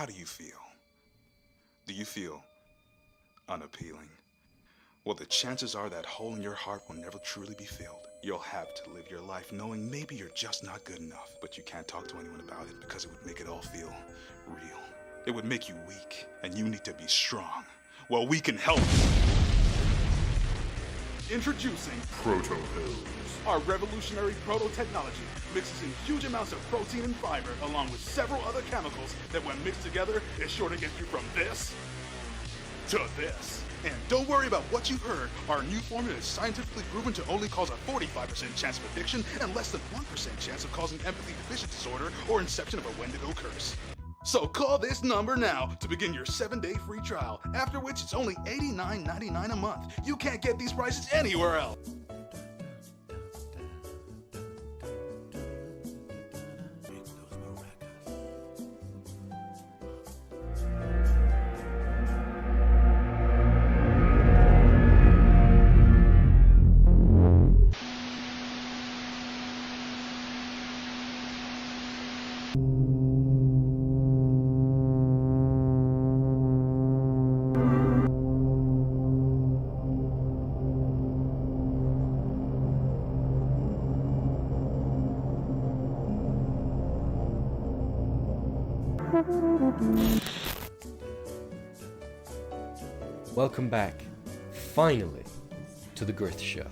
how do you feel? Do you feel unappealing? Well, the chances are that hole in your heart will never truly be filled. You'll have to live your life knowing maybe you're just not good enough, but you can't talk to anyone about it because it would make it all feel real. It would make you weak, and you need to be strong. Well, we can help you. Introducing Proto Pills. Our revolutionary proto-technology mixes in huge amounts of protein and fiber along with several other chemicals that when mixed together is sure to get you from this to this. And don't worry about what you heard. Our new formula is scientifically proven to only cause a 45% chance of addiction and less than 1% chance of causing empathy deficit disorder or inception of a Wendigo curse. So call this number now to begin your 7-day free trial, after which it's only $89.99 a month. You can't get these prices anywhere else. Welcome back, finally, to the GRYITH show.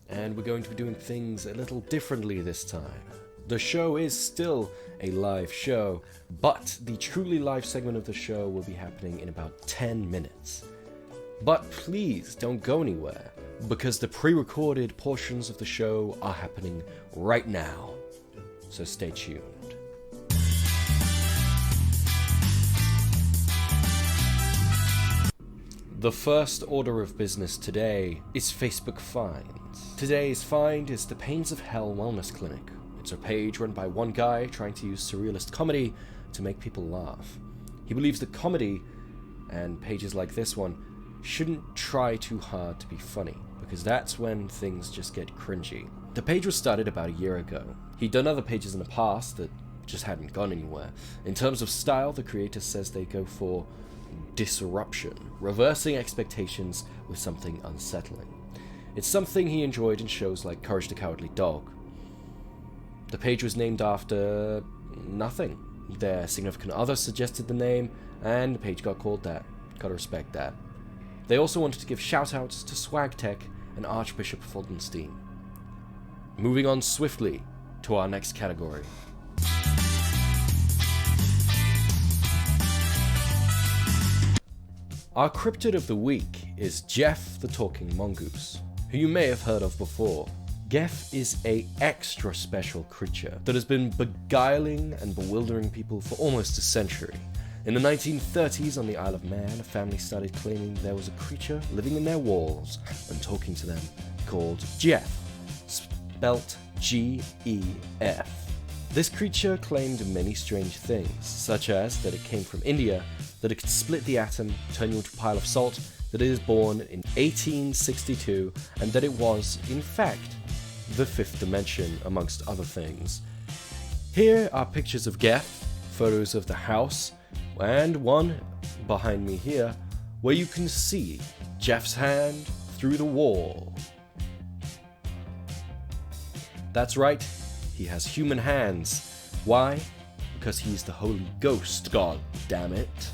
And we're going to be doing things a little differently this time. The show is still a live show, but the truly live segment of the show will be happening in about 10 minutes. But please don't go anywhere, because the pre-recorded portions of the show are happening right now. So stay tuned. The first order of business today is Facebook Finds. Today's find is the Pains of Hell Wellness Clinic. It's a page run by one guy trying to use surrealist comedy to make people laugh. He believes that comedy, and pages like this one, shouldn't try too hard to be funny, because that's when things just get cringy. The page was started about a year ago. He'd done other pages in the past that just hadn't gone anywhere. In terms of style, the creator says they go for disruption, reversing expectations with something unsettling. It's something he enjoyed in shows like Courage the Cowardly Dog. The page was named after nothing. Their significant other suggested the name, and the page got called that. Gotta respect that. They also wanted to give shout-outs to Swagtech and Archbishop Foldenstein. Moving on swiftly to our next category. Our cryptid of the week is Jeff the Talking Mongoose, who you may have heard of before. Jeff is an extra special creature that has been beguiling and bewildering people for almost a century. In the 1930s on the Isle of Man, a family started claiming there was a creature living in their walls and talking to them called Jeff, spelt G-E-F. This creature claimed many strange things, such as that it came from India, that it could split the atom, turn you into a pile of salt, that it is born in 1862, and that it was, in fact, the fifth dimension, amongst other things. Here are pictures of Geff, photos of the house, and one behind me here, where you can see Jeff's hand through the wall. That's right, he has human hands. Why? Because he's the Holy Ghost, god damn it.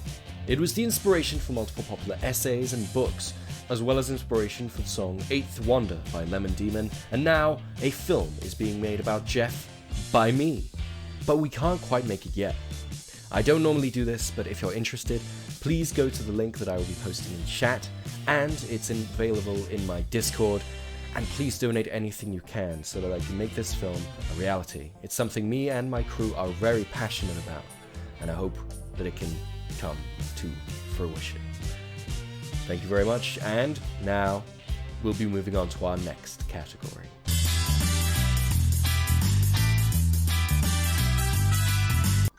It was the inspiration for multiple popular essays and books, as well as inspiration for the song Eighth Wonder by Lemon Demon, and now a film is being made about Jeff by me. But we can't quite make it yet. I don't normally do this, but if you're interested, please go to the link that I will be posting in chat, and it's available in my Discord, and please donate anything you can so that I can make this film a reality. It's something me and my crew are very passionate about, and I hope that it can come to fruition. Thank you very much, and now we'll be moving on to our next category.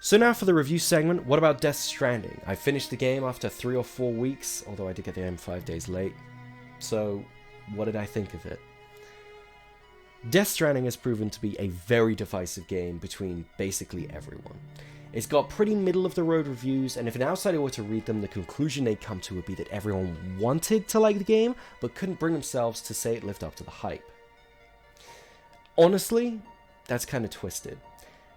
So now for the review segment, what about Death Stranding? I finished the game after 3 or 4 weeks, although I did get there 5 days late. So, what did I think of it? Death Stranding has proven to be a very divisive game between basically everyone. It's got pretty middle-of-the-road reviews, and if an outsider were to read them, the conclusion they'd come to would be that everyone wanted to like the game, but couldn't bring themselves to say it lived up to the hype. Honestly, that's kind of twisted.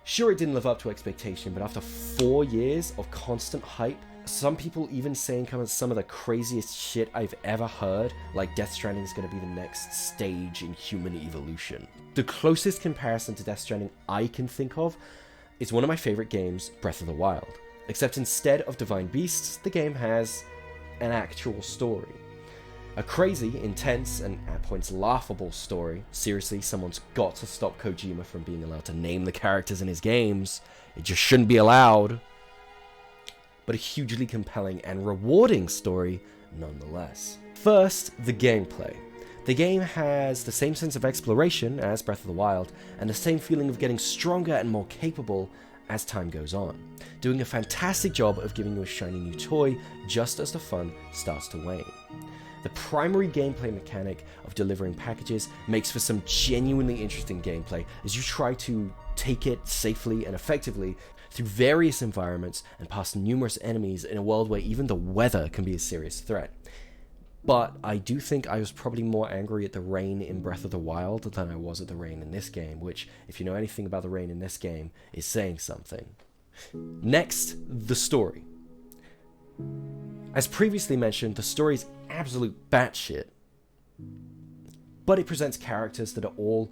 Sure, it didn't live up to expectation, but after 4 years of constant hype, some people even saying some of the craziest shit I've ever heard, like Death Stranding is going to be the next stage in human evolution. The closest comparison to Death Stranding I can think of is one of my favorite games, Breath of the Wild. Except instead of divine beasts, the game has an actual story. A crazy, intense, and at points laughable story. Seriously, someone's got to stop Kojima from being allowed to name the characters in his games. It just shouldn't be allowed. But a hugely compelling and rewarding story nonetheless. First, the gameplay. The game has the same sense of exploration as Breath of the Wild, and the same feeling of getting stronger and more capable as time goes on, doing a fantastic job of giving you a shiny new toy just as the fun starts to wane. The primary gameplay mechanic of delivering packages makes for some genuinely interesting gameplay as you try to take it safely and effectively through various environments and past numerous enemies in a world where even the weather can be a serious threat. But I do think I was probably more angry at the rain in Breath of the Wild than I was at the rain in this game, which, if you know anything about the rain in this game, is saying something. Next, the story. As previously mentioned, the story is absolute batshit, but it presents characters that are all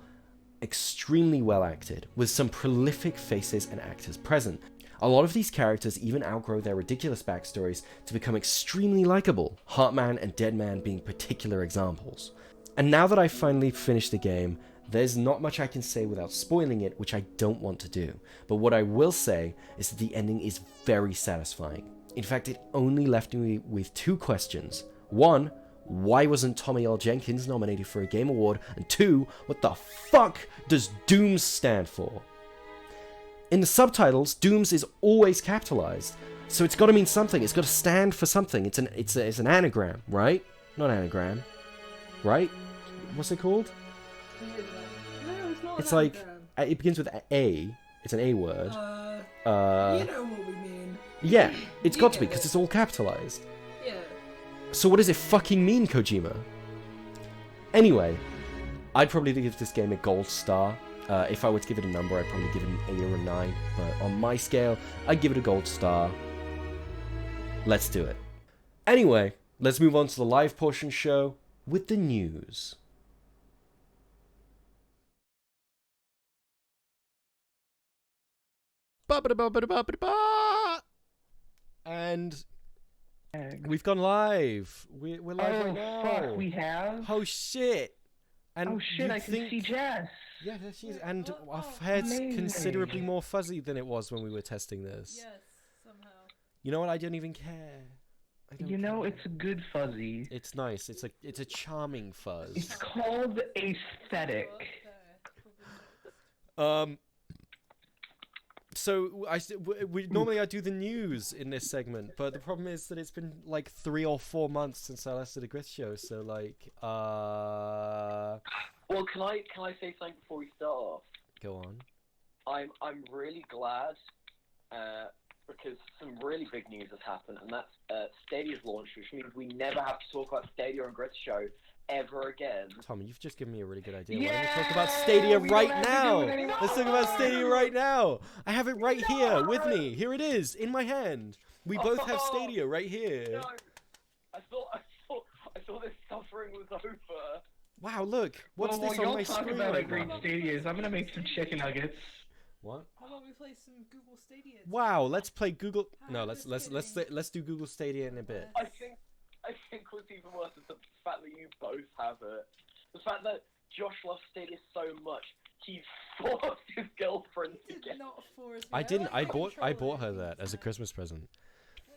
extremely well acted, with some prolific faces and actors present. A lot of these characters even outgrow their ridiculous backstories to become extremely likable, Heartman and Deadman being particular examples. And now that I've finally finished the game, there's not much I can say without spoiling it, which I don't want to do. But what I will say is that the ending is very satisfying. In fact, it only left me with 2 questions. 1, why wasn't Tommy L. Jenkins nominated for a Game Award? And 2, what the fuck does Dooms stand for? In the subtitles, Dooms is always capitalized, so it's got to mean something. It's got to stand for something. It's an anagram, right? Not anagram, right? What's it called? No, it's not. It's like it begins with A. It's an A word. You know what we mean. Yeah, it's got to be because it's all capitalized. Yeah. So what does it fucking mean, Kojima? Anyway, I'd probably give this game a gold star. If I were to give it a number, I'd probably give it an 8 or a 9. But on my scale, I'd give it a gold star. Let's do it. Anyway, let's move on to the live portion show with the news. And we've gone live. We're live right now. Fuck, we have? Oh shit! And oh shit, I can see Jess. Yeah, there she is. And our head's considerably more fuzzy than it was when we were testing this. Yes, somehow. You know what? I don't even care. You know, it's a good fuzzy. It's nice. It's a charming fuzz. It's called aesthetic. So we normally I do the news in this segment, but the problem is that it's been like 3 or 4 months since I last did a Grith show. So like, Well, can I say something before we start off? Go on. I'm really glad because some really big news has happened, and that's Stadia's launch, which means we never have to talk about Stadia on Grith show ever again. Tom, you've just given me a really good idea. Why don't we talk about Stadia right now? Let's talk about Stadia right now. I have it right here with me. Here it is in my hand. We both have Stadia right here. No, I thought this suffering was over. Wow, look. What's this on my screen about right great now? Stadia is I'm gonna make some chicken nuggets. What? How about we play some Google Stadia? Wow, let's play Google. No, let's do Google Stadia in a bit. I think what's even worse is the fact that you both have it. The fact that Josh loves Stadia so much, he forced his girlfriend to get. Not force me. I didn't. I bought control her it. that as a Christmas present.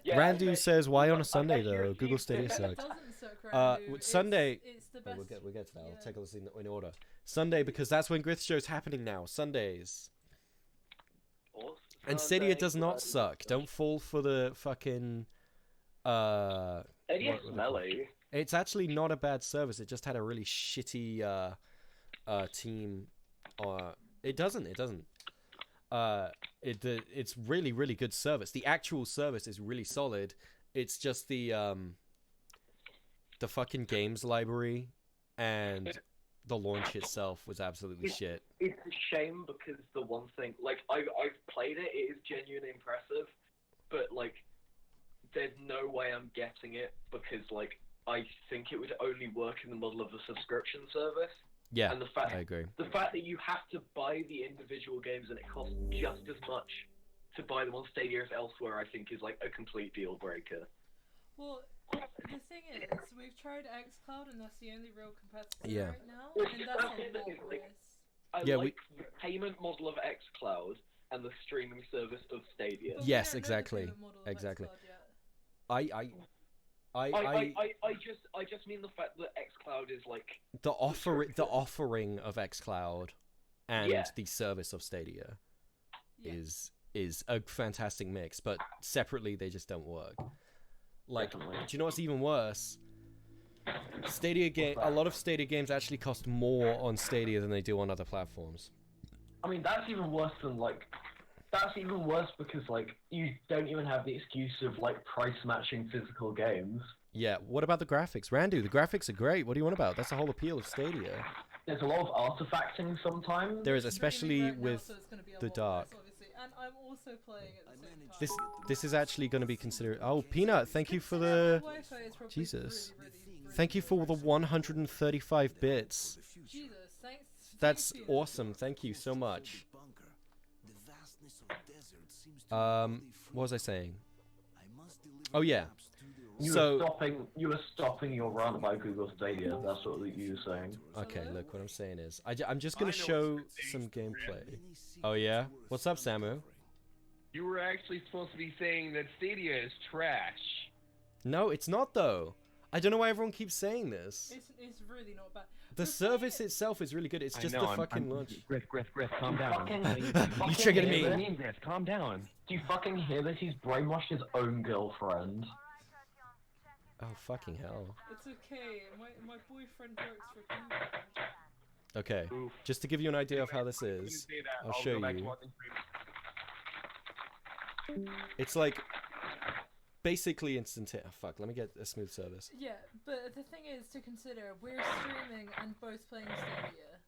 Yeah, Randu says, "Why on a I Sunday bet you're though? a Google huge Stadia fan. It sucks." doesn't suck, Randu. With Sunday. It's the Wait, best. we'll get to that. Yeah. I'll take this in order. Sunday, because that's when Grith show's happening now. Sundays. Awesome. And Stadia does not suck. Don't fall for the fucking. Stadia's what were they called? smelly. It's actually not a bad service. It just had a really shitty team. It doesn't. It's really good service. The actual service is really solid. It's just the fucking games library and the launch itself was absolutely shit. It's a shame because the one thing, like, I've played it, it is genuinely impressive, but, like, there's no way I'm getting it because, like, I think it would only work in the model of a subscription service. Yeah, and the fact, I agree. The fact that you have to buy the individual games and it costs just as much to buy them on Stadia as elsewhere, I think, is, like, a complete deal breaker. Well, the thing is, we've tried xCloud and that's the only real competitor Yeah. right now, and that's a lot worse. I Yeah, like the payment model of xCloud and the streaming service of Stadia. But Yes, we don't know the exactly. payment model of Exactly. xCloud yet. I just mean the fact that xCloud is like the offering of xCloud and Yeah. the service of Stadia Yeah. is a fantastic mix, but separately they just don't work. Like, Definitely. do you know what's even worse? A lot of Stadia games actually cost more on Stadia than they do on other platforms. I mean, that's even worse than, like, that's even worse because, like, you don't even have the excuse of, like, price matching physical games. Yeah, what about the graphics? Randu, the graphics are great. What do you want about? That's the whole appeal of Stadia. There's a lot of artifacting sometimes. There is, It's especially streaming right now, with so it's gonna be a the lot dark. worse, obviously. And I'm also playing at the same time. This is actually going to be considered. Oh, Peanut, thank you for Considering the my Wi-Fi is probably Jesus. really thank you for the 135 bits. Jesus, thanks. That's Peanut. awesome. Thank you so much. What was I saying? Oh yeah. You were stopping your rant by Google Stadia. That's what you were saying. Okay, look, what I'm saying is, I'm just gonna show some gameplay. Oh yeah? What's up, Samu? You were actually supposed to be saying that Stadia is trash. No, it's not though. I don't know why everyone keeps saying this. It's really not bad. The service itself is really good. It's just the fucking launch. Griff, calm down. You triggered me. I mean this, calm down. Do you fucking hear this? He's brainwashed his own girlfriend. Oh fucking hell. It's okay. My boyfriend works for Google. Okay, Oof. just to give you an idea of how this is, I'll show you. It's like basically instantaneous. Oh, fuck, let me get a smooth service. Yeah, but the thing is to consider, we're streaming and both playing Stadia.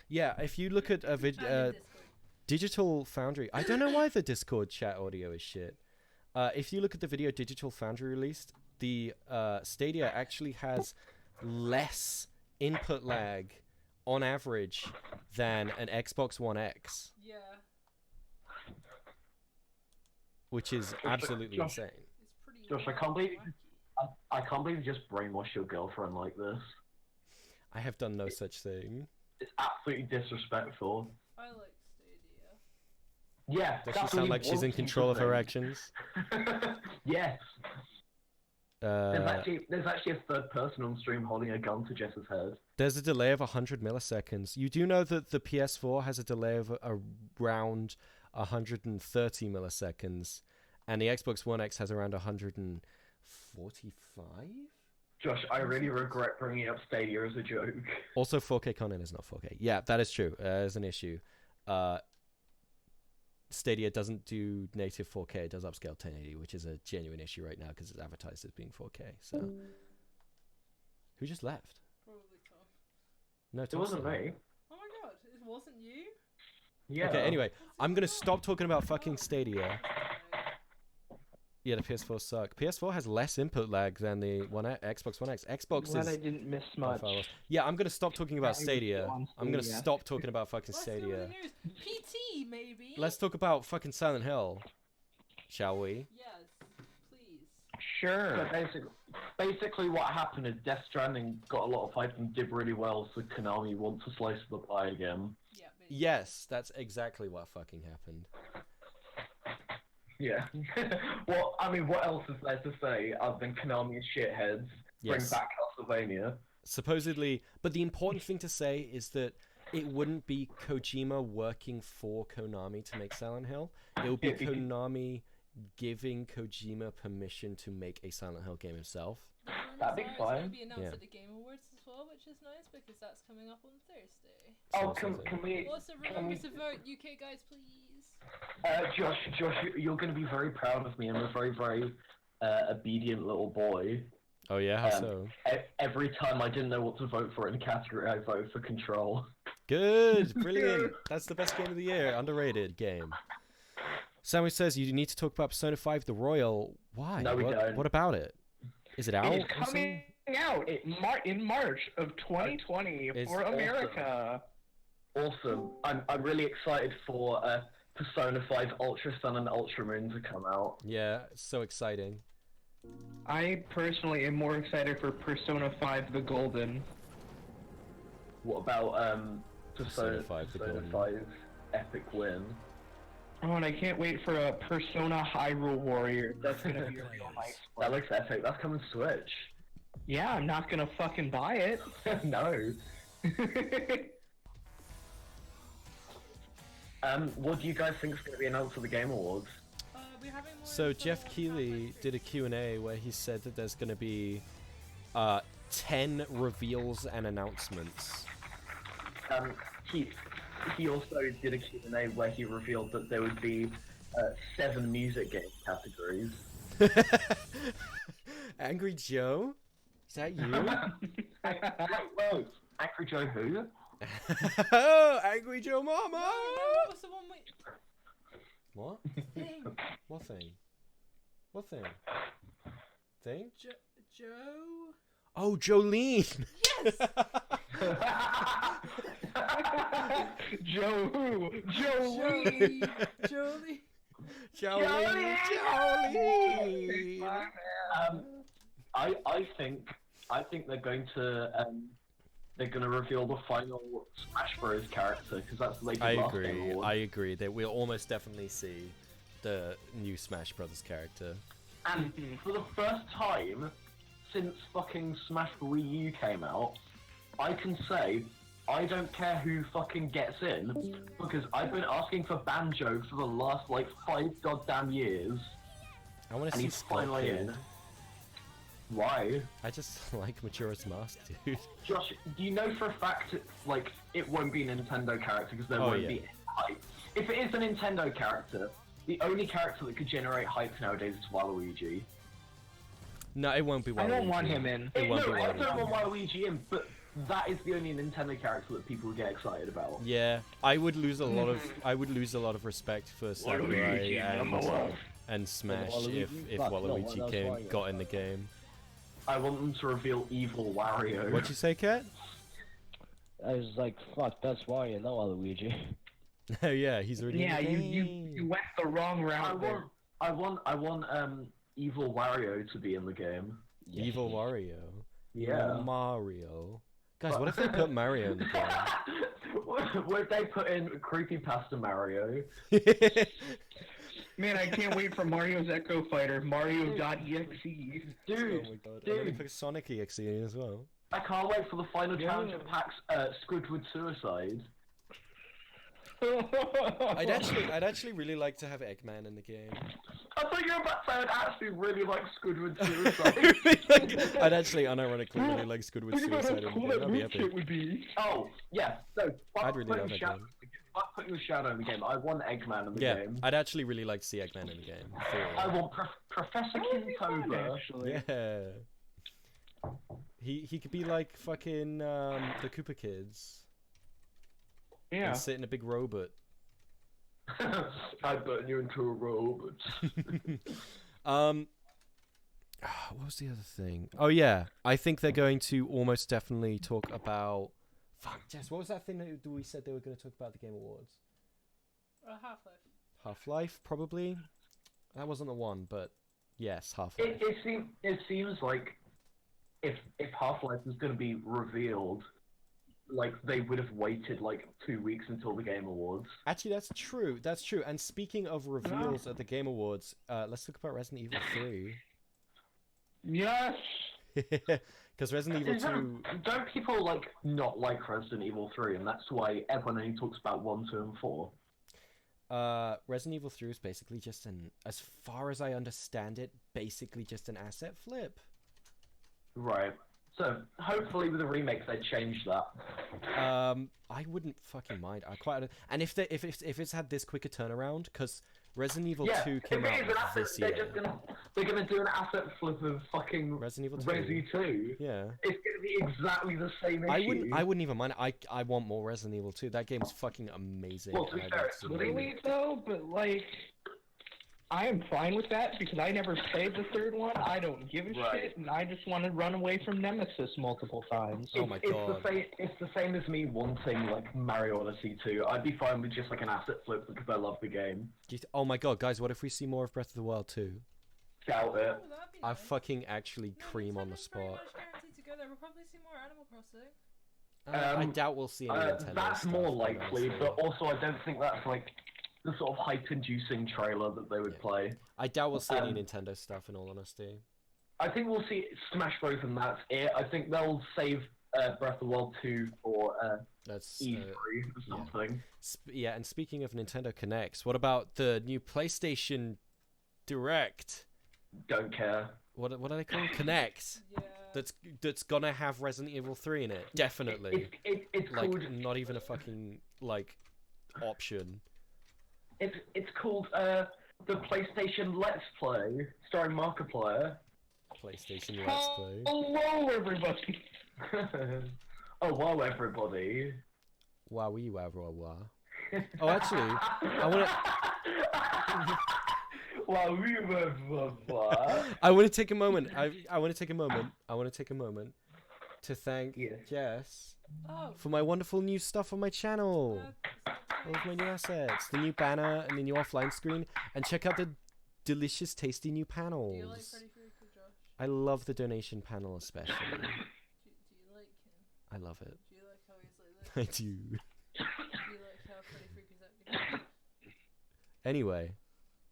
Yeah, if you look at a And in Discord. Digital Foundry, I don't know why the Discord chat audio is shit. If you look at the video Digital Foundry released, the Stadia actually has less input lag on average than an Xbox One X, Yeah, which is absolutely Josh, insane. it's pretty. Josh, I can't believe wacky. I can't believe you just brainwashed your girlfriend like this. I have done no such thing. It's absolutely disrespectful. I like Stadia. Yeah. Does she that's sound what like he she's in wants you control to of her think. actions? Yes. Uh, There's actually a third person on stream holding a gun to Jess's head. There's a delay of 100 milliseconds. You do know that the PS4 has a delay of around 130 milliseconds, and the Xbox One X has around 145? Josh, I really regret bringing up Stadia as a joke. Also, 4K content is not 4K. Yeah, that is true. There's an issue. Stadia doesn't do native 4K. It does upscale 1080, which is a genuine issue right now because it's advertised as being 4K. So, who just left? Probably Tom. No, It Tom's wasn't still here. me. Oh my god, it wasn't you? Yeah. Okay, anyway, I'm gonna stop talking about fucking Stadia. Yeah, the PS4 suck. PS4 has less input lag than the Xbox One X. Xbox Glad I is didn't miss by much. far worse. Yeah, I'm gonna stop talking about I was Stadia. on I'm gonna Stadia. stop talking about fucking Let's go with Stadia. the news. PT maybe. Let's talk about fucking Silent Hill, shall we? Yes, please. Sure. So basically what happened is Death Stranding got a lot of hype and did really well, so Konami wants a slice of the pie again. Yeah, basically. Yes, that's exactly what fucking happened. Yeah. Well, I mean, what else is there to say other than Konami is shitheads? Bring Yes. back Castlevania. Supposedly, but the important thing to say is that it wouldn't be Kojima working for Konami to make Silent Hill. It would be Yeah, because- Konami giving Kojima permission to make a Silent Hill game himself. The rumors That'd be are it's fine. going to be announced Yeah. at the Game Awards as well, which is nice because that's coming up on Thursday. Oh, So- can we... Also, Can remember we... to vote, UK guys, please. Josh, you're going to be very proud of me. I'm a very, very obedient little boy. Oh yeah, how so? Every time I didn't know what to vote for in a category, I voted for Control. Good, brilliant. That's the best game of the year. Underrated game. Sammy says you need to talk about Persona 5 The Royal. Why? No, we don't. What about it? Is it out? It's coming out in March of 2020 for America. Awesome. I'm really excited for Persona 5 Ultra Sun and Ultra Moon to come out. Yeah, it's so exciting. I personally am more excited for Persona 5 The Golden. What about Persona 5 The Persona Golden? 5 Epic Win? Oh, and I can't wait for a Persona Hyrule Warrior. That's gonna be a real nice one. That looks epic. That's coming to Switch. Yeah, I'm not gonna fucking buy it. No. What do you guys think is going to be announced for the Game Awards? We're having more So info Jeff on Keighley did a Q&A where he said that there's going to be 10 reveals and announcements. He also did a Q&A where he revealed that there would be 7 music game categories. Angry Joe? Is that you? Whoa, Angry Joe who? Oh, Angry Joe Mama! No, what was the one we... What? Thing. What thing? What thing? Thing? Joe? Oh, Jolene! Yes! Joe who? Jolie! Jolie! Jolene! Jolene! I think they're going to reveal the final Smash Bros character because that's the latest last Game Award. I agree. That we'll almost definitely see the new Smash Brothers character. And for the first time since fucking Smash for Wii U came out, I can say I don't care who fucking gets in because I've been asking for Banjo for the last like 5 goddamn years. I want to And see he's finally Scorpion. in. Why? I just like Majora's Mask, dude. Josh, do you know for a fact like it won't be a Nintendo character because there won't be hype? If it is a Nintendo character, the only character that could generate hype nowadays is Waluigi. No, it won't be Waluigi. I don't want him in. It won't No, be I don't Waluigi. want Waluigi in, but that is the only Nintendo character that people get excited about. Yeah, I would lose a lot of respect for Sakurai and Smash if Waluigi got in the game. I want them to reveal evil Wario. What'd you say, Kat? I was like, fuck, that's Wario, not Waluigi. Oh yeah, he's already. Yeah, in the game. you went the wrong route there. I want evil Wario to be in the game. Evil Wario. Yeah. Mario. Guys, what if they put Mario in the game? What if they put in Creepypasta Mario? Man, I can't wait for Mario's Echo Fighter, Mario.exe. Dude, Oh my god. And then they put Sonic EXE in as well. I can't wait for the final challenge of PAX Squidward Suicide. I'd actually really like to have Eggman in the game. I thought you were about to say I'd actually really like Squidward Suicide. I'd actually unironically really like Squidward Think about how Suicide in the cool game. that That'd be move kit epic. would be. Oh, yeah. So, I'd really love that game. putting Shadow in the game, I want Eggman in the Yeah, game. I'd actually really like to see Eggman in the game. I want Professor Kintober. Actually. Yeah. He could be like fucking the Koopa Kids. Yeah. And sit in a big robot. I burn you into a robot. What was the other thing? Oh yeah, I think they're going to almost definitely talk about. Fuck, Jess, what was that thing that we said they were going to talk about at the Game Awards? Half-Life. Half-Life, probably. That wasn't the one, but yes, Half-Life. It seems like if Half-Life was going to be revealed, like they would have waited like 2 weeks until the Game Awards. Actually, that's true. That's true. And speaking of reveals at the Game Awards, let's talk about Resident Evil 3. Yes. Because Resident Evil 2... Don't people like not like Resident Evil 3, and that's why everyone only talks about 1, 2, and 4? Resident Evil 3 is basically just an, as far as I understand it, basically just an asset flip. Right. So hopefully with the remakes they change that. I wouldn't fucking mind. I quite and if it's had this quicker turnaround, because Resident Evil 2 came out this year. They're gonna do an asset flip of fucking Resident Evil 2. Resi 2. Yeah. It's gonna be exactly the same issue. I wouldn't even mind. I want more Resident Evil 2. That game's fucking amazing. Well, to be fair, it's Really though, but like, I am fine with that because I never played the third one. I don't give a shit, and I just want to run away from Nemesis multiple times. Oh my god. It's the same as me wanting like Mario Odyssey 2. I'd be fine with just like an asset flip because I love the game. Oh my god, guys! What if we see more of Breath of the Wild 2? Doubt it. Oh, that'd be I nice. fucking actually cream on the Nintendo's very spot. much guaranteed to go there. We'll probably see more Animal Crossing. I doubt we'll see any Nintendo That's stuff, more quite likely, honestly. but also I don't think that's like the sort of hype-inducing trailer that they would play. I doubt we'll see any Nintendo stuff, in all honesty. I think we'll see Smash Bros. And that's it. I think they'll save Breath of the Wild 2 for That's E3 or something. yeah. And speaking of Nintendo Connects, what about the new PlayStation Direct? Don't care. What are they called? Connect. Yeah. That's gonna have Resident Evil 3 in it. Definitely. It's Like, called not even a fucking like option. it's called the PlayStation Let's Play, starring Markiplier. PlayStation Let's Play. Hello, everybody. Oh wow, everybody! Wowie wow wow wow. Oh, actually, I wanna. Wow, we were. I want to take a moment. I want to take a moment. I want to take a moment to thank Jess Oh. for my wonderful new stuff on my channel. All of my new assets, the new banner and the new offline screen, and check out the delicious, tasty new panels. Do you like Freddy Krueger, Josh? I love the donation panel especially. Do you like him? I love it. Do you like how he's like this? I do. Do you like how Freddy Krueger's acting? Anyway,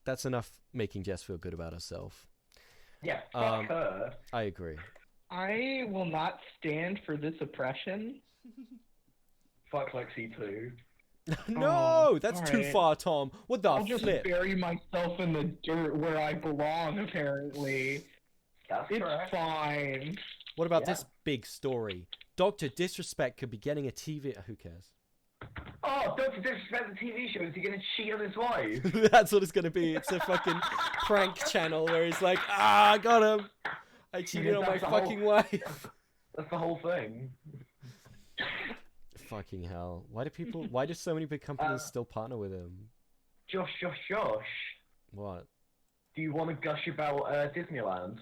that's enough making Jess feel good about herself. Yeah, fuck her. I agree. I will not stand for this oppression. Fuck Lexi too. No, that's too alright. far, Tom. What the I'll just flip? bury myself in the dirt where I belong, apparently. That's It's correct. fine. What about Yeah. this big story? Dr. Disrespect could be getting a TV. Who cares? Oh, Dr. Disrespect the TV show. Is he gonna cheat on his wife? That's what it's gonna be. It's a fucking prank channel where he's like, I got him. I cheated on my That's the fucking wife. That's the whole thing. Fucking hell. Why do so many big companies still partner with him? Josh. What? Do you want to gush about Disneyland?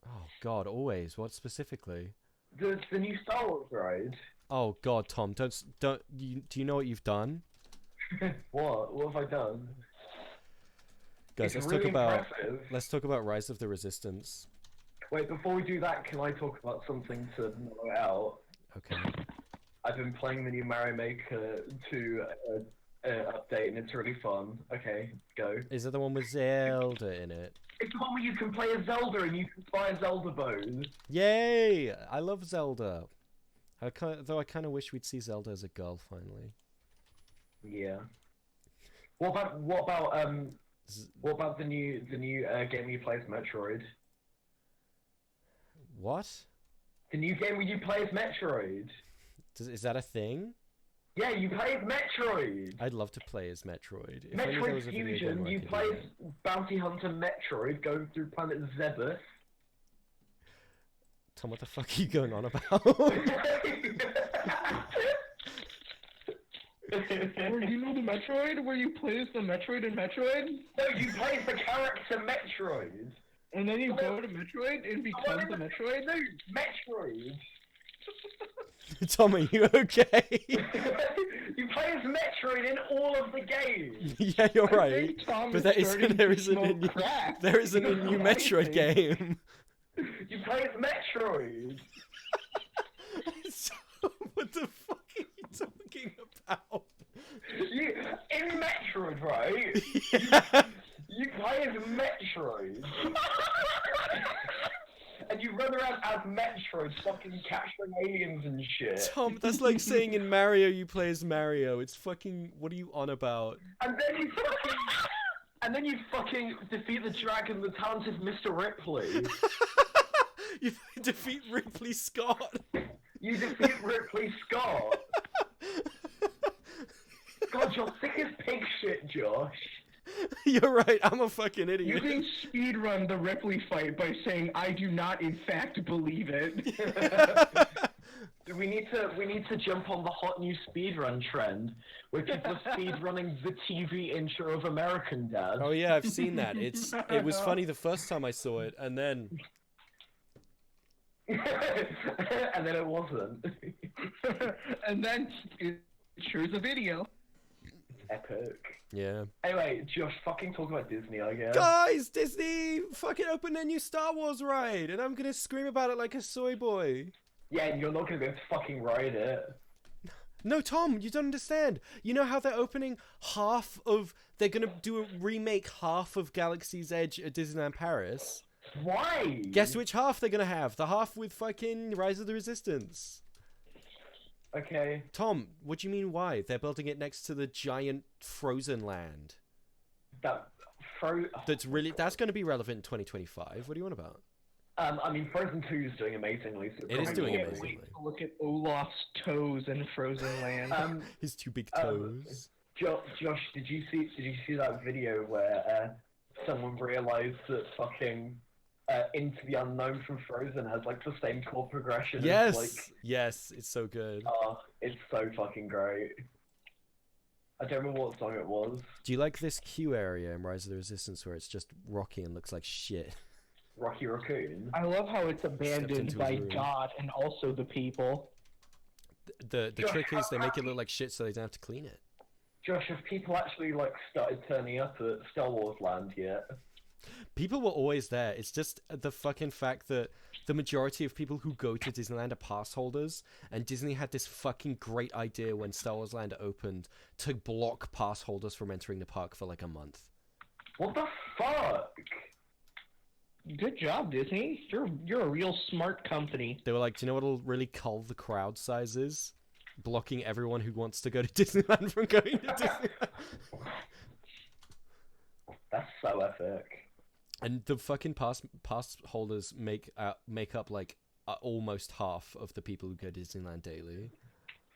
Oh god, always. What specifically? The new Star Wars ride. Oh god, Tom, do you know what you've done? What? What have I done? Guys, It's let's really talk about Rise of the Resistance. Wait, before we do that, can I talk about something to know out? Okay. I've been playing the new Mario Maker 2 update, and it's really fun. Okay, go. Is it the one with Zelda in it? It's the one where you can play as Zelda and you can fire Zelda bows. Yay! I love Zelda. Though I kind of wish we'd see Zelda as a girl finally. Yeah. What about the new game you play as Metroid? What? The new game where you play as Metroid. Is that a thing? Yeah, you play as Metroid. I'd love to play as Metroid. If only there Metroid was a video game Fusion. where I You could play do as Bounty Hunter Metroid going through planet Zebus. that. Tom, what the fuck are you going on about? Or you know the Metroid, where you play as the Metroid in Metroid? No, you play as the character Metroid. And then you go to Metroid and become the Metroid? No, Metroid. Tom, are you okay? You play as Metroid in all of the games. Yeah, you're I right. think Tom But is starting there to isn't a smoke new, crack. there isn't a new Metroid Amazing. game. You play as Metroid. So, what the fuck are you talking about? You in Metroid, right? Yeah. You play as Metroid. And you run around as Metroid, fucking capturing aliens and shit. Tom, that's like saying in Mario you play as Mario. It's fucking. What are you on about? And then you fucking defeat the dragon, the talented Mr. Ripley. You defeat Ripley Scott. You defeat Ripley Scott. God, you're thick as pig shit, Josh. You're right. I'm a fucking You idiot. can speedrun the Ripley fight by saying, "I do not, in fact, believe it." We need to jump on the hot new speedrun trend, where people are speedrunning the TV intro of American Dad. Oh yeah, I've seen that. It was funny the first time I saw it, and then And then it wasn't. And then here's a video. Epic. yeah. Anyway, Josh, fucking talk about Disney, I guess. Guys, Disney fucking opened their new Star Wars ride, and I'm gonna scream about it like a soy boy. Yeah, and you're not gonna be able to fucking ride it. No, Tom, you don't understand. You know how they're opening they're gonna do a remake half of Galaxy's Edge at Disneyland Paris. Why? Guess which half they're gonna have? The half with fucking Rise of the Resistance. Okay. Tom, what do you mean why? They're building it next to the giant frozen land. That's gonna be relevant in 2025. What do you want about? I mean, Frozen 2 is doing amazingly. So It is doing amazingly. Wait to look at Olaf's toes in Frozen Land. His two big toes. Josh, did you see that video where someone realized that fucking Into the Unknown from Frozen has like the same chord progression? Yes, As, like, yes, it's so good. it's so fucking great. I don't remember what song it was. Do you like this queue area in Rise of the Resistance where it's just rocky and looks like shit? Rocky Raccoon. I love how it's abandoned into by his room. God and also the people. The trick is they make it look like shit so they don't have to clean it. Josh, have people actually like started turning up at Star Wars Land yet? People were always there. It's just the fucking fact that the majority of people who go to Disneyland are pass holders, and Disney had this fucking great idea when Star Wars Land opened to block pass holders from entering the park for like a month. What the fuck? Good job, Disney. You're a real smart company. They were like, do you know what'll really cull the crowd sizes? Blocking everyone who wants to go to Disneyland from going to Disneyland. That's so epic. And the fucking pass holders make up like almost half of the people who go to Disneyland daily.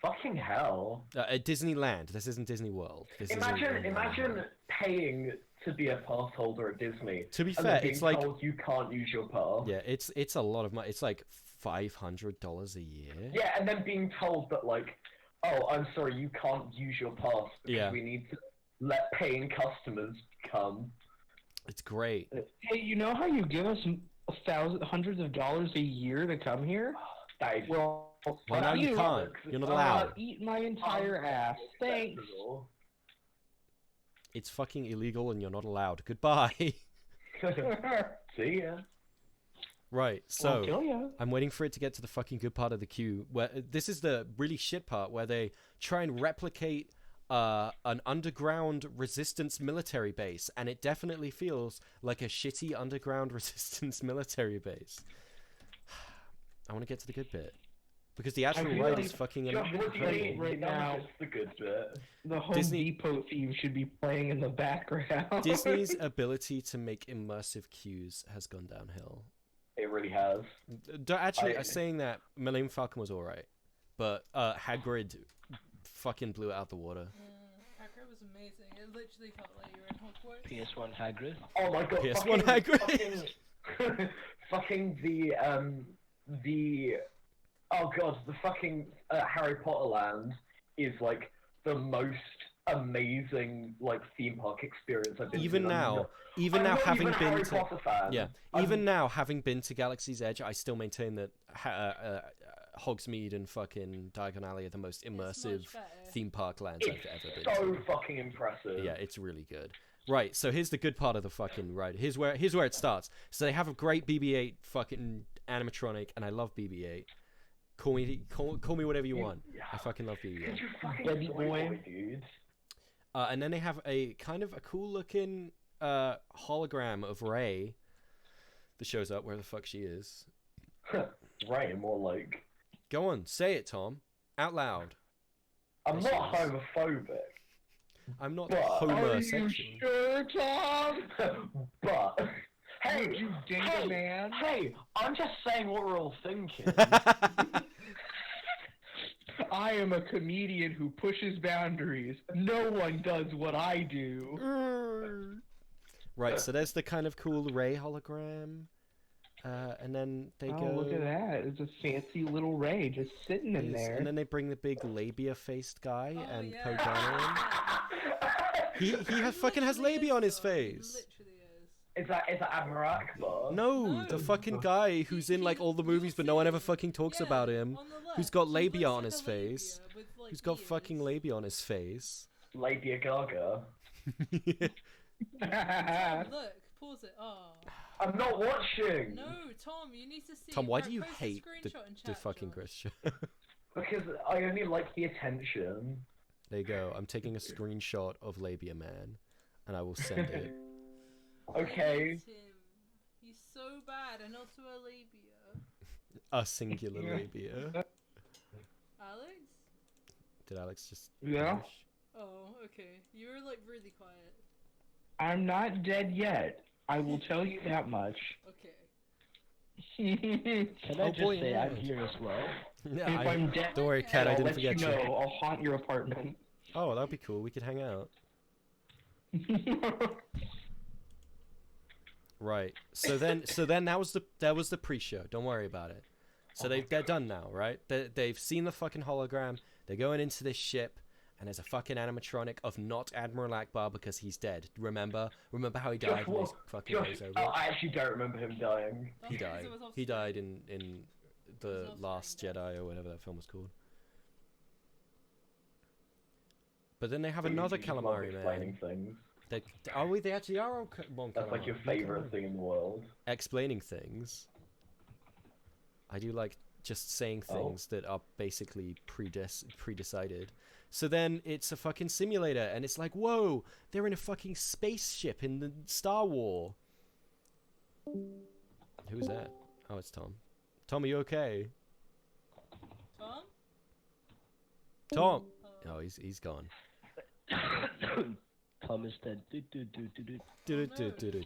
Fucking hell. At Disneyland, this isn't Disney World. Imagine paying to be a pass holder at Disney. To be and fair, then being it's like told you can't use your pass. yeah, it's a lot of money. It's like $500 a year. Yeah, and then being told that like, oh, I'm sorry, you can't use your pass because Yeah. we need to let paying customers come. It's great. Hey, you know how you give us hundreds of dollars a year to come here? That is Well, Well, now you can't. You're not allowed. Eat my entire ass. Thanks. acceptable. It's fucking illegal and you're not allowed. Goodbye. See ya. Right, I'll so kill ya. I'm waiting for it to get to the fucking good part of the queue. Where this is the really shit part where they try and replicate an underground resistance military base, and it definitely feels like a shitty underground resistance military base. I want to get to the good bit because the actual feel ride like is fucking Josh, what do you incredible. mean? Right None of now. it's the good bit. The Home Disney- Depot theme should be playing in the background. Disney's ability to make immersive queues has gone downhill. It really has. Actually, saying that, Millennium Falcon was alright, but Hagrid fucking blew it out the water. Hacker was amazing. It literally felt like you were in Hogwarts. PS1 Hagrid. Oh my god. PS1 Hagrid. Fucking the oh god, the fucking Harry Potter land is like the most amazing like theme park experience I've been to. Even now, I'm not having even a been Harry to Potter fan. yeah, I'm- even now having been to Galaxy's Edge, I still maintain that Hogsmeade and fucking Diagon Alley are the most immersive much better. theme park lands I've ever been so to. fucking impressive. Yeah, it's really good. Right, so here's the good part of the fucking ride. Here's where it starts. So they have a great BB-8 fucking animatronic, and I love BB-8. Call me whatever you want. I fucking love BB-8. Could you fucking Baby soy boy. dude? And then they have a kind of a cool looking hologram of Rey that shows up where the fuck she is. Right, more like Go on, say it, Tom, out loud. I'm Yes, not yes. homophobic. I'm not But- Are you homosexual. sure, Tom? But Hey, you dingo man. Hey, I'm just saying what we're all thinking. I am a comedian who pushes boundaries. No one does what I do. Right, so there's the kind of cool Ray hologram. And then they go... Oh, look at that. It's a fancy little Ray just sitting in there. And then they bring the big labia-faced guy and yeah. Poe Dameron. He fucking has labia on his face. Literally is. Is that Admiral Akbar? No, the fucking guy who's in like all the movies but no one ever fucking talks about him. Who's got labia on his face. Who's got fucking labia on his face. Labia Gaga. Look, pause it. Oh. I'm not watching! No, Tom, you need to see. Tom, why Right, do you post a hate screenshot in the chat, fucking Josh. Christian? Because I only like the attention. There you go. I'm taking a screenshot of Labia Man, and I will send it. Okay. Hate him. He's so bad, and also a labia. A singular labia. Alex? Did Alex just... Yeah? finish? Oh, okay. You were like really quiet. I'm not dead yet. I will tell you that much. Okay. Can I just boy, say yeah. I'm here as well? Yeah, If I'm dead, don't worry, Kat, I I'll didn't let forget you you. know. I'll haunt your apartment. Oh, that'd be cool. We could hang out. Right. So then that was the pre-show. Don't worry about it. So they're done now, right? They've seen the fucking hologram. They're going into this ship, and there's a fucking animatronic of not Admiral Akbar because he's dead. Remember how he died when his fucking Josh, was over? I actually don't remember him dying. He died. He died in the Last Jedi or whatever that film was called. But then they have another You just love calamari explaining man. things. They actually are on one That's like your calamari. favorite thing in the world. Explaining things. I do like just saying things that are basically pre-decided. So then it's a fucking simulator, and it's like, whoa, they're in a fucking spaceship in the Star War. Who's that? Oh, it's Tom. Tom, are you okay? Tom? Tom! Oh, he's gone. Tom is dead.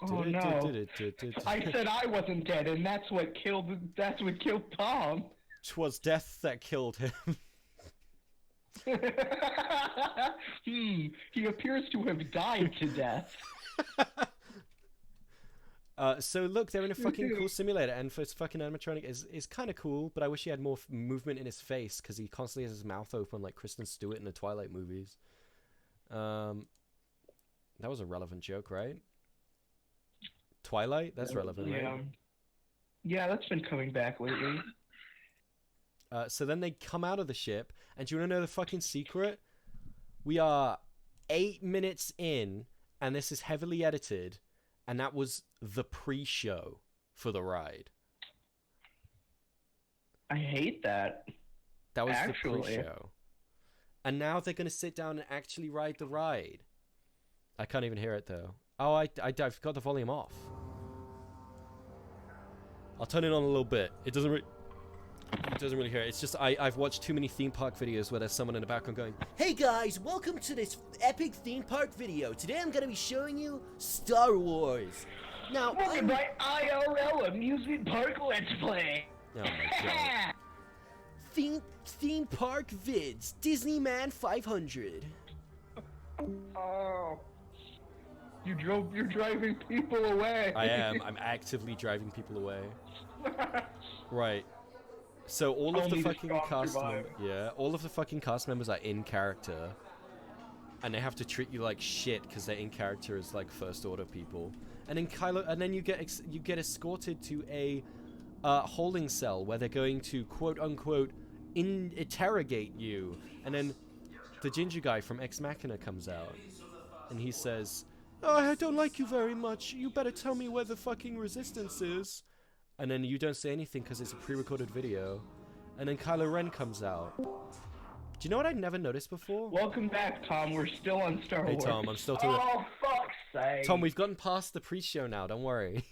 Oh no! I said I wasn't dead, and that's what killed Tom. 'Twas death that killed him. He appears to have died to death. So look, they're in a fucking cool simulator, and for his fucking animatronic is kind of cool, but I wish he had more movement in his face, because he constantly has his mouth open like Kristen Stewart in the Twilight movies. That was a relevant joke, right? Twilight? That's relevant, right? Yeah, that's been coming back lately. So then they come out of the ship, and do you want to know the fucking secret? We are 8 minutes in, and this is heavily edited, and that was the pre-show for the ride. I hate that. That was Actually. the pre-show. And now they're going to sit down and actually ride the ride. I can't even hear it, though. Oh, I've got the volume off. I'll turn it on a little bit. It doesn't really hear it. It's just I've watched too many theme park videos where there's someone in the background going, "Hey guys, welcome to this epic theme park video. Today I'm going to be showing you Star Wars." Now, Welcome to my IRL amusement park let's play. Oh my god. Theme park vids. Disney Man 500. Oh. You're driving people away. I am. I'm actively driving people away. Right. So all of the Only the fucking strong cast survive. all of the fucking cast members are in character, and they have to treat you like shit because they're in character as like first order people. And then you get escorted to a holding cell where they're going to quote unquote interrogate you. And then the ginger guy from Ex Machina comes out, and he says, "Oh, I don't like you very much. You better tell me where the fucking resistance is." And then you don't say anything because it's a pre-recorded video. And then Kylo Ren comes out. Do you know what I'd never noticed before? Welcome back, Tom. We're still on Star Hey Wars. Tom, I'm still talking. Oh, fuck's sake. Tom, we've gotten past the pre-show now. Don't worry.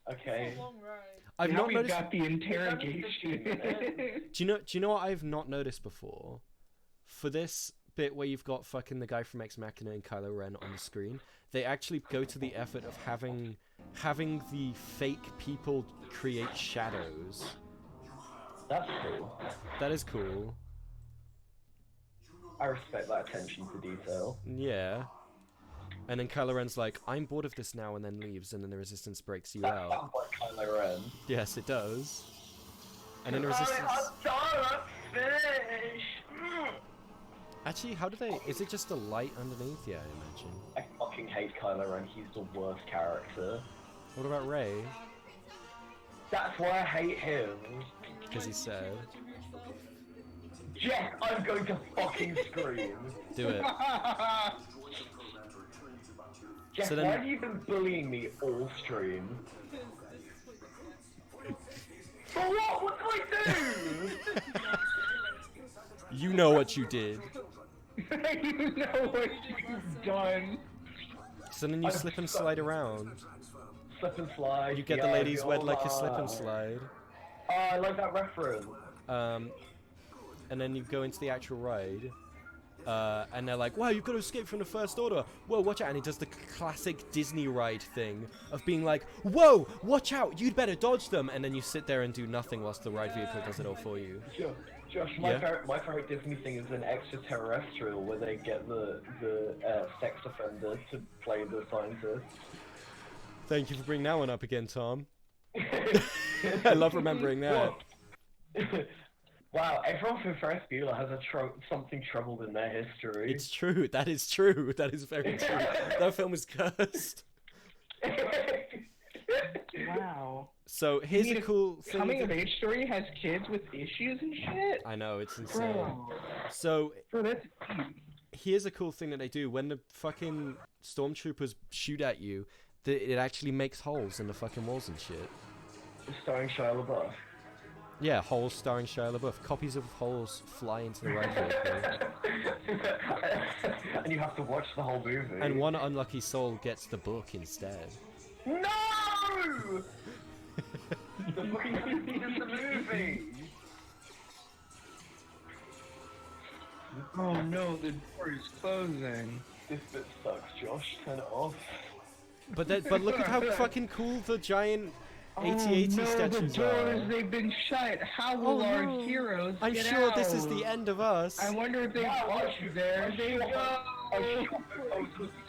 Okay. It's a long ride. I've now not we've noticed. got the interrogation. Do you know what I've not noticed before? For this bit where you've got fucking the guy from Ex Machina and Kylo Ren on the screen, they actually go to the effort of having the fake people create shadows. That's cool. That is cool. I respect that attention to detail. Yeah. And then Kylo Ren's like, I'm bored of this now, and then leaves, and then the Resistance breaks you That out. sounds like Kylo Ren. Yes, it does. And then the Resistance... Actually, how do they... Is it just a light underneath? Yeah, I imagine. I fucking hate Kylo Ren, he's the worst character. What about Rey? That's why I hate him. Because he's sad. Jeff, I'm going to fucking scream. Do it. Jeff, So then- why have you been bullying me all stream? For what? What did I do? You know what you did. You know what you've done. So then you slip and slide around. Slip and slide. You get the ladies wed like you slip and slide. Oh, I like that reference. And then you go into the actual ride. And they're like, wow, you've got to escape from the First Order. Whoa, watch out. And he does the classic Disney ride thing of being like, whoa, watch out. You'd better dodge them. And then you sit there and do nothing whilst the ride vehicle does it all for you. Josh, my favorite Disney thing is an extraterrestrial where they get the sex offender to play the scientist. Thank you for bringing that one up again, Tom. I love remembering that. Wow, everyone from Ferris Bueller has something troubled in their history. It's true. That is true. That is very true. That film is cursed. Wow. So here's a cool thing. Coming of age story has kids with issues and shit. I know, it's insane. Bro. So Bro, that's deep. here's a cool thing that they do. When the fucking stormtroopers shoot at you, it actually makes holes in the fucking walls and shit. Starring Shia LaBeouf. Yeah, holes starring Shia LaBeouf. Copies of holes fly into the ride vehicle. And you have to watch the whole movie. And one unlucky soul gets the book instead. No! The fucking movie is the movie! Oh no, the door is closing. This bit sucks, Josh. Turn it off. But look at how fucking cool the giant AT-AT Oh no, the statues doors, are. they've been shut. How will our heroes I'm get sure out? this is the end of us. I wonder if they watch you there. They go.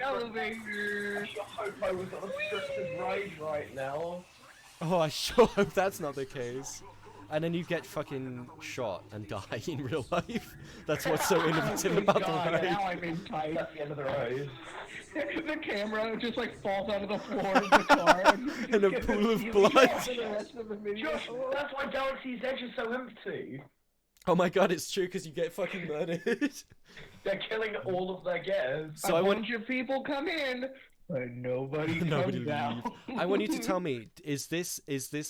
Elevator. I sure hope I was on a scripted ride right now. Oh, I sure hope that's not the case. And then you get fucking shot and die in real life. That's what's so innovative about the God, ride. now I'm in tight. That's the end of the ride. The camera just like falls out of the floor of the car. And a pool of blood. Josh, that's why Galaxy's Edge is so empty. Oh my god, it's true because you get fucking murdered. They're killing all of their guests. So I want bunch of people come in, but nobody comes out. I want you to tell me: is this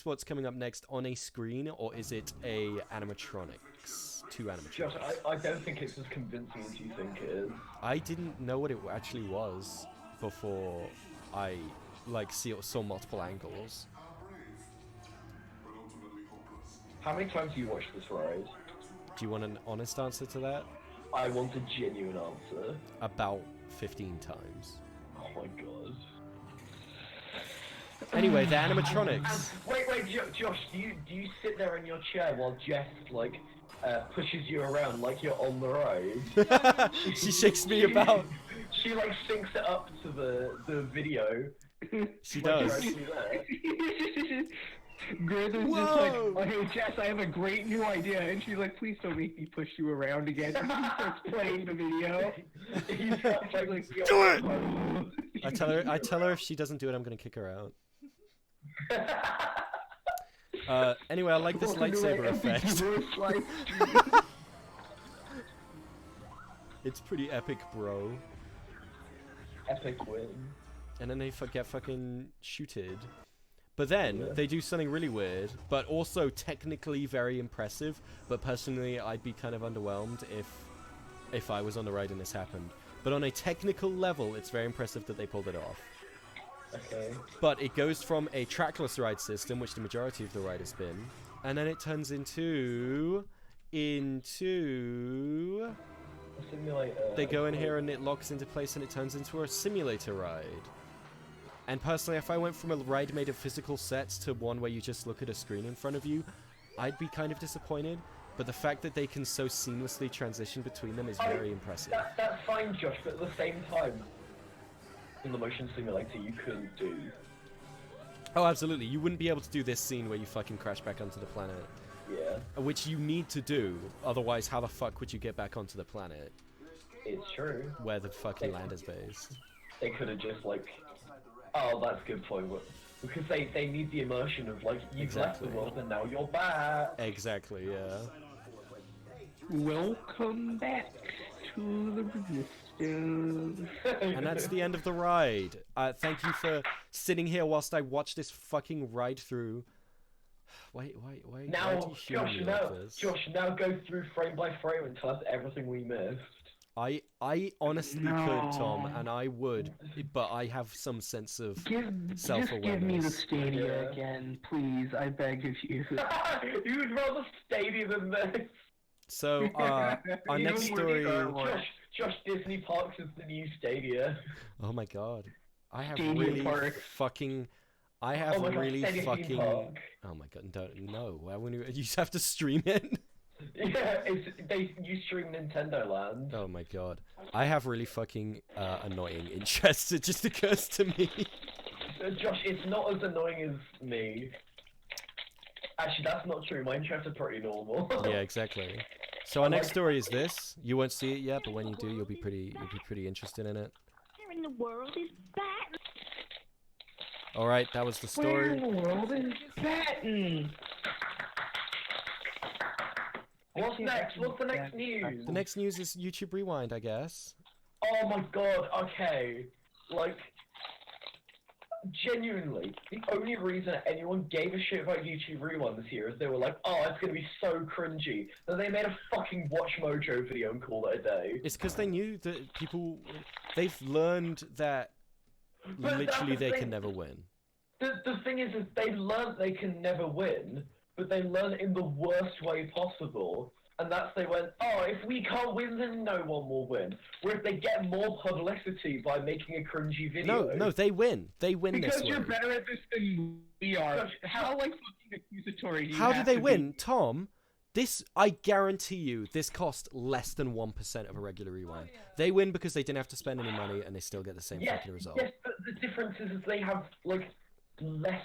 what's coming up next on a screen, or is it a animatronics? Two animatronics. Josh, I don't think it's as convincing as you think it is. I didn't know what it actually was before I saw multiple angles. How many times have you watched this ride? Do you want an honest answer to that? I want a genuine answer. About 15 times. Oh my god. Anyway, the animatronics. Wait, Josh, do you sit there in your chair while Jess pushes you around like you're on the ride? She shakes me about. She syncs it up to the video. She like you're does. actually there. GRYITH is just like, oh, hey Jess, I have a great new idea, and she's like, please don't make me push you around again. And she starts playing the video. Do it! I tell her if she doesn't do it, I'm gonna kick her out. Anyway, I like this lightsaber effect. It's pretty epic, bro. Epic win. And then they get fucking shooted. But then they do something really weird, but also technically very impressive. But personally, I'd be kind of underwhelmed if I was on the ride and this happened. But on a technical level, it's very impressive that they pulled it off. Okay. But it goes from a trackless ride system, which the majority of the ride has been, and then it turns into A simulator. They go in here and it locks into place and it turns into a simulator ride. And personally, if I went from a ride made of physical sets to one where you just look at a screen in front of you, I'd be kind of disappointed. But the fact that they can so seamlessly transition between them is very impressive. That's fine, Josh, but at the same time, in the motion simulator, you couldn't do. Oh, absolutely. You wouldn't be able to do this scene where you fucking crash back onto the planet. Yeah. Which you need to do, otherwise how the fuck would you get back onto the planet? It's true. Where the fucking land is based. They could have just, like... Oh, that's a good point. Because they need the immersion of, like, you've left the world and now you're back. Exactly, yeah. Welcome back to the resistance. And that's the end of the ride. Thank you for sitting here whilst I watch this fucking ride through. Wait. Now, why do you humor me like this? Josh, now go through frame by frame and tell us everything we missed. I honestly could, Tom, and I would, but I have some sense of self-awareness. Just give me the Stadia again, please. I beg of you. You'd rather Stadia than this. So, our next story... Josh, Disney Parks is the new Stadia. Oh my god. I have Stadia really Park. fucking... I have really Stadia fucking... Theme Park. Oh my god, don't... No, why wouldn't you just have to stream it? Yeah, you stream Nintendo Land. Oh my god. I have really fucking annoying interests, it just occurs to me. Josh, it's not as annoying as me. Actually, that's not true. My interests are pretty normal. Yeah, exactly. So our next story is this. You won't see it yet, but when you do, you'll be pretty interested in it. Where in the world is that? All right, that was the story. Where in the world is Batten? What's next? What's the next news? The next news is YouTube Rewind, I guess. Oh my god, okay. Like, genuinely, the only reason anyone gave a shit about YouTube Rewind this year is they were like, oh, it's gonna be so cringy. Then they made a fucking Watch Mojo video and called it a day. It's because they knew that people... They've learned that literally they can never win. The thing is they learned they can never win, but they learn in the worst way possible. And that's they went, oh, if we can't win, then no one will win. Where if they get more publicity by making a cringy video... No, they win. They win because this you're way. better at this than we are. How like fucking accusatory do you How have do they to win? be? Tom, this, I guarantee you, this cost less than 1% of a regular rewind. They win because they didn't have to spend any money and they still get the same fucking result. Yes, but the difference is they have, like, less,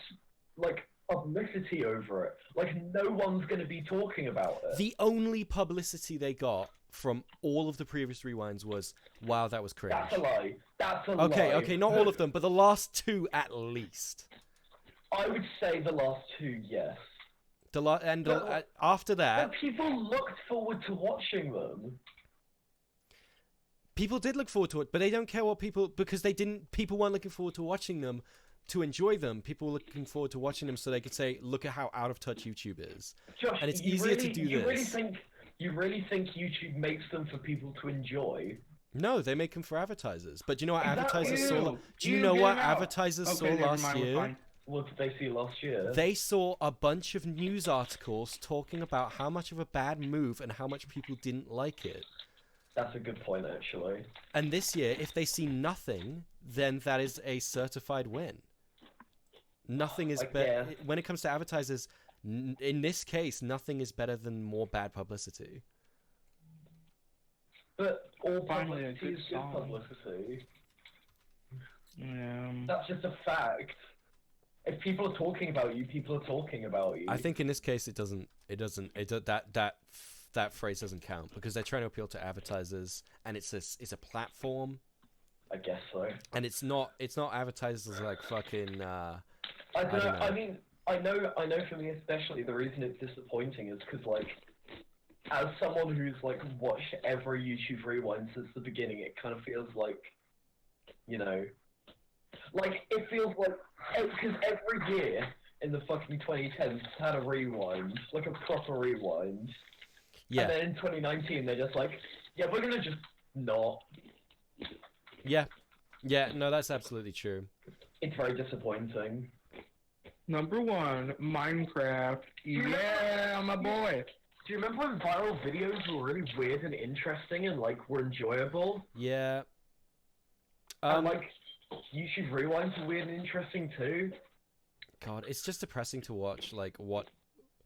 like, publicity over it. Like, no one's going to be talking about it. The only publicity they got from all of the previous rewinds was, wow, that was cringe. That's a lie. That's a lie. Okay, not all of them, but the last two at least. I would say the last two, yes. After that... But people looked forward to watching them. People did look forward to it, but they don't care what people... Because people weren't looking forward to watching them to enjoy them. People were looking forward to watching them so they could say, look at how out of touch YouTube is. Josh, and it's easier to do this. You really think YouTube makes them for people to enjoy? No, they make them for advertisers. But do you know what advertisers Ew. saw? Do you Ew, know get what it out. advertisers saw Okay, never last mind, we're year? fine. What did they see last year? They saw a bunch of news articles talking about how much of a bad move and how much people didn't like it. That's a good point, actually. And this year, if they see nothing, then that is a certified win. Nothing is better. When it comes to advertisers, in this case, nothing is better than more bad publicity. But all Finally, a publicity good is good song. publicity. That's just a fact. If people are talking about you, people are talking about you. I think in this case, that phrase doesn't count because they're trying to appeal to advertisers, and it's a platform. I guess so. And it's not advertisers like fucking. I don't know. I mean, I know for me especially, the reason it's disappointing is because, like, as someone who's, like, watched every YouTube Rewind since the beginning, it kind of feels like, you know, like, it feels like, because every year in the fucking 2010s had a rewind, like a proper rewind. Yeah. And then in 2019, they're just like, yeah, we're gonna just not. Yeah. Yeah, no, that's absolutely true. It's very disappointing. Number one, Minecraft. Yeah, my boy. Do you remember when viral videos were really weird and interesting and like were enjoyable? Yeah. And like YouTube Rewind's weird and interesting too. God, it's just depressing to watch. Like what?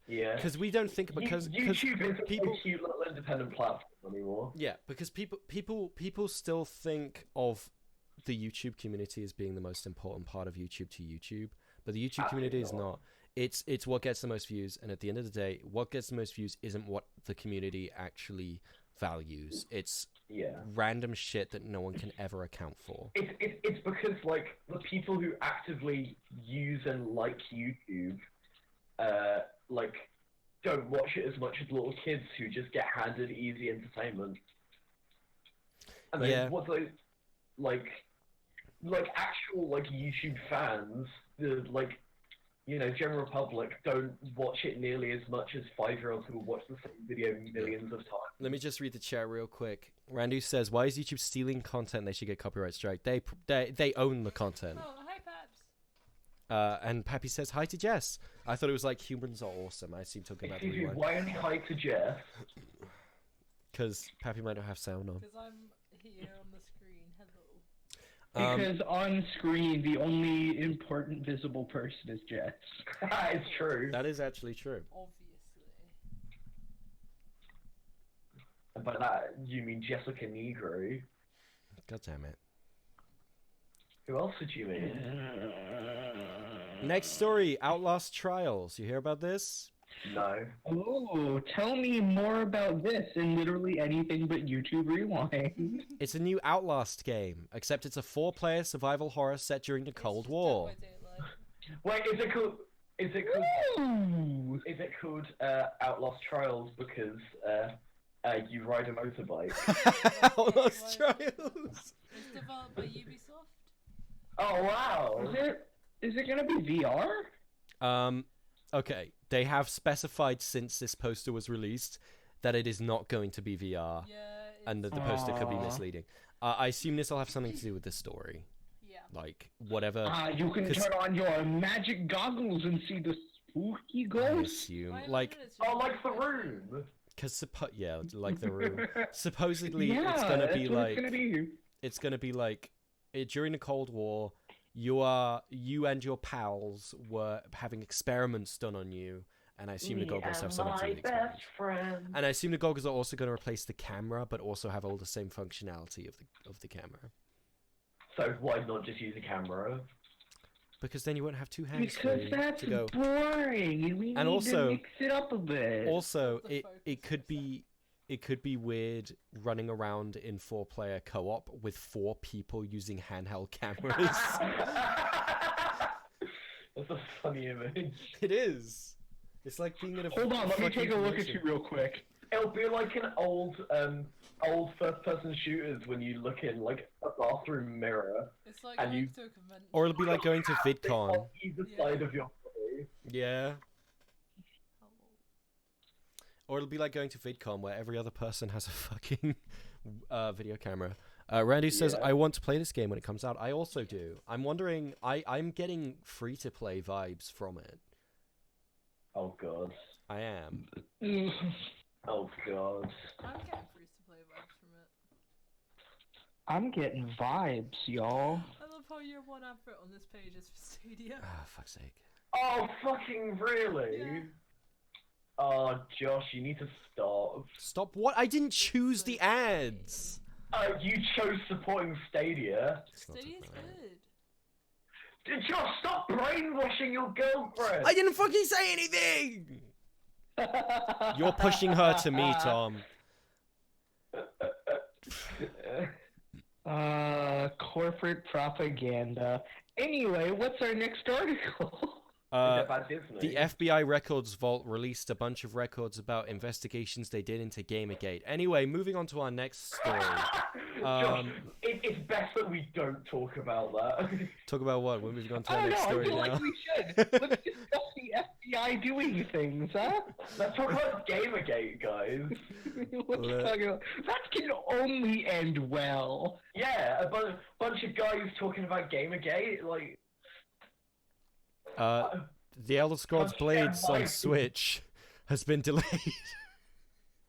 Yeah. Because we don't think because YouTube isn't people a cute little independent platform anymore. Yeah, because people still think of the YouTube community as being the most important part of YouTube to YouTube, but the YouTube community is not. It's what gets the most views, and at the end of the day, what gets the most views isn't what the community actually values. It's random shit that no one can ever account for. It's because like the people who actively use and like YouTube, like don't watch it as much as little kids who just get handed easy entertainment. And then what those like actual like YouTube fans, the like, you know, general public don't watch it nearly as much as 5-year-olds who watch the same video millions of times. Let me just read the chat real quick. Randy says, "Why is YouTube stealing content? They should get copyright strike. They own the content." Oh, hi, Paps. And Pappy says, "Hi to Jess." I thought it was like humans are awesome. I assume talking about the Excuse me, rewind. why only hi to Jess? Because Pappy might not have sound on. Because I'm here on the screen. Hello. Because on screen, the only important visible person is Jess. It's true. That is actually true. Obviously. By that, you mean Jessica Negro. God damn it. Who else did you mean? Next story, Outlast Trials. You hear about this? No. Oh, tell me more about this in literally anything but YouTube Rewind. It's a new Outlast game, except it's a 4-player survival horror set during the Cold War. Wait, is it called? Is it called Outlast Trials because you ride a motorbike? Outlast Trials. It's developed by Ubisoft. Oh wow! Is it gonna be VR? Okay. They have specified since this poster was released that it is not going to be VR, and that the poster could be misleading. I assume this will have something to do with the story. Yeah. Like whatever. You can turn on your magic goggles and see the spooky I ghosts. assume like like the Room. Because like the Room. Supposedly Yeah, it's gonna that's be what like it's gonna be. During the Cold War. You and your pals were having experiments done on you, and I assume the goggles have something to do with experiments. And I assume the goggles are also going to replace the camera, but also have all the same functionality of the camera. So why not just use a camera? Because then you won't have two hands Because that's to go. boring. We And need also- to mix it up a bit. Also, it could be weird running around in 4-player co-op with 4 people using handheld cameras. That's a funny image. It is. It's like being in a. Hold on, let me take a look at you real quick. It'll be like an old first-person shooters when you look in like a bathroom mirror. It's like and going you, to a convention. Or it'll be like going to VidCon. on either side of your body. Yeah. Or it'll be like going to VidCon where every other person has a fucking video camera. Randy says, I want to play this game when it comes out. I also do. I'm wondering, I'm getting free-to-play vibes from it. Oh god. I am. Oh god. I'm getting free to play vibes from it. I'm getting vibes, y'all. I love how your one advert on this page is for Stadia. Ah, fuck's sake. Oh fucking really? Yeah. Oh Josh, you need to stop. Stop what? I didn't choose the ads! You chose supporting Stadia. Stadia's good. Josh, stop brainwashing your girlfriend! I didn't fucking say anything! You're pushing her to me, Tom. Corporate propaganda. Anyway, what's our next article? The FBI Records Vault released a bunch of records about investigations they did into Gamergate. Anyway, moving on to our next story. Josh, it's best that we don't talk about that. Talk about what? We're moving on to I our don't next know, I story feel now. like we should. Let's discuss the FBI doing things, huh? Let's talk about Gamergate, guys. Let's talk about... That can only end well. Yeah, a bunch of guys talking about Gamergate, like... The Elder Scrolls Blades on Switch has been delayed.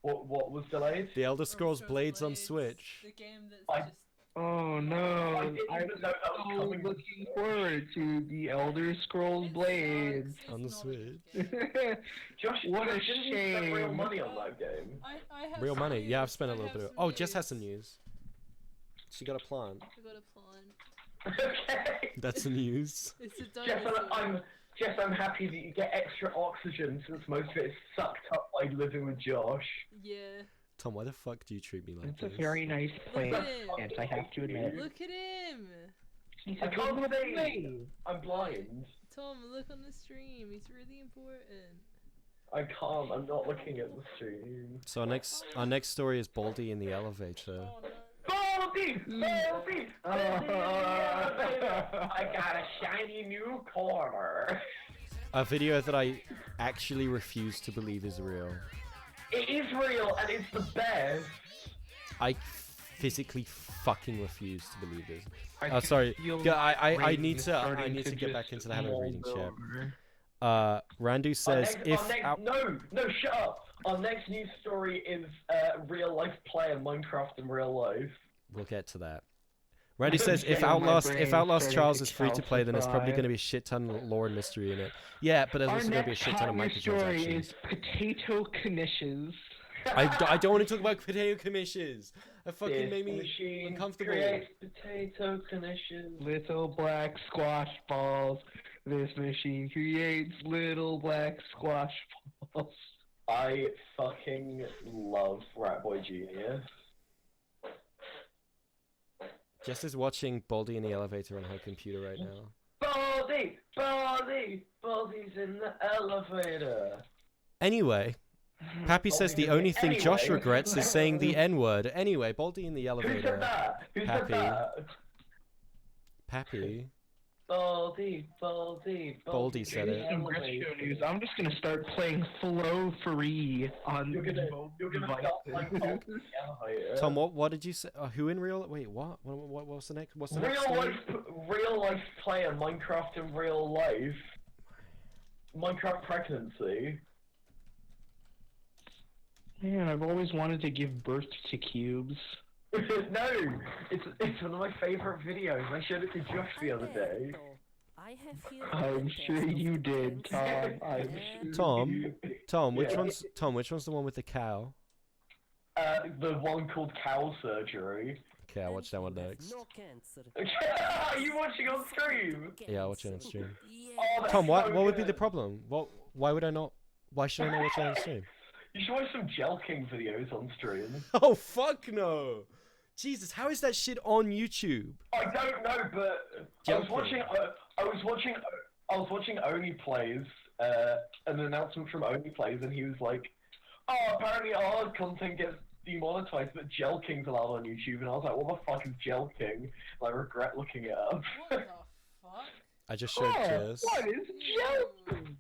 What was delayed? The Elder Scrolls Blades on Switch. The game that's I- just. Oh no! I didn't even know that was so coming. looking forward to the Elder Scrolls Blades. It's On the not a Switch. good game. Josh, What a didn't you spend real shame. money on that game? I have Real some money. Yeah, I've news. spent a I little have bit of. some Oh, Jess has some news. news. She got a plant. I got a plant. Okay. That's the news. It's a Jess, dinosaur. I'm happy that you get extra oxygen since most of it is sucked up by living with Josh. Yeah. Tom, why the fuck do you treat me like It's this? a very nice Look plant, at him. and I have to admit. Look at him. He's I a can't good see. plane. I'm blind. Tom, look on the stream. He's really important. I can't. I'm not looking at the stream. So our next story is Baldy in the elevator. Oh no. Baldy! Baldy! I got a shiny new corner. A video that I actually refuse to believe is real. It is real and it's the best. I physically fucking refuse to believe this. I Oh, sorry. feel Yeah, I rain need to starting get just back into the habit of reading mold chat. over. Randu says No, shut up. Our next news story is real life play in Minecraft in real life. we'll get to that. Randy says if Yeah, my Outlast brain's Charles starting is to free to play, then there's probably calcify. going to be a shit ton of lore and mystery in it. Yeah, but there's Our also going to be a next shit ton of hot news story microtransactions. is potato knishes. I don't want to talk about potato commissions. That fucking This made me machine uncomfortable. creates potato conditions. Little black squash balls. This machine creates little black squash balls. I fucking love Ratboy Genius. Jess is watching Baldy in the elevator on her computer right now. Baldy! Baldy! Baldy's in the elevator. Anyway, Pappy says the only thing Josh Anyway. regrets is saying the N-word. Anyway, Baldy in the Who elevator. said that? Who said Pappy. that? Pappy. Baldy, Baldy, Baldy said it. Some retro news. I'm just gonna start playing Flow Free on You're gonna mobile start playing devices. Baldi in the elevator. Tom, what did you say? Who in real? Wait, what? What's the next? What's the next? story? Real life player Minecraft in real life. Minecraft pregnancy. Man, I've always wanted to give birth to cubes. No, it's one of my favorite videos. I showed it to Josh the other day. I'm sure you did, Tom. I'm sure Tom, which Yeah. one's the one with the cow? The one called Cow Surgery. Okay, I'll watch that one next. Are you watching on stream? Yeah, I'll watch it on stream. Oh, that's Tom, what so would be good. the problem? Why would I not? Why should I not watch that on stream? You should watch some Jelking videos on stream. Oh fuck no! Jesus, how is that shit on YouTube? I don't know, but I was watching Oni Plays, an announcement from Oni Plays, and he was like, "Oh, apparently our content gets demonetized, but Jelking's allowed on YouTube." And I was like, "What the fuck is Jelking?" And I regret looking it up. What the fuck? I just showed Jess. What is Jelking?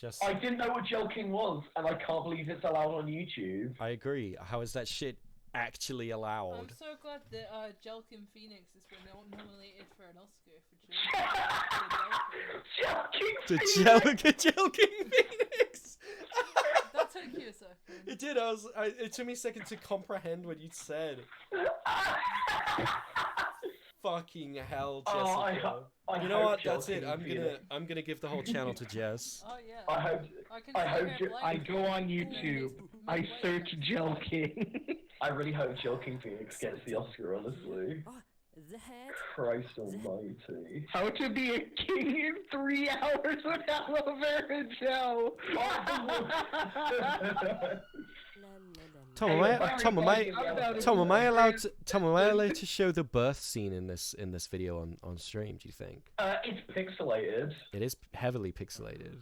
Just. I didn't know what Jelking was, and I can't believe it's allowed on YouTube. I agree. How is that shit actually I'm allowed? so glad that Jelkin Phoenix has been nominated for an Oscar for Jelking! Jelking Phoenix. That took you a second. It did. It took me a second to comprehend what you said. Fucking hell, Jessica. You know what? That's it. I'm gonna give the whole channel to Jess. Oh yeah. I hope I go on YouTube. I search Jelking. I really hope Jelking Phoenix gets the Oscar, honestly. Christ almighty. How to be a king in 3 hours with aloe vera gel. Tom, am I allowed to show the birth scene in this video on stream? Do you think? It's pixelated. It is heavily pixelated.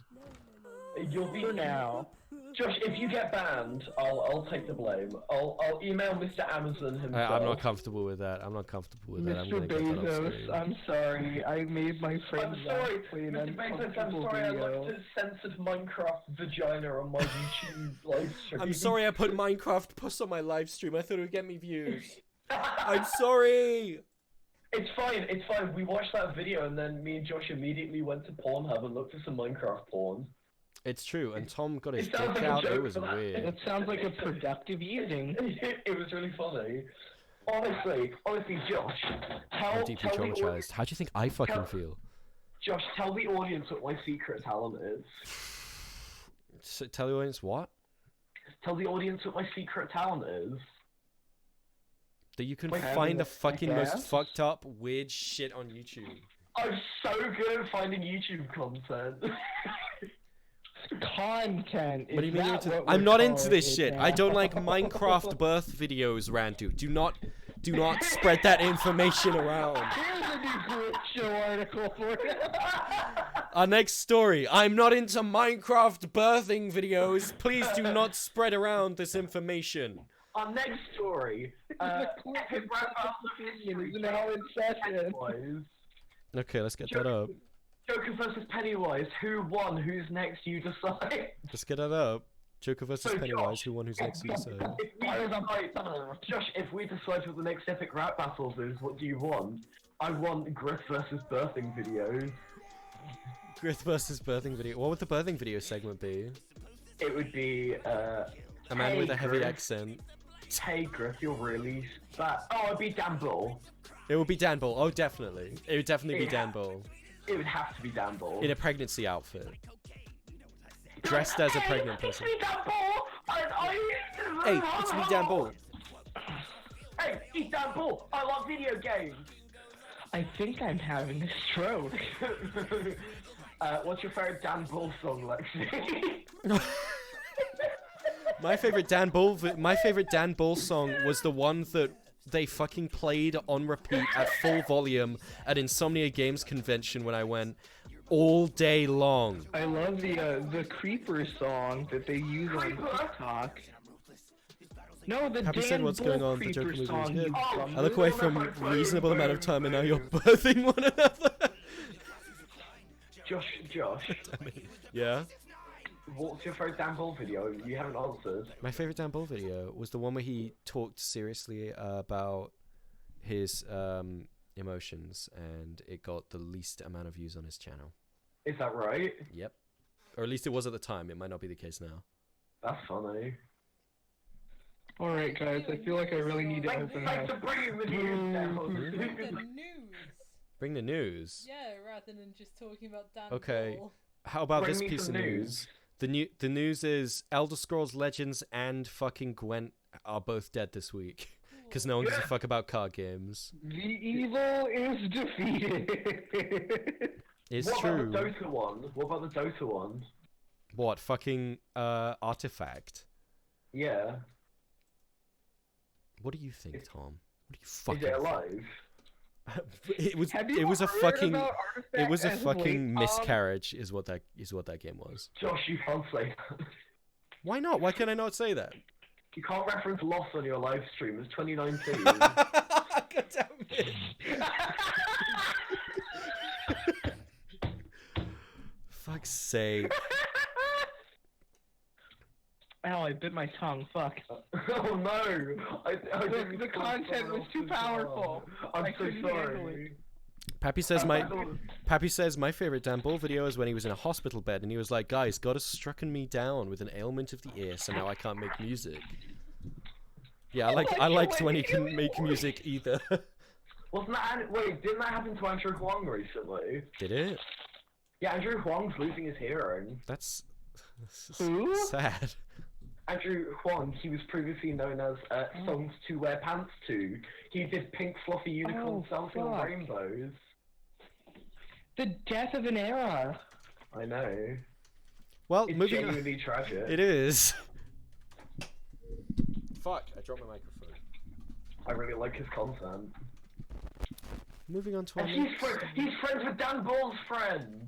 You'll be now. Josh, if you get banned, I'll take the blame. I'll email Mr. Amazon himself. I'm not comfortable with that. I'm Mr. gonna get that on Bezos, screen. I'm sorry. I made my friend I'm sorry, play an Mr. Bezos, I'm uncomfortable sorry I video. looked at censored Minecraft vagina on my YouTube live stream. I'm sorry I put Minecraft puss on my live stream. I thought it would get me views. I'm sorry. It's fine. We watched that video and then me and Josh immediately went to Pornhub and looked at some Minecraft porn. It's true, and Tom got his It sounds dick like a out. It joke was for that. weird. It sounds like a productive evening. It was really funny. Honestly, Josh, I'm deeply traumatized. How do you think I fucking feel? Josh, tell the audience what my secret talent is. So, tell the audience what? Tell the audience what my secret talent is. That you can Wait, find the fucking most ass? fucked up, weird shit on YouTube. I'm so good at finding YouTube content. Content. What do you mean? Is that what I'm we're not into calling this it shit. now? I don't like Minecraft birth videos, Randu. Do not spread that information around. Here's a new Grit Show article for you. Our next story. I'm not into Minecraft birthing videos. Please do not spread around this information. Our next story. Epic rap battle of history. is now in session. Pennywise. Okay, let's get that up. Joker versus Pennywise. Who won? Who's next? You decide. Let's get that up. Joker versus So, Pennywise. Josh, Who won? Who's next? Who decide? Josh, if we decide what the next epic rap battles is, what do you want? I want GRYITH versus birthing videos. GRYITH versus birthing video. What would the birthing video segment be? It would be A man hey, with a heavy GRYITH. accent. Hey GRYITH, you're really fat. Oh, it'd be Dan Bull. It would be Dan Bull. Oh, definitely. It would definitely be Yeah. Dan Bull. It would have to be Dan Bull. In a pregnancy outfit. Dressed as a pregnant person. It's me, Dan Bull! Hey, it's me, Dan Bull. Hey, it's Dan Bull! I love video games! I think I'm having a stroke. What's your favorite Dan Bull song, Lexi? My favorite Dan Bull song was the one that they fucking played on repeat at full volume at Insomnia Games Convention when I went all day long. I love the creeper song that they use on TikTok. No, the Happy Dan said what's going Bull on, the Joker creeper movie was song. good. you bum. I look away from reasonable amount of time and now you're birthing one another. Josh, Yeah? what's your favorite Dan Bull video? You haven't answered. My favorite Dan Bull video was the one where he talked seriously about his emotions, and it got the least amount of views on his channel. Is that right? Yep. Or at least it was at the time. It might not be the case now. That's funny. Alright guys, I feel like I really need to open Thanks house. for bringing the news down. The news. Bring the news. Yeah, rather than just talking about Dan Okay. Bull. How about Bring this me piece of some news? The news is Elder Scrolls Legends and fucking Gwent are both dead this week. Because no one gives a fuck about card games. The evil is defeated. It's What true. about the Dota one? What about the Dota one? What, fucking Artifact? Yeah. What do you think, Is- Tom? What do you Is fucking it alive? Have you it was a heard fucking about it was a Artifact as of fucking late, Tom? miscarriage is what that game was. Josh, you can't say that. Why not? Why can I not say that? You can't reference Lost on your live stream. It's 2019. God damn it. Fuck's sake. Ow, I bit my tongue. Fuck. Oh no! The content was too powerful. I'm I so couldn't handle sorry. Pappy says my favorite Dan Bull video is when he was in a hospital bed and he was like, guys, God has strucken me down with an ailment of the ear, so now I can't make music. Yeah, I liked when he couldn't make music either. Wasn't that? Wait, didn't that happen to Andrew Huang recently? Did it? Yeah, Andrew Huang's losing his hearing. That's Who? sad. Andrew Huang, he was previously known as Songs to Wear Pants To. He did Pink Fluffy Unicorns Dancing on fuck. Rainbows. The death of an era. I know. Well, It's moving on. genuinely tragic. It is. Fuck, I dropped my microphone. I really like his content. Moving on to our And next. he's friends with Dan Bull's friend.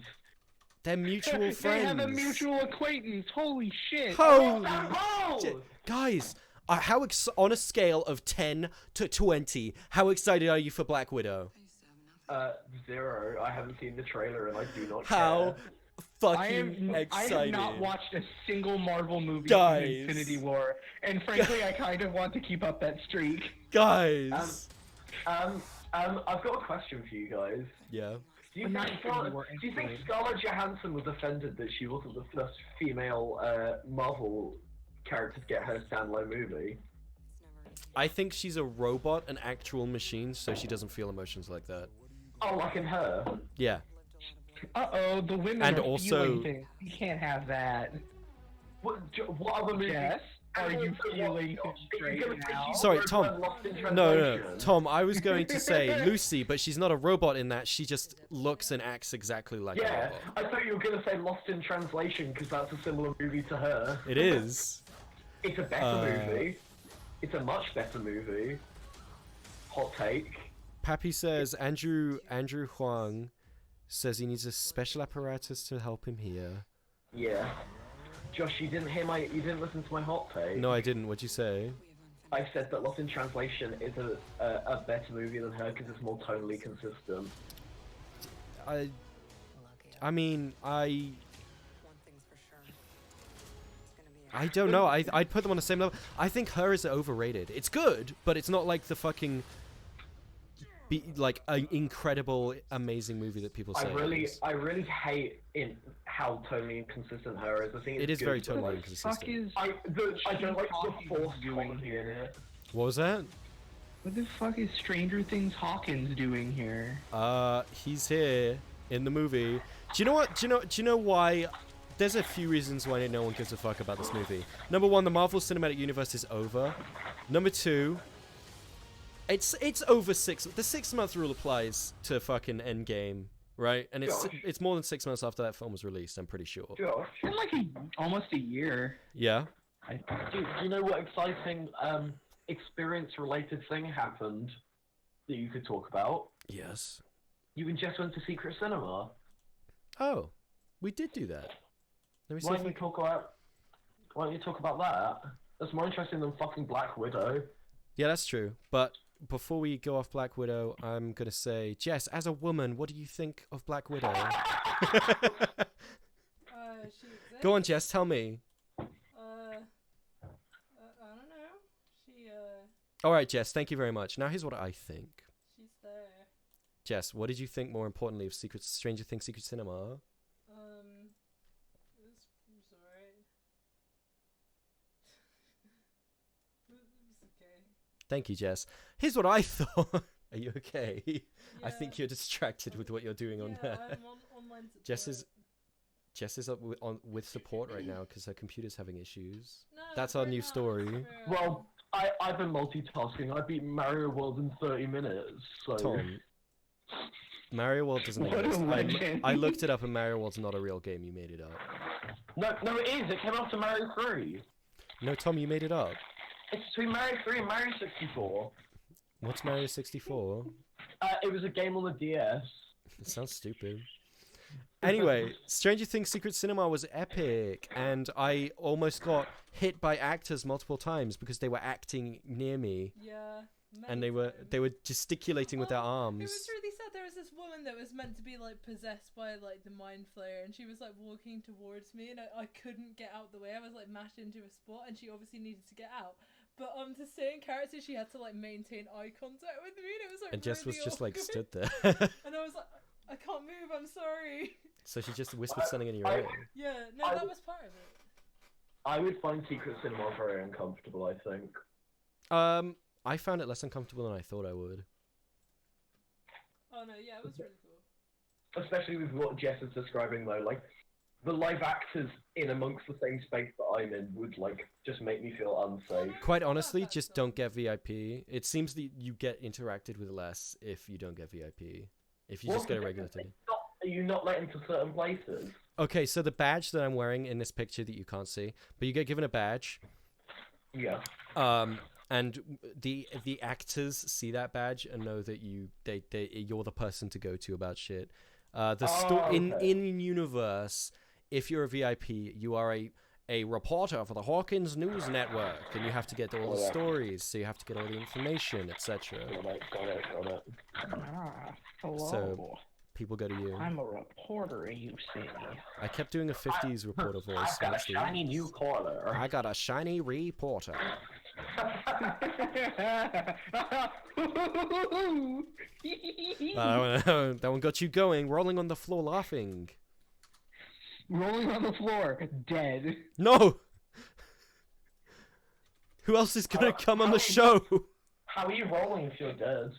They're mutual They friends. have a mutual acquaintance. Holy shit. Holy Dan Bull! shit. Guys, on a scale of 10 to 20, how excited are you for Black Widow? 0. I haven't seen the trailer and I do not How care. fucking I excited. have not watched a single Marvel movie Guys. since Infinity War, and frankly, I kind of want to keep up that streak. Guys. I've got a question for you guys. Yeah. Do you I'm think not sure you were Scarlett Johansson was offended that she wasn't the first female Marvel character to get her standalone movie? I think she's a robot, an actual machine, so she doesn't feel emotions like that. Oh, like in her? Yeah. Uh-oh, the women And are also- feeling things. You can't have that. What other movies? Yes? Are you feeling things straight now? Sorry, Tom. Lost in No, Translation? Tom, I was going to say Lucy, but she's not a robot in that. She just looks and acts exactly like a Yeah, robot. I thought you were going to say Lost in Translation because that's a similar movie to her. It is. It's a better movie. It's a much better movie. Hot take. Pappy says Andrew Huang says he needs a special apparatus to help him hear. Yeah. Josh, you didn't listen to my hot take. No, I didn't. What'd you say? I said that Lost in Translation is a better movie than her because it's more tonally consistent. I mean, I don't know. I'd put them on the same level. I think her is overrated. It's good, but it's not like the fucking like an incredible, amazing movie that people say. I really hate how tonally inconsistent her is. I think it is good, very but, tonally like, inconsistent. I don't like the forced doing comedy here. in it. What was that? What the fuck is Stranger Things Hawkins doing here? He's here in the movie. Do you know what? Do you know why? There's a few reasons why no one gives a fuck about this movie. Number one, the Marvel Cinematic Universe is over. Number two, it's over 6. The 6-month rule applies to fucking Endgame, right? And it's more than 6 months after that film was released. I'm pretty sure. Josh, It's been like almost a year. Yeah. do you know what exciting experience-related thing happened that you could talk about? Yes. You just went to Secret Cinema. Oh, we did do that. Let me see Why if don't I you can... talk about that? That's more interesting than fucking Black Widow. Yeah, that's true. But before we go off Black Widow, I'm gonna say, Jess, as a woman, what do you think of Black Widow? She exists. Go on, Jess, tell me. I don't know. She, All right, Jess, thank you very much. Now here's what I think. she's there. Jess, what did you think more importantly of Stranger Things Secret Cinema? It's alright. It's okay. Thank you, Jess. Here's what I thought. Are you okay? I Yeah. think you're distracted with what you're doing on there. I'm on online support. Jess is up with support right now because her computer's having issues. No, That's our fair new enough, story. fair Well, enough. I've been multitasking. I beat Mario World in 30 minutes, so... Tom, Mario World doesn't What a exist. legend. I looked it up and Mario World's not a real game. You made it up. No, it is. It came after Mario 3. No, Tom, you made it up. It's between Mario 3 and Mario 64. What's Mario 64? It was a game on the DS. It sounds stupid. Anyway, Stranger Things Secret Cinema was epic, and I almost got hit by actors multiple times because they were acting near me, Yeah. and they were gesticulating with their It arms. was really sad. There was this woman that was meant to be like possessed by like the mind flayer, and she was like walking towards me, and I couldn't get out the way. I was like mashed into a spot, and she obviously needed to get out. But to stay in character, she had to like maintain eye contact with me, and it was like And Jess was really just like awkward. stood there. And I was like, I can't move. I'm sorry. So she just whispered something in your ear. Yeah, no, that was part of it. I would find Secret Cinema very uncomfortable, I think. I found it less uncomfortable than I thought I would. Oh no, yeah, it was really cool. Especially with what Jess is describing, though. Like, the live actors in amongst the same space that I'm in would, like, just make me feel unsafe. Quite honestly, just don't get VIP. It seems that you get interacted with less if you don't get VIP. If you just get a regular ticket. Are you not let into certain places? Okay, so the badge that I'm wearing in this picture that you can't see, but you get given a badge. Yeah. And the actors see that badge and know that you're the person to go to about shit. In universe, if you're a VIP, you are a reporter for the Hawkins News Network, and you have to get all the stories, so you have to get all the information, etc. Got it. Hello. So people go to you. I'm a reporter, you see. I kept doing a 50s reporter voice. I've got a shiny new collar. I got a shiny reporter. That one got you going, rolling on the floor laughing. Rolling on the floor, dead. No! Who else is gonna come on the show? How are you rolling if you're dead?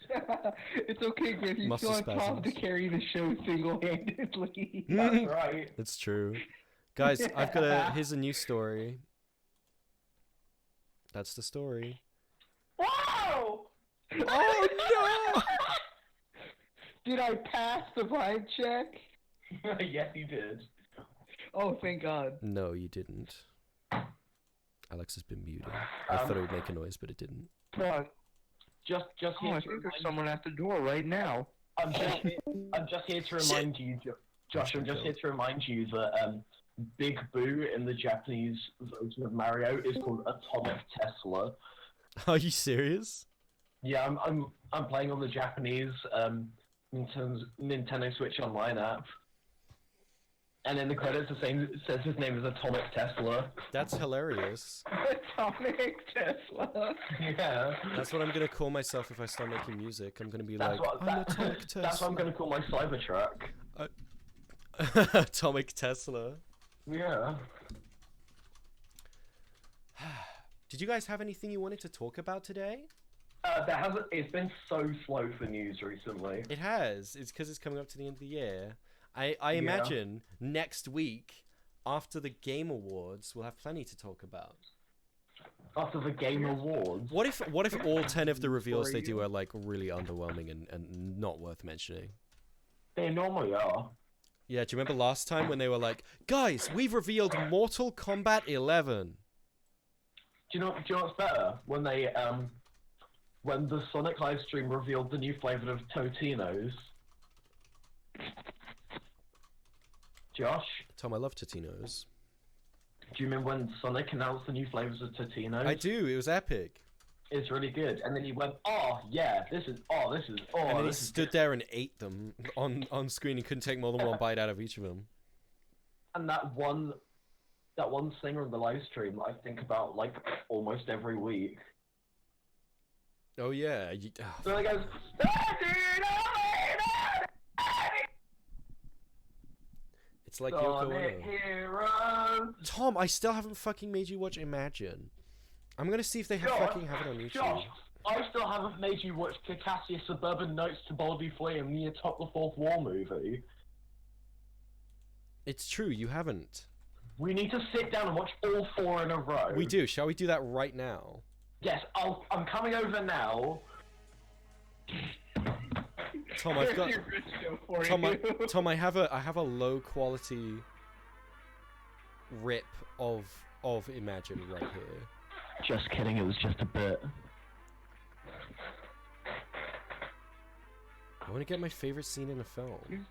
It's okay, Griff. You Muscle still have Tom to spasms. carry the show single-handedly. That's right. It's true. Guys, I've got here's a new story. That's the story. Wow! Oh no! Did I pass the vibe check? Yes, you did. Oh, thank God. No, you didn't. Alex has been muted. I thought it would make a noise, but it didn't. Fuck. Just Oh, here I to think there's remind someone at the door right now. I'm just here to remind you, Josh. I'm just here to remind you that Big Boo in the Japanese version of Mario is called Atomic Tesla. Are you serious? Yeah, I'm playing on the Japanese Nintendo Switch Online app, and in the credits it says his name is Atomic Tesla. That's hilarious. Atomic Tesla. Yeah. That's what I'm gonna call myself if I start making music. I'm gonna be That's like, what I'm Atomic Tesla. that's what I'm gonna call my Cybertruck. Atomic Tesla. Yeah. Did you guys have anything you wanted to talk about today? It's been so slow for news recently. It has. It's because it's coming up to the end of the year. I imagine next week, after the Game Awards, we'll have plenty to talk about. After the Game Awards. What if all 10 of the reveals they do are like really underwhelming and not worth mentioning? They normally are. Yeah, do you remember last time when they were like, guys, we've revealed Mortal Kombat 11? Do you know what's better? When they when the Sonic livestream revealed the new flavor of Totino's. Josh, Tom, I love Totino's. do you remember when Sonic announced the new flavors of Totino's? I do. It was epic. It's really good. And then he went, oh yeah, this is. And then he stood there and ate them on screen and couldn't take more than one bite out of each of them. And that one singer in the live stream, I think about like almost every week. Oh yeah. So he goes, It's like Yoko Sonic Ono. Heroes. Tom, I still haven't fucking made you watch Imagine. I'm gonna see if they fucking have it on YouTube. Josh, I still haven't made you watch Caucasia Suburban Notes to Boldly Flee and the Atop the Fourth Wall movie. It's true, you haven't. We need to sit down and watch all 4 in a row. We do. Shall we do that right now? Yes, I'm coming over now. Tom, I've got. Tom, I have a low quality rip of Imagine right here. Just kidding, it was just a bit. I want to get my favorite scene in a film.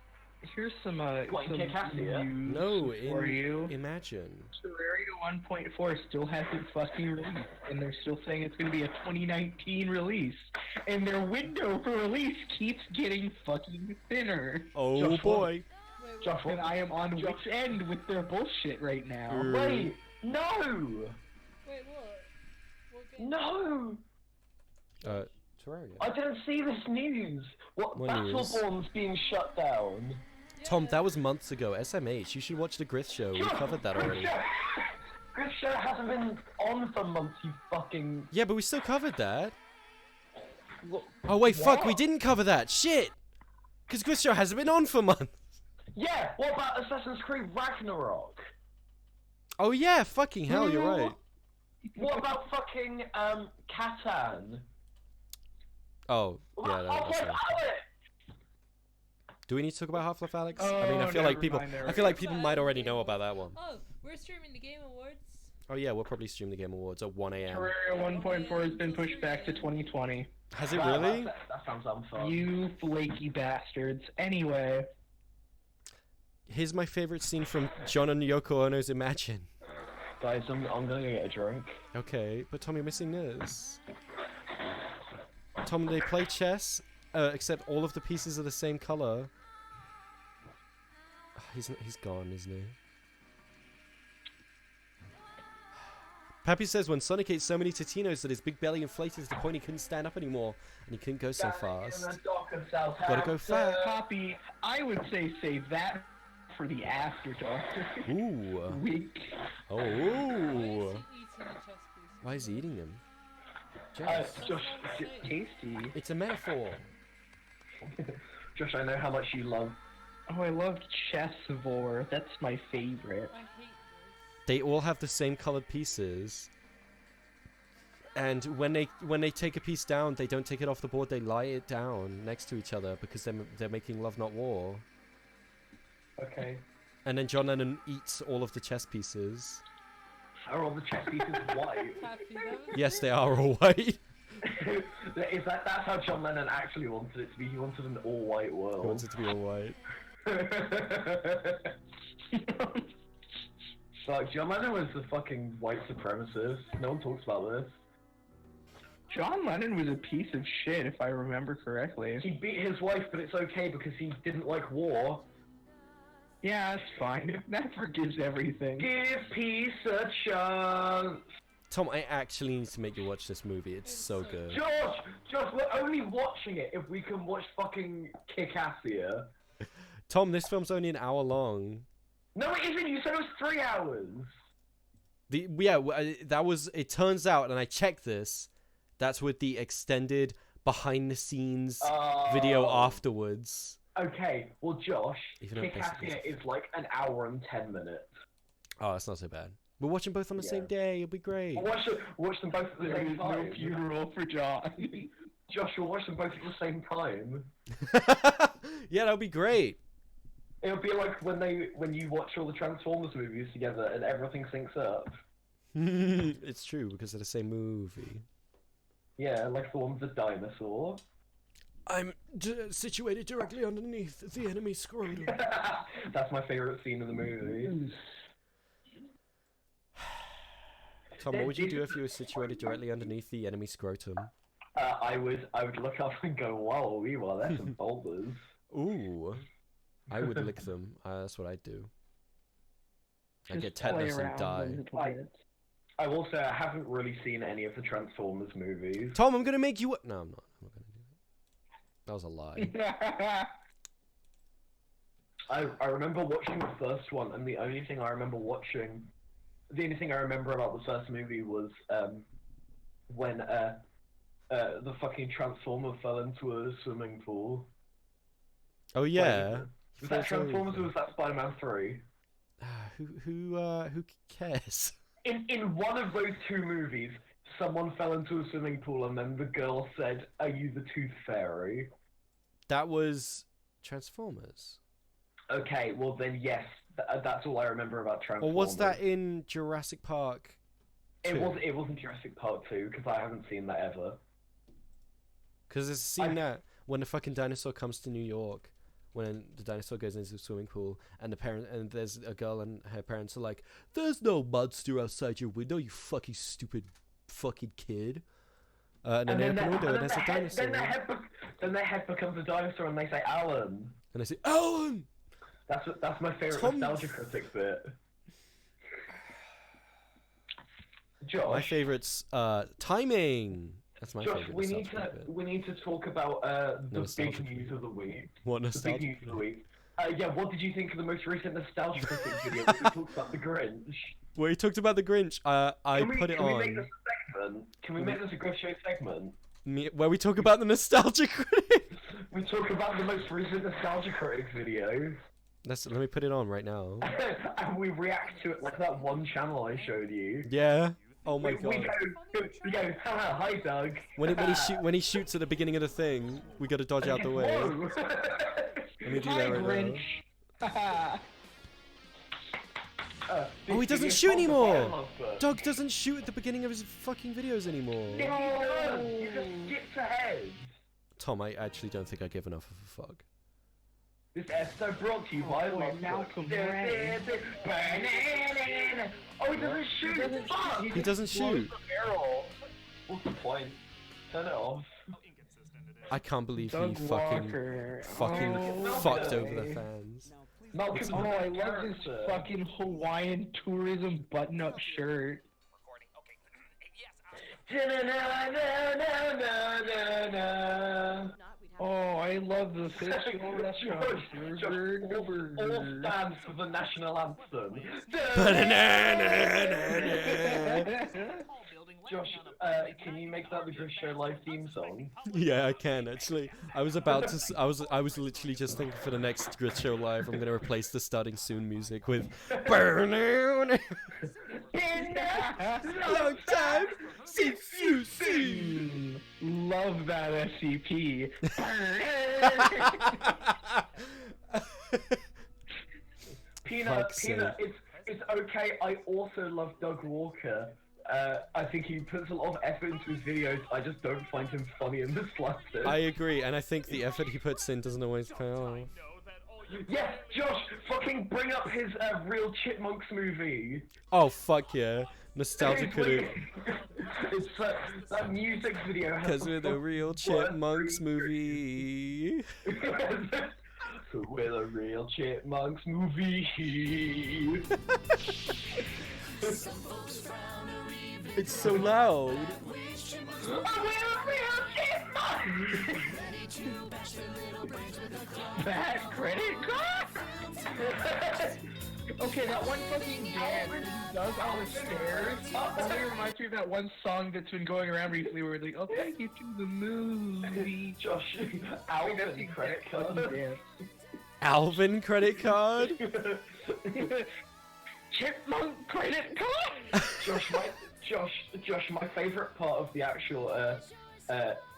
Here's some What, in Caucasia? news No, for in you. Imagine. Terraria 1.4 still hasn't fucking released, and they're still saying it's gonna be a 2019 release, and their window for release keeps getting fucking thinner. Oh Josh, boy. Wait, Josh, And I am on wit's end with their bullshit right now. Wait, no! wait, what? What game? No! Terraria. I didn't see this news! What news? Battleborn's being shut down? Tom, that was months ago. SMH, you should watch the GRYITH show. We covered that already. This show hasn't been on for months, you fucking... Yeah, but we still covered that. Oh wait, fuck, we didn't cover that. Shit! Because GRYITH show hasn't been on for months. Yeah, what about Assassin's Creed Ragnarok? Oh yeah, fucking hell, you're right. What about fucking, Catan? Oh, What yeah, about that's Half-Life right. Alyx? Do we need to talk about Half-Life Alyx? Oh, I mean, I feel like never people, mind, I feel like people might already know about that one. Oh, we're streaming the Game Awards. Oh yeah, we'll probably stream the Game Awards at 1 a.m. Terraria 1.4 has been pushed back to 2020. Has it Wow, really? That sounds unfun. You flaky bastards. Anyway. Here's my favorite scene from John and Yoko Ono's Imagine. Guys, I'm gonna get a drink. Okay, but Tom, you're missing this. Tom, they play chess, except all of the pieces are the same color. He's gone, isn't he? Pappy says when Sonic ate so many Totinos that his big belly inflated to the point he couldn't stand up anymore and he couldn't go so fast. Gotta go fast. Poppy, I would say save that for the after dark. Ooh. Week. Oh. Why is Ooh. he eating a chess piece? Why is he eating them? Jess, Just tasty. it's a metaphor. Josh, I know how much you love. Oh, I love Chessivore. That's my favorite. I hate this. They all have the same colored pieces. And when they take a piece down, they don't take it off the board. They lie it down next to each other because they're making love, not war. Okay. And then John Lennon eats all of the chess pieces. Are all the chess pieces white? Happy, that was Yes, they are all white. That's how John Lennon actually wanted it to be. He wanted an all-white He world. wants it to be all white. Fuck, John Lennon was the fucking white supremacist. No one talks about this. John Lennon was a piece of shit, if I remember correctly. He beat his wife, but it's okay because he didn't like war. Yeah, that's fine. That forgives everything. Give peace a chance. Tom, I actually need to make you watch this movie. It's so good. Josh, we're only watching it if we can watch fucking Kick-Ass here. Tom, this film's only an hour long. No, it isn't. You said it was 3 hours. That was. It turns out, and I checked this. That's with the extended behind-the-scenes video afterwards. Okay, well, Josh, Even though it Kick-Ass basically here is like an hour and 10 minutes. Oh, that's not so bad. We're watching both on the same day. It'll be great. Watch them both at the There same is no time. funeral for John. Josh, we'll watch them both at the same time. Yeah, that'll be great. It'll be like when you watch all the Transformers movies together and everything syncs up. It's true because they're the same movie. Yeah, like the one with the dinosaur. I'm situated directly underneath the enemy scrotum. That's my favorite scene in the movie. Tom, what would you do if you were situated directly underneath the enemy scrotum? I would look up and go, "Wow, there's some boulders." Ooh, I would lick them. That's what I'd do. I'd get tetanus and die. I also haven't really seen any of the Transformers movies. Tom, I'm gonna make you. No, I'm not. I'm not gonna do that. That was a lie. I remember watching the first one, and the only thing I remember about the first movie was when the fucking Transformer fell into a swimming pool. Oh yeah. Was that Transformers or was that Spider-Man 3? Who cares? In one of those two movies, someone fell into a swimming pool, and then the girl said, "Are you the Tooth Fairy?" That was Transformers. Okay, well then yes, that's all I remember about Transformers. Or was that in Jurassic Park 2? It wasn't Jurassic Park 2 because I haven't seen that ever. Because there's a scene that when the fucking dinosaur comes to New York, when the dinosaur goes into the swimming pool, and there's a girl and her parents are like, "There's no monster outside your window, you fucking stupid fucking kid." And then they open the window and there's a dinosaur. Then their head becomes a dinosaur and they say Alan. And they say, "Alan!" That's my favorite nostalgia critic bit. Josh, my favorite's timing. That's my favorite. We need to talk about the big news of the week. What nostalgia? The big news of the week. Yeah, what did you think of the most recent nostalgia critic video? We talked about the Grinch. Well, you talked about the Grinch. I put it on. Can we make this a Griff Show segment? Where we talk about the nostalgia critic. We talk about the most recent nostalgia critic video. Let me put it on right now. And we react to it like that one channel I showed you. Yeah. Oh my god. We go, haha, hi Doug. When he shoots at the beginning of the thing, we gotta dodge out the way. Let me do that right now. Oh, he doesn't shoot anymore! Doug doesn't shoot at the beginning of his fucking videos anymore. No, he just skips ahead. Tom, I actually don't think I give enough of a fuck. This episode brought to you by Malcolm. Oh, he doesn't shoot! Fuck! He doesn't shoot. What's the point? Turn it off. I can't believe he fucking fucked over the fans. Malcolm, I love this fucking Hawaiian tourism button-up shirt. Oh, I love the fictional restaurant. All stands for the national anthem. Josh, can you make that the Grit Show live theme song? Yeah, I can actually. I was about to. I was literally just thinking for the next Grit Show Live, I'm gonna replace the starting soon music with. Long time since you seen. Love that SCP. Peanut, it's okay. I also love Doug Walker. I think he puts a lot of effort into his videos. I just don't find him funny in the slightest. I agree, and I think the effort he puts in doesn't always pay off. Yes, Josh, fucking bring up his Real Chipmunks movie. Oh fuck yeah, nostalgia critic. It's that music video. Because we're the Real Chipmunks movie. We're the Real Chipmunks movie. It's so loud. Bad credit card? Okay, that one fucking dance he does on the stairs only reminds me of that one song that's been going around recently where like, I'll take you to the movie. Josh, Alvin credit card. Alvin credit card? Chipmunk credit card? Josh, my favorite part of the actual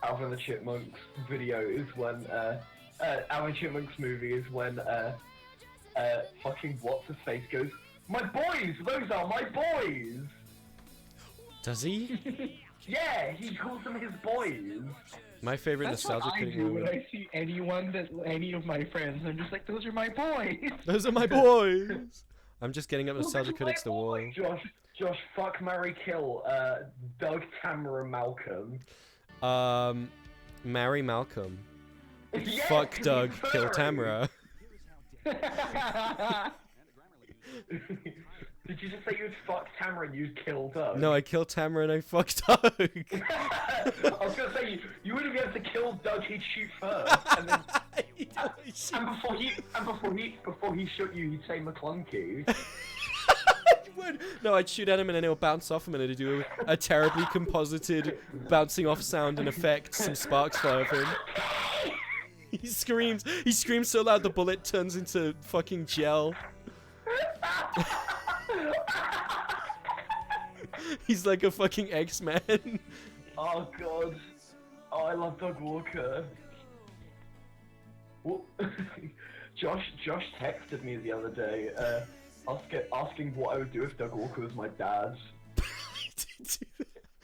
Alvin the Chipmunks video is when Alvin Chipmunks movie is when fucking what's his face goes, my boys, those are my boys. Does he? Yeah, he calls them his boys. My favorite That's nostalgia what I critic do movie. when I see any of my friends. I'm just like, those are my boys. Those are my boys. I'm just getting up nostalgia critics the wall. Josh, fuck, marry, kill, Doug, Tamara, Malcolm. Marry Malcolm. Yes, Fuck Doug, he's kill furry. Tamara. Did you just say you'd fuck Tamara and you'd kill Doug? No, I killed Tamara and I fucked Doug. I was gonna say you wouldn't be able to kill Doug. He'd shoot first, and then and before he shot you, he'd say McClunky. No, I'd shoot at him and then it'll bounce off him and it'd do a terribly composited bouncing off sound and effects. Some sparks fly off him. He screams so loud the bullet turns into fucking gel. He's like a fucking X-Man. Oh god. Oh, I love Doug Walker. Well, Josh texted me the other day, asking what I would do if Doug Walker was my dad.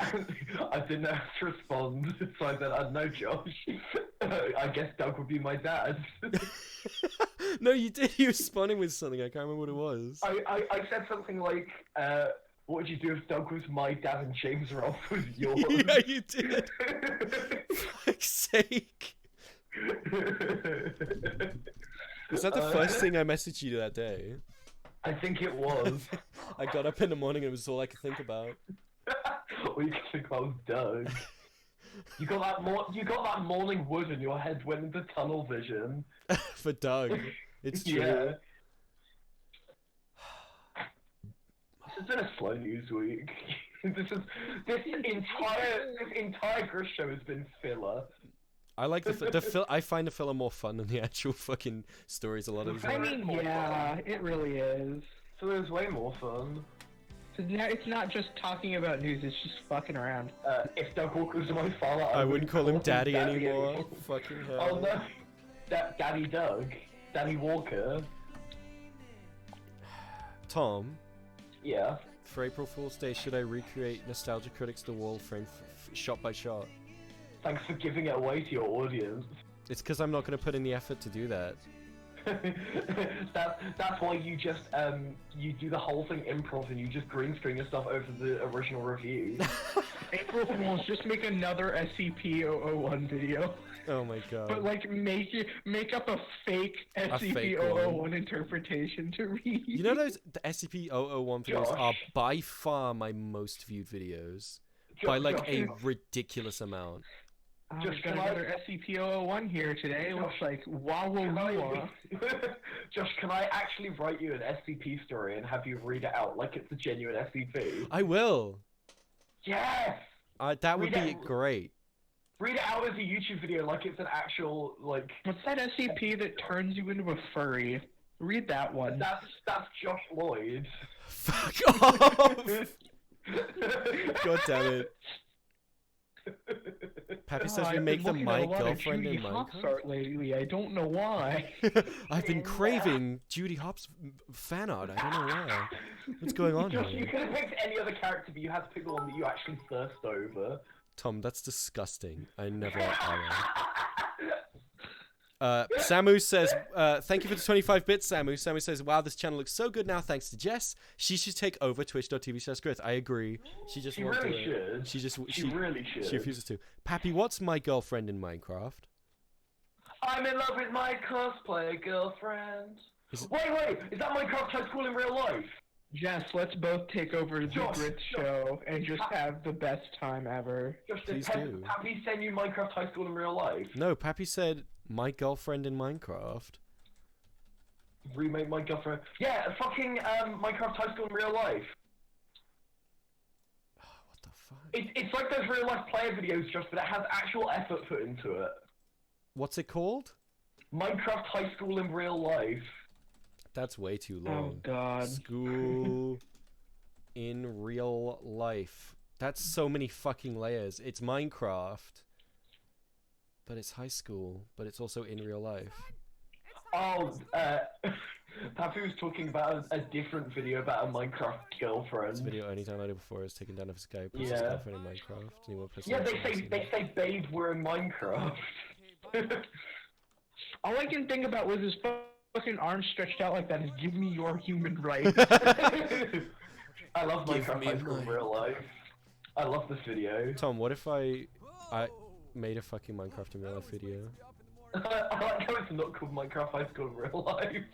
I didn't know how to respond, so I said, I don't know, Josh. I guess Doug would be my dad. No, you did. You were responding with something. I can't remember what it was. I said something like, what would you do if Doug was my dad and James Rolfe was yours? Yeah, you did. For fuck's sake. Was that the first thing I messaged you that day? I think it was. I got up in the morning and it was all I could think about. All you could think about was Doug. You got that morning wood and your head went into tunnel vision. For Doug. It's true. Yeah. This has been a slow news week. This entire Grit show has been filler. I like I find the filler more fun than the actual fucking stories a lot of the I time. mean, yeah, it really is. So it was way more fun. So now it's not just talking about news, it's just fucking around. If Doug Walker was my father, I wouldn't call him Daddy anymore. Fucking hell. Oh no. Daddy Doug. Daddy Walker. Tom, Yeah. for April Fool's Day, should I recreate Nostalgia Critics The Wall frame shot by shot? Thanks for giving it away to your audience. It's because I'm not going to put in the effort to do that. That's why you just you do the whole thing improv and you just green screen your stuff over the original review. April Fools, just make another SCP-001 video. Oh my god. But like make up a fake SCP-001 interpretation to read. You know those the SCP-001 videos Josh. are by far my most viewed videos. by like a ridiculous amount. Just got another SCP-001 here today. Looks like Wawawua. Josh, can I actually write you an SCP story and have you read it out like it's a genuine SCP? I will. Yes! That would be great. Read it out as a YouTube video like it's an actual, like... What's that SCP that turns you into a furry? Read that one. That's Josh Lloyd. Fuck off! God damn it. Pappy says we make them my girlfriend in Minecraft. Lately, I don't know why. I've been craving Judy Hopps fan art. I don't know why. What's going on Josh, here? you could have picked any other character, but you had to pick the one that you actually thirst over. Tom, that's disgusting. I never. Samu says, thank you for the 25 bits, Samu. Samu says, wow, this channel looks so good now thanks to Jess. She should take over twitch.tv/GRYITH. I agree. She just won't really do it. should. She really should. She refuses to. Pappy, what's my girlfriend in Minecraft? I'm in love with my cosplayer girlfriend. Wait, is that Minecraft High School in real life? Jess, let's both take over the GRYITH show and just have the best time ever. Please do. Pappy send you Minecraft High School in real life? No, Pappy said my girlfriend in Minecraft. Remake my girlfriend. Yeah, fucking Minecraft High School in real life. What the fuck? It's like those real life player videos, just but it has actual effort put into it. What's it called? Minecraft High School in real life. That's way too long. Oh god. School in real life. That's so many fucking layers. It's Minecraft, but it's high school, but it's also in real life. Oh, Pappy was talking about a different video about a Minecraft girlfriend. This video only downloaded before is taken down off Skype. Puts his girlfriend in Minecraft. Yeah, they say babe, we're in Minecraft. All I can think about was his fucking arms stretched out like that is give me your human rights. I love Minecraft High School in real life. I love this video. Tom, what if I made a fucking Minecraft in real life video? I like how it's not called Minecraft High School in real life.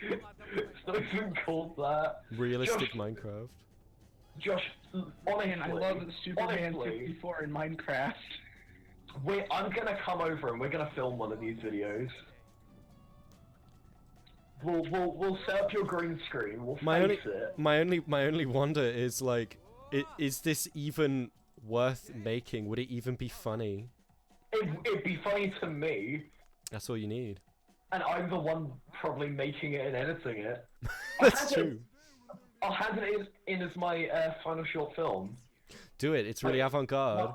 It's not even called that. Realistic Minecraft. Josh, honestly, I love the Superman 54 in Minecraft. I'm gonna come over and we're gonna film one of these videos. We'll set up your green screen. We'll face it. My only wonder is like, is this even worth making? Would it even be funny? It'd be funny to me. That's all you need. And I'm the one probably making it and editing it. That's true. I'll hand it in as my final short film. Do it. It's really avant-garde.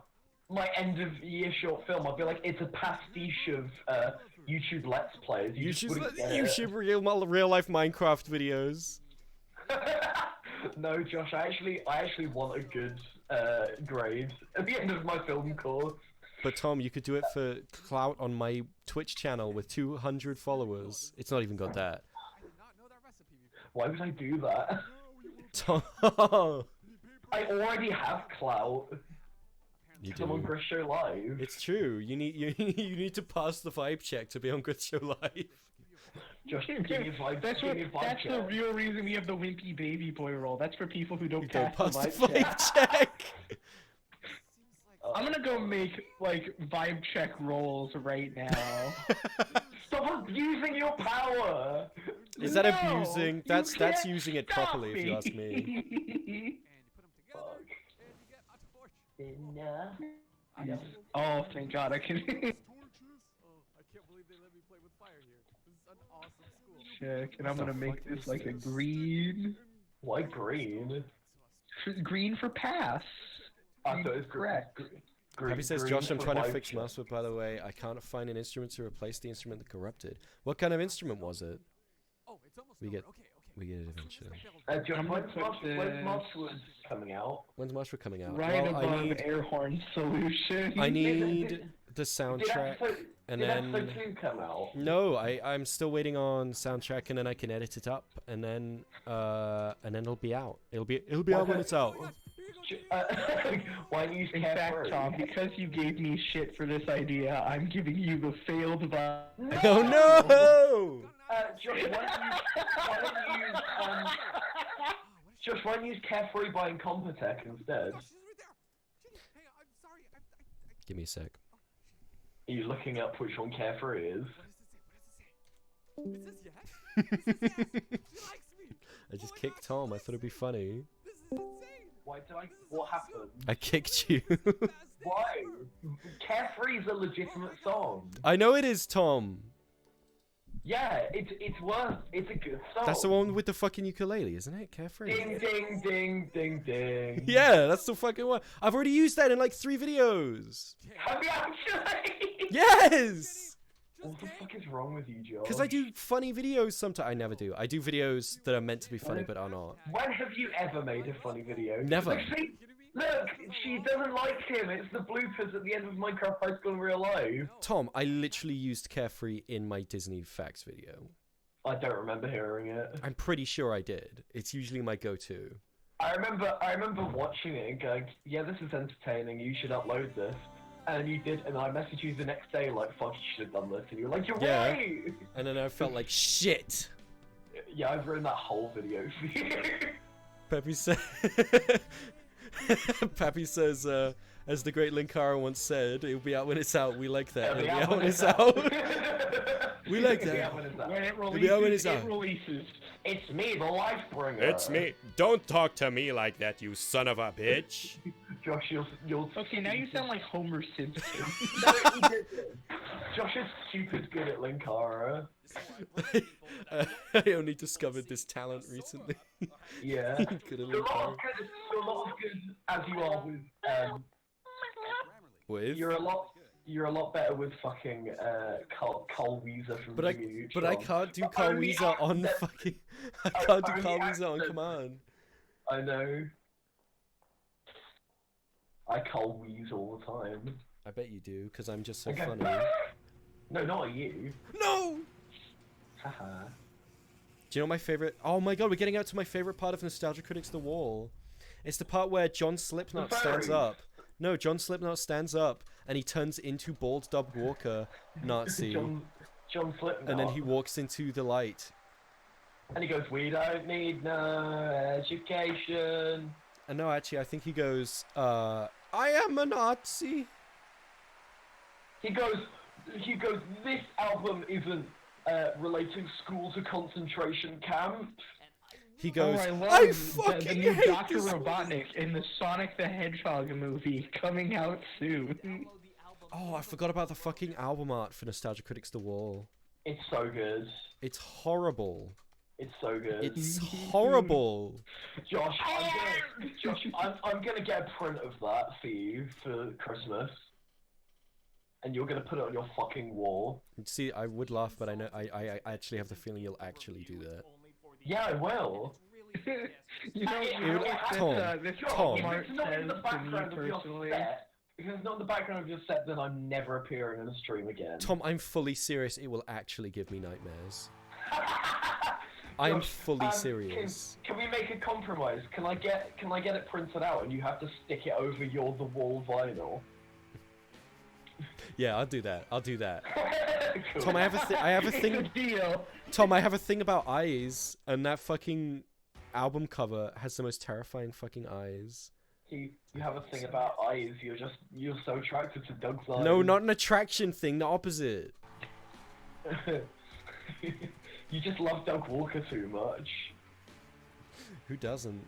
My end of year short film. I'll be like, it's a pastiche of YouTube Let's Plays. YouTube real life Minecraft videos. No, Josh. I actually want a good grade at the end of my film course. But Tom, you could do it for clout on my Twitch channel with 200 followers. It's not even got that. Why would I do that? Tom. I already have clout. You do. I'm on Grith Show Live. It's true. You need to pass the vibe check to be on Grith Show Live. Just give me a vibe. That's the real reason we have the wimpy baby boy role. That's for people who don't pass the vibe check. I'm gonna go make like vibe check rolls right now. Stop abusing your power. Is that abusing? That's using it properly, if you ask me. Oh, thank God, I can. I can't believe they let me play with fire here. This is an awesome school. Check, and I'm gonna make this like a green. Why green? Green for pass. I thought it's correct. Happy says, Josh, I'm trying to fix mouse, but by the way, I can't find an instrument to replace the instrument that corrupted. What kind of instrument was it? Oh, it's almost we get it eventually. John, when's Marshwood coming out? When's Marshwood coming out? Right above Air Horn Solution. I need the soundtrack, and then episode 2 come out? No, I'm still waiting on soundtrack, and then I can edit it up, and then it'll be out. It'll be out when it's out. Why do you say fact, Tom? Because you gave me shit for this idea, I'm giving you the failed vibe. No! Oh no! Josh, why don't you use Carefree by Incompetech instead? Give me a sec. Are you looking up which one Carefree is? What does it say? It says yes. It says yes. She likes me. I just kicked Tom. I thought it'd be funny. This is insane. Why did I? What happened? I kicked you. Why? Carefree's a legitimate song. I know it is, Tom. Yeah, it's worth. It's a good song. That's the one with the fucking ukulele, isn't it? Carefree. Ding ding ding ding ding. Yeah, that's the fucking one. I've already used that in like 3 videos. Have you actually? Yes! What the fuck is wrong with you, Joe? Because I do funny videos sometimes. I never do. I do videos that are meant to be funny but are not. When have you ever made a funny video? Never. Like, see, look, she doesn't like him. It's the bloopers at the end of Minecraft High School in Real Life. Tom, I literally used Carefree in my Disney Facts video. I don't remember hearing it. I'm pretty sure I did. It's usually my go-to. I remember watching it and going, yeah, this is entertaining. You should upload this. And you did, and I messaged you the next day like, fuck, you should have done this. And you were like, you're right! And then I felt like shit. Yeah, I've written that whole video for you. Peppy said... Peppy says, as the great Linkara once said, it'll be out when it's out. We like that. It'll be out when it's out. We like that. When it It'll be out when it's releases, out. it releases. It's me, the life bringer. It's me. Don't talk to me like that, you son of a bitch. Josh, you'll Okay, now you sound like Homer Simpson. Josh is stupid good at Linkara. I only discovered this talent recently. Yeah. Good at You're not Linkara. as good as you are with You're a lot better with fucking Carl Weezer from But I Josh. can't do Carl Weezer on fucking... I can't do Carl Weezer on command. I know. I Carl Weeze all the time. I bet you do, because I'm just so Okay. funny. No, not you. No! Haha. Do you know my favorite? Oh my god, we're getting out to my favorite part of Nostalgia Critics The Wall. It's the part where John Slipknot stands up. No, John Slipknot stands up and he turns into bald Doug Walker Nazi. John Slipknot. And then he walks into the light. And he goes, we don't need no education. And no, actually, I think he goes, I am a Nazi. He goes, this album isn't relating school to concentration camps. He goes, I love I the fucking new hate Dr. this Robotnik in the Sonic the Hedgehog movie coming out soon. Oh, I forgot about the fucking album art for Nostalgia Critics The Wall. It's so good. It's horrible. It's so good. It's horrible. Josh, I'm gonna get a print of that for you for Christmas. And you're gonna put it on your fucking wall. See, I would laugh, but I know I actually have the feeling you'll actually do that. Yeah, I will. You know, Tom, this Tom. Mark If it's not in the says to me background of your personally. set, if it's not in the background of your set, then I'm never appearing in a stream again. Tom, I'm fully serious. It will actually give me nightmares. I'm Josh, fully serious. Can we make a compromise? Can I get it printed out and you have to stick it over the wall vinyl? Yeah, I'll do that. I'll do that. Cool. Tom, I have a thing. Deal. Tom, I have a thing about eyes, and that fucking album cover has the most terrifying fucking eyes. You have a thing about eyes. You're so attracted to Doug's eyes. No, not an attraction thing. The opposite. You just love Doug Walker too much. Who doesn't?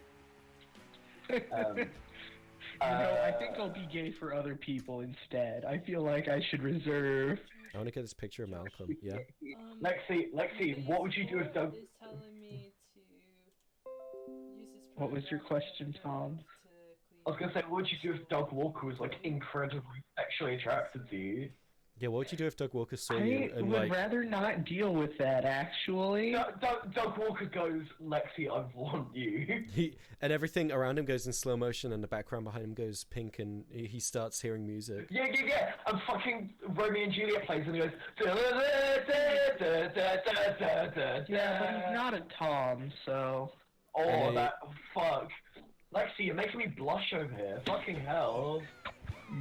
I think I'll be gay for other people instead. I feel like I should reserve. I want to get this picture of Malcolm. Yeah. Lexi, what would you do if Doug? Is telling me to use this What was your question, Tom? I was gonna say, what would you do if Doug Walker was like incredibly sexually attracted to you? Yeah, what would you do if Doug Walker saw I you and would like... rather not deal with that, actually. Doug Walker goes, Lexi, I want you. And everything around him goes in slow motion, and the background behind him goes pink, and he starts hearing music. Yeah. And fucking Romeo and Juliet plays, and he goes. Yeah, but he's not a Tom, so. Oh, fuck. Lexi, you're making me blush over here. Fucking hell.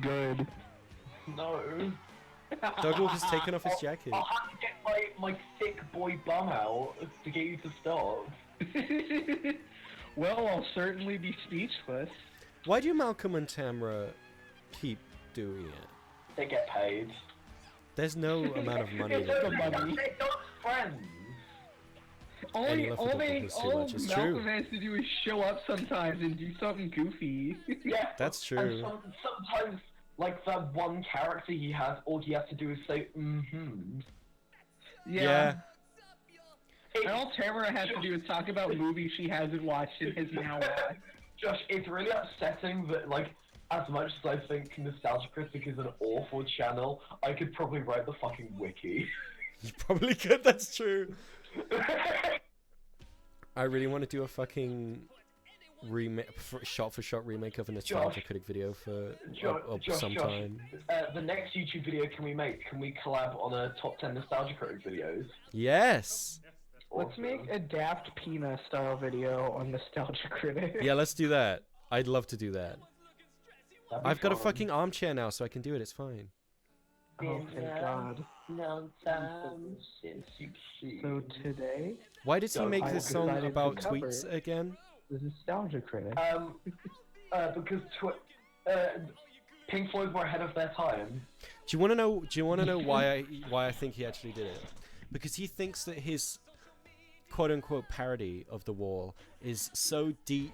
Good. No. Doug Walker's taken off his jacket. I'll have to get my thick boy bum out to get you to stop. Well, I'll certainly be speechless. Why do Malcolm and Tamra keep doing it? They get paid. There's no amount of money They're that not friends. Any love for Duck Walker's too much. It's true. Malcolm has to do is show up sometimes and do something goofy. Yeah, That's true. And sometimes, like that one character he has, all he has to do is say mm-hmm. Yeah. And all Tamara has to do is talk about movies she hasn't watched and has now watched. Josh, it's really upsetting that, like, as much as I think Nostalgia Critic is an awful channel, I could probably write the fucking wiki. You probably could, that's true. I really want to do a fucking shot-for-shot remake of a Nostalgia Critic video for sometime. The next YouTube video can we collab on a top 10 Nostalgia Critic videos? Yes! Let's make a Daft Pina style video on Nostalgia Critic. Yeah, let's do that. I'd love to do that. I've got a fucking armchair now, so I can do it. It's fine. Oh, thank God. No time since you've seen. So today, Why does he make this song about tweets again? the Nostalgia Critic. Because Pink Floyd were ahead of their time. Do you want to know? Do you want to know why I think he actually did it? Because he thinks that his quote-unquote parody of The Wall is so deep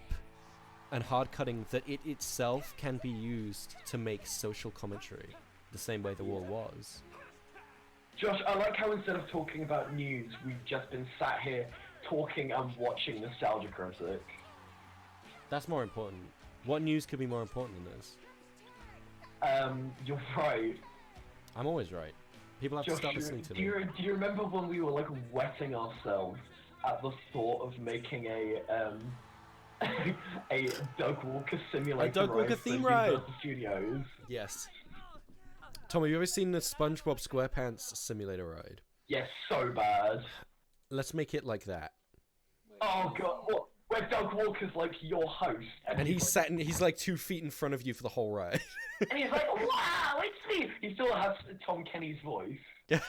and hard-cutting that it itself can be used to make social commentary, the same way The Wall was. Josh, I like how instead of talking about news, we've just been sat here talking and watching Nostalgia Critic. That's more important. What news could be more important than this? You're right. I'm always right. People have Josh, to start listening to me. Do you remember when we were like wetting ourselves at the thought of making a Doug Walker simulator? A Doug Walker theme ride. Universal Studios. Yes. Tom, have you ever seen the SpongeBob SquarePants simulator ride? Yes, so bad. Let's make it like that. Oh god, what? Where Doug Walker's like your host, And he's like 2 feet in front of you for the whole ride. and he's like, "Wow, it's me!" He still has Tom Kenny's voice. Yeah.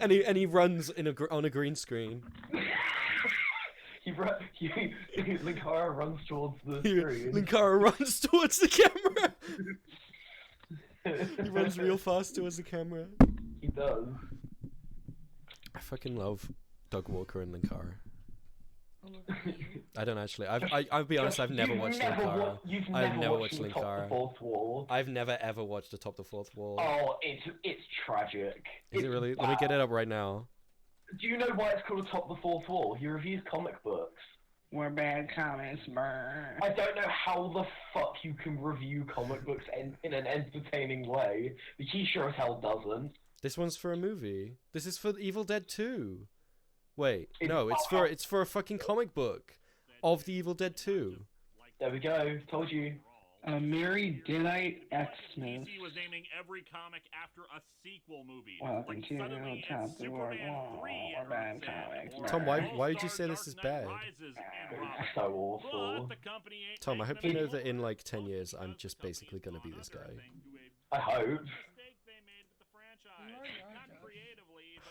and he runs on a green screen. Linkara runs towards the screen. Linkara runs towards the camera. He runs real fast towards the camera. He does. I fucking love Doug Walker and Linkara. I don't actually. I'll be honest. I've never watched Linkara. I've never watched Linkara. I've never ever watched Atop the Fourth Wall. Oh, it's tragic. Is it really? Let me get it up right now. Do you know why it's called Atop the Fourth Wall? He reviews comic books. We're bad comments, brr. I don't know how the fuck you can review comic books in an entertaining way, but he sure as hell doesn't. This one's for a movie. This is for Evil Dead 2. Wait, no, it's for a fucking comic book of the Evil Dead 2. There we go. Told you. A Mary Deadite Xmas. DC was naming every comic after a sequel movie. Welcome to the Top the World War. Bad comics. Tom, why did you say this is bad? So awful. Tom, I hope you know that in like 10 years, I'm just basically gonna be this guy. I hope.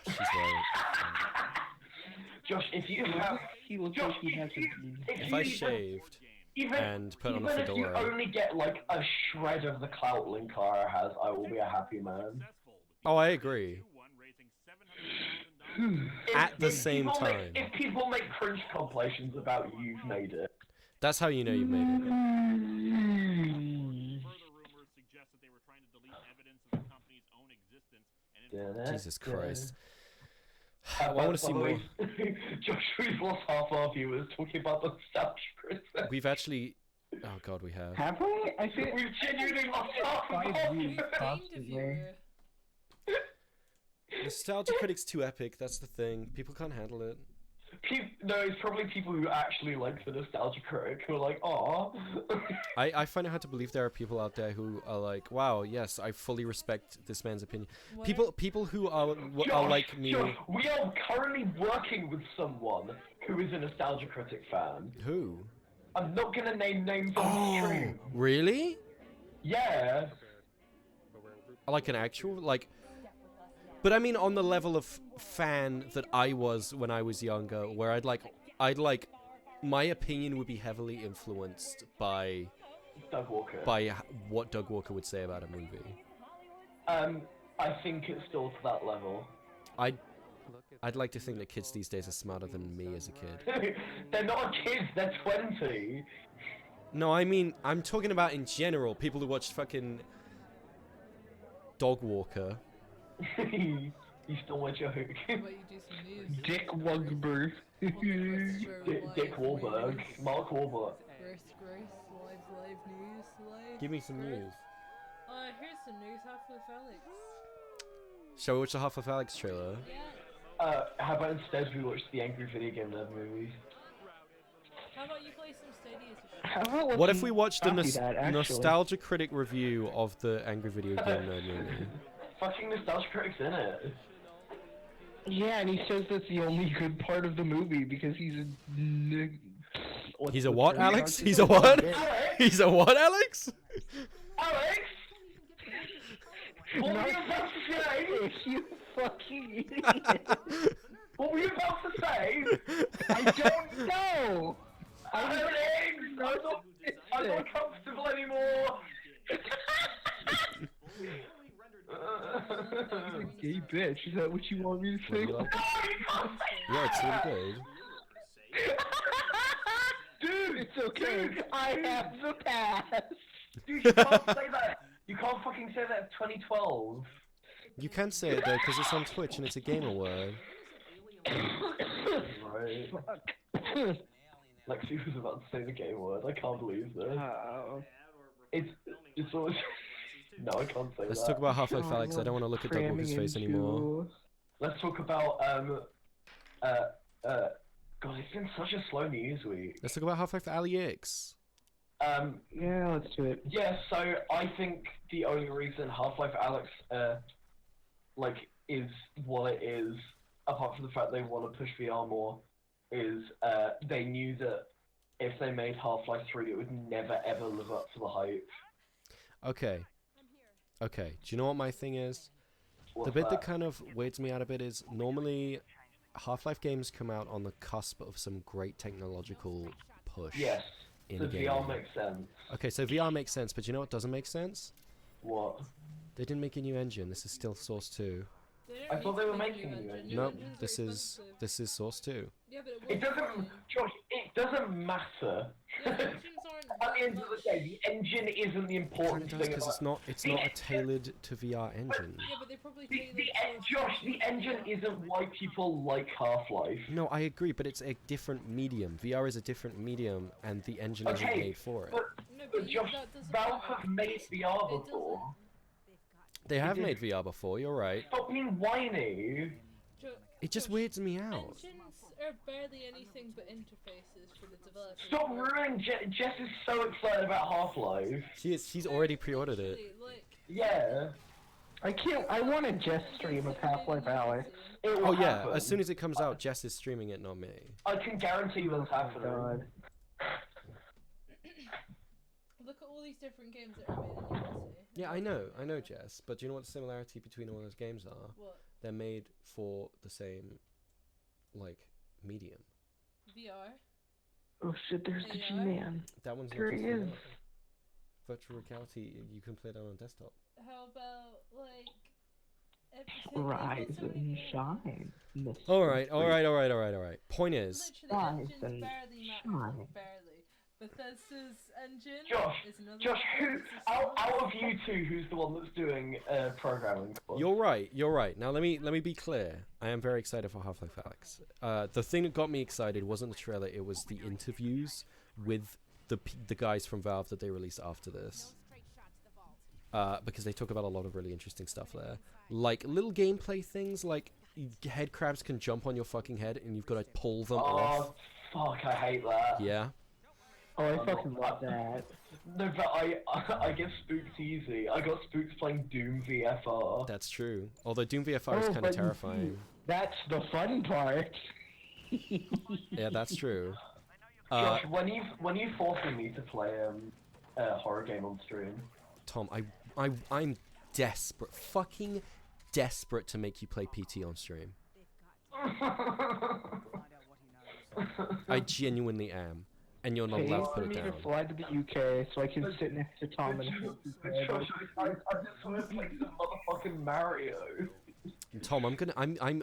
She's right. Josh, if you have... He looks like he has a... If I shaved and put on a fedora... Even if you only get like a shred of the clout Linkara has, I will be a happy man. Oh, I agree. At the same time. If people make cringe compilations about you've made it. That's how you know you've made it. Jesus Christ. I want to see more. Josh, we've lost half our viewers talking about the Nostalgia Critic. We've actually... Oh god, we have. Have we? I think we've genuinely lost half of our viewers. Nostalgia Critic's too epic, that's the thing. People can't handle it. No, it's probably people who actually like the Nostalgia Critic who are like, "Aw." I find it hard to believe there are people out there who are like, "Wow, yes, I fully respect this man's opinion." People who are like me. Josh, we are currently working with someone who is a Nostalgia Critic fan. Who? I'm not gonna name names on the stream. Really? Yeah. Like an actual like. But I mean, on the level of fan that I was when I was younger, where I'd like, my opinion would be heavily influenced by Doug Walker. By what Doug Walker would say about a movie. I think it's still to that level. I'd like to think that kids these days are smarter than me as a kid. They're not kids, they're 20. No, I mean, I'm talking about in general, people who watched fucking Dog Walker. You stole my joke. Dick Wugber. Dick Wahlberg. Mark Wahlberg. Grace, live news, live. Give me some news. Here's some news, Half-Life Alex. Shall we watch the Half-Life Alex trailer? Yeah. How about instead we watch the Angry Video Game Nerd movie? How about you play some Stadia? What if we watched the Nostalgia Critic review of the Angry Video Game Nerd movie? Fucking Nostalgia Critic's in it. Yeah, and he says that's the only good part of the movie because he's a... He's a what, Alex? He's a what? He's a what, Alex? Alex! What were you about to say? You fucking idiot. What were you about to say? I don't know! Alex! I'm not comfortable anymore! Gay bitch, is that what you want me to say? Yeah, it's really good. Dude, it's okay. Dude, I have the pass. Dude, you can't say that. You can't fucking say that. 2012. You can say it though, because it's on Twitch and it's a gamer word. Right. Lexi was about to say the game word. I can't believe this. It's always. No, I can't say Let's that. talk about Half-Life Alex. I don't want to look at Doug Walker's face anymore. Let's talk about God, it's been such a slow news week. Let's talk about Half-Life Alex. Yeah, let's do it. Yeah, so I think the only reason Half-Life Alex, is what it is, apart from the fact they want to push VR more, is they knew that if they made Half-Life 3, it would never ever live up to the hype. Okay. Okay, do you know what my thing is? What's the bit that kind of weirds me out a bit is normally Half-Life games come out on the cusp of some great technological push. Yes, in the game. VR makes sense. Okay, so VR makes sense, but you know what doesn't make sense? What? They didn't make a new engine. This is still Source 2. I thought they were making a new engine. Nope, this is Source 2. Yeah, but it doesn't, Josh, it doesn't matter. At the end of the day, the engine isn't the important thing. Because it's not a tailored to VR engine. Yeah, but they probably Josh, the engine isn't why people like Half-Life. No, I agree, but it's a different medium. VR is a different medium, and the engine isn't made for it. But Josh, Valve have made VR before. They have made VR before, you're right. Stop being whiny. It just weirds me out. Engines are barely anything but interfaces for the developers. Stop ruining Jess is so excited about Half-Life. She's already pre-ordered it. Yeah. I want a Jess stream of Half-Life Alex. Oh yeah, as soon as it comes out, Jess is streaming it, not me. I can guarantee you it's happening. God. Look at all these different games that are made in the USA. Yeah, I know, Jess. But do you know what the similarity between all those games are? What? They're made for the same, medium. VR. Oh shit! There's the G-Man. That one's there he is. Virtual reality. You can play that on a desktop. How about Rise and shine. All right. Point is. Rise and shine. Bethesda's engine is another Josh, out of you two, who's the one that's doing programming? You're right. Now let me be clear. I am very excited for Half-Life Alex. The thing that got me excited wasn't the trailer; it was the interviews with the guys from Valve that they released after this. Because they talk about a lot of really interesting stuff there, like little gameplay things, like head crabs can jump on your fucking head and you've got to pull them off. Oh fuck! I hate that. Yeah. Oh, I fucking love that. No, but I get spooked easy. I got spooked playing Doom VFR. That's true. Although Doom VFR is kind of terrifying. That's the fun part. Yeah, that's true. Josh, when you forcing me to play a horror game on stream? Tom, I'm desperate, fucking desperate to make you play PT on stream. I genuinely am. And you're not Pay allowed to for put it me to down. fly to the UK so I can sit next to Tom and Josh, I just want to play some motherfucking Mario. Tom,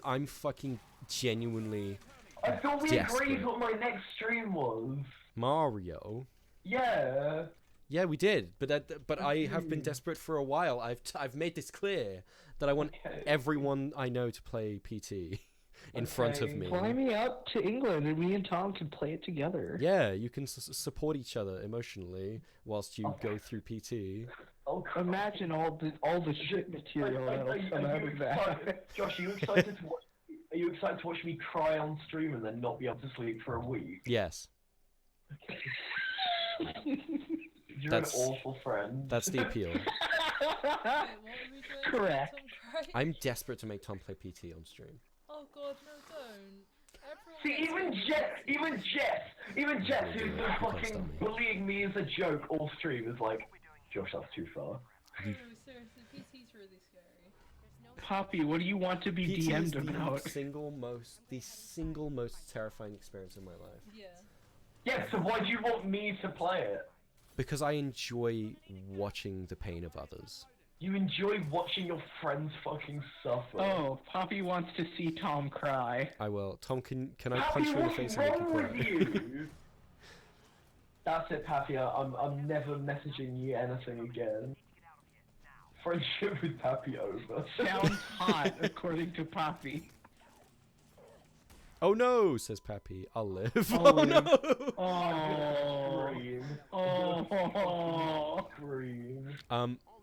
I'm fucking genuinely I thought we desperate. agreed what my next stream was. Mario. Yeah. Yeah, we did, but I have been desperate for a while. I've made this clear that I want everyone I know to play PT in front of me. Fly me up to England and me and Tom can play it together. Yeah, you can support each other emotionally whilst you go through PT. Oh, imagine all the shit material that'll come out of that. Josh, are you excited to watch? Are you excited to watch me cry on stream and then not be able to sleep for a week? Yes. You're an awful friend. That's the appeal. Wait, what are we doing? Correct. Tom Cruise? I'm desperate to make Tom play PT on stream. Oh god, no, don't. See, Everyone even Jess, who's been fucking bullying me as a joke all stream, is like, Josh, that's too far. No, seriously, PT's really scary. Poppy, what do you want to be PT is DM'd the about? single most terrifying experience in my life. Yeah. Yeah, so why do you want me to play it? Because I enjoy watching the pain of others. You enjoy watching your friends fucking suffer. Oh, Poppy wants to see Tom cry. I will. Tom, can I Pappy, punch you in the what's face and make wrong you with cry? you? That's it, Pappy. I'm never messaging you anything again. Friendship with Pappy over. Sounds hot, according to Poppy. Oh no, says Pappy. I'll live. I'll Oh live. no! Oh. Scream. Oh. Scream.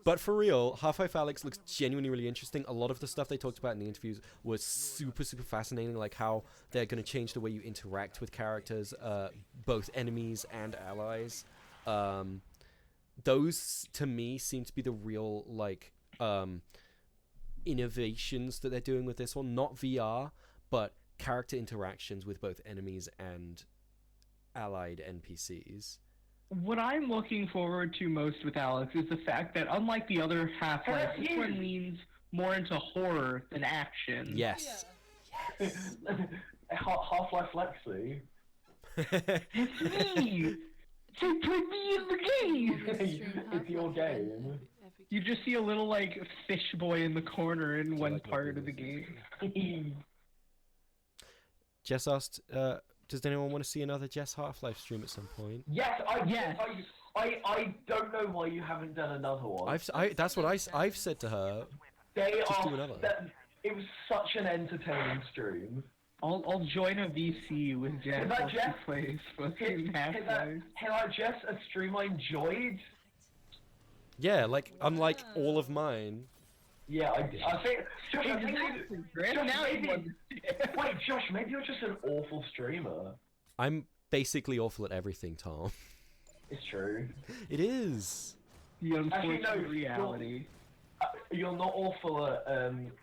But for real, Half-Life Alyx looks genuinely really interesting. A lot of the stuff they talked about in the interviews was super fascinating, like how they're going to change the way you interact with characters, both enemies and allies. Those, to me, seem to be the real, like, innovations that they're doing with this one. Not VR, but character interactions with both enemies and allied NPCs. What I'm looking forward to most with Alex is the fact that, unlike the other Half-Life, this one leans more into horror than action. Yes. Yeah. Half-Life Lexi. It's me! They put me in the game! It's your game. You just see a little, like, fish boy in the corner in one part of the game. Jess asked, does anyone want to see another Jess Half-Life stream at some point? Yes, I don't know why you haven't done another one. That's what I've said to her. Just do another. It was such an entertaining stream. I'll join a VC with Jess while she plays fucking Half-Life. Hello, Jess, a stream I enjoyed. Yeah, like unlike all of mine. Yeah, I think. Josh, I think wait, Josh, maybe you're just an awful streamer. I'm basically awful at everything, Tom. It's true. It is. The unfortunate Actually, no, reality. You're not awful at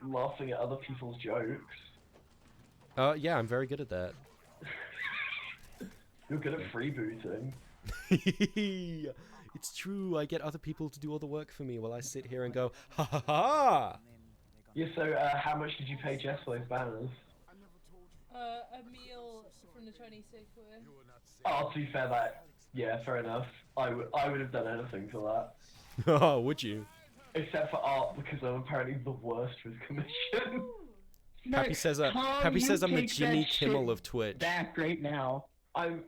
laughing at other people's jokes. Yeah, I'm very good at that. You're good at freebooting. It's true. I get other people to do all the work for me while I sit here and go, ha ha ha. Yeah, so how much did you pay Jess for those banners? A meal from the Chinese takeaway. Oh, to be fair, yeah, fair enough. I would have done anything for that. Oh, would you? Except for art, because I'm apparently the worst with commission. Happy says I'm the Jimmy Kimmel of Twitch. Back right now. I'm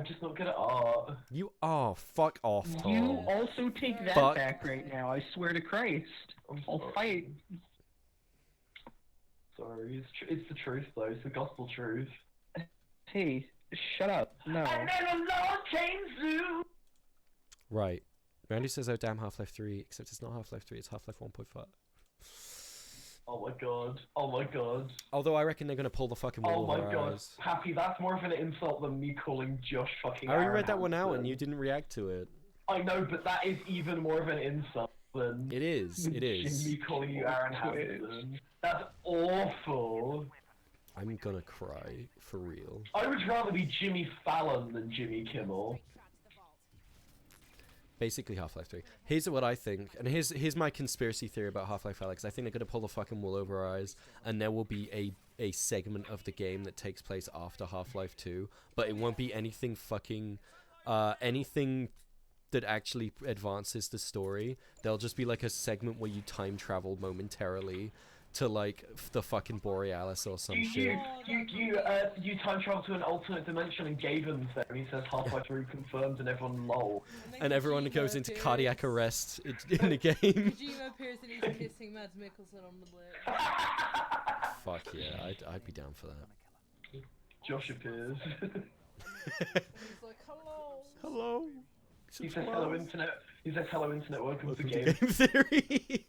just not good at art. You are. Fuck off, Tom. You also take that back right now. I swear to Christ. I'll fight. Sorry, it's the truth though. It's the gospel truth. Hey, shut up. No. And then a Lord came through. Right. Randy says, oh damn, Half-Life 3, except it's not Half-Life 3, it's Half-Life 1.5. Oh my god. Oh my god. Although I reckon they're gonna pull the fucking wool over our eyes. Happy, that's more of an insult than me calling Josh fucking I already Aaron read that one out Hansen. and you didn't react to it. I know, but that is even more of an insult than It is. me calling you Aaron Hansen. That's awful. I'm gonna cry, for real. I would rather be Jimmy Fallon than Jimmy Kimmel. Basically Half-Life 3. Here's what I think, and here's my conspiracy theory about Half-Life Alyx. I think they're gonna pull the fucking wool over our eyes, and there will be a a segment of the game that takes place after Half-Life 2, but it won't be anything fucking anything that actually advances the story. There'll just be like a segment where you time travel momentarily to like the fucking Borealis or some shit. You time travel to an alternate dimension and gave him the thing. He says Half-Life 3 confirmed, and everyone lol. And everyone goes into cardiac arrest in the game. Kojima appears and he's kissing Mads Mikkelsen on the lip. Fuck yeah, I'd be down for that. Josh appears. He's like, hello. Hello. He says hello internet. He says hello internet. Welcome to Game game. Theory.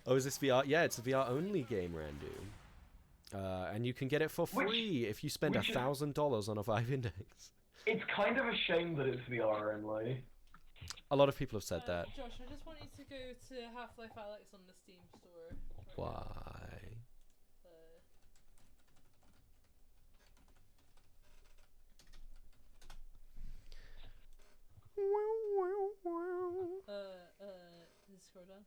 Oh, is this VR? Yeah, it's a VR only game, Randu. And you can get it for free if you spend $1,000 on a Vive Index. It's kind of a shame that it's VR only. A lot of people have said that. Josh, I just want you to go to Half-Life Alyx on the Steam store. Why? Scroll down.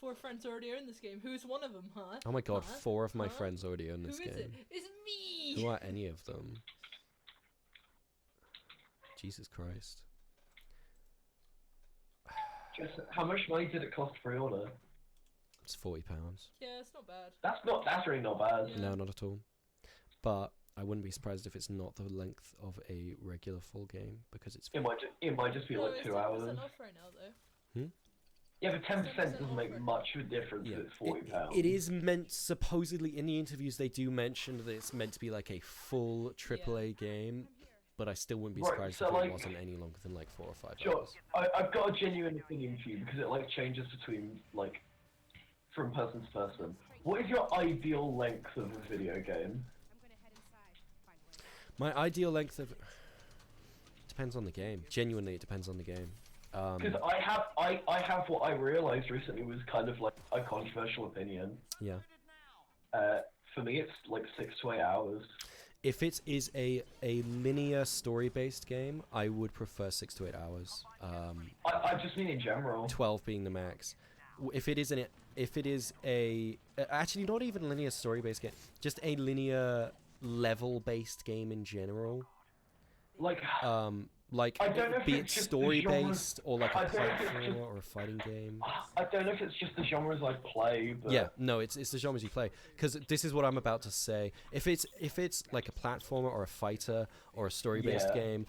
4 friends already own this game. Who's one of them, huh? Oh my god, huh? 4 of my friends already own this Who game. is it? It's me! Who are any of them? Jesus Christ. How much money did it cost pre-order? It's £40. Yeah, it's not bad. That's really not bad. No, not at all. But I wouldn't be surprised if it's not the length of a regular full game, because it's... It might just be like 2 hours. It's off right now, though. Yeah, but 10% doesn't make much of a difference if it's £40. It is meant, supposedly, in the interviews they do mention that it's meant to be like a full AAA game, but I still wouldn't be surprised if it wasn't any longer than like 4 or 5 hours. I've got a genuine opinion for you, because it like changes between, like, from person to person. What is your ideal length of a video game? My ideal length of... Depends on the game. Genuinely, it depends on the game. Because I have what I realized recently was kind of like a controversial opinion. Yeah. For me, it's like 6 to 8 hours. If it is a linear story-based game, I would prefer 6 to 8 hours. I just mean in general. 12 being the max. If it is actually not even linear story-based game, just a linear level-based game in general. Like be it story-based or like a platformer or a fighting game. I don't know if it's just the genres I play, but... Yeah, no, it's the genres you play. Because this is what I'm about to say. If it's like a platformer or a fighter or a story-based game,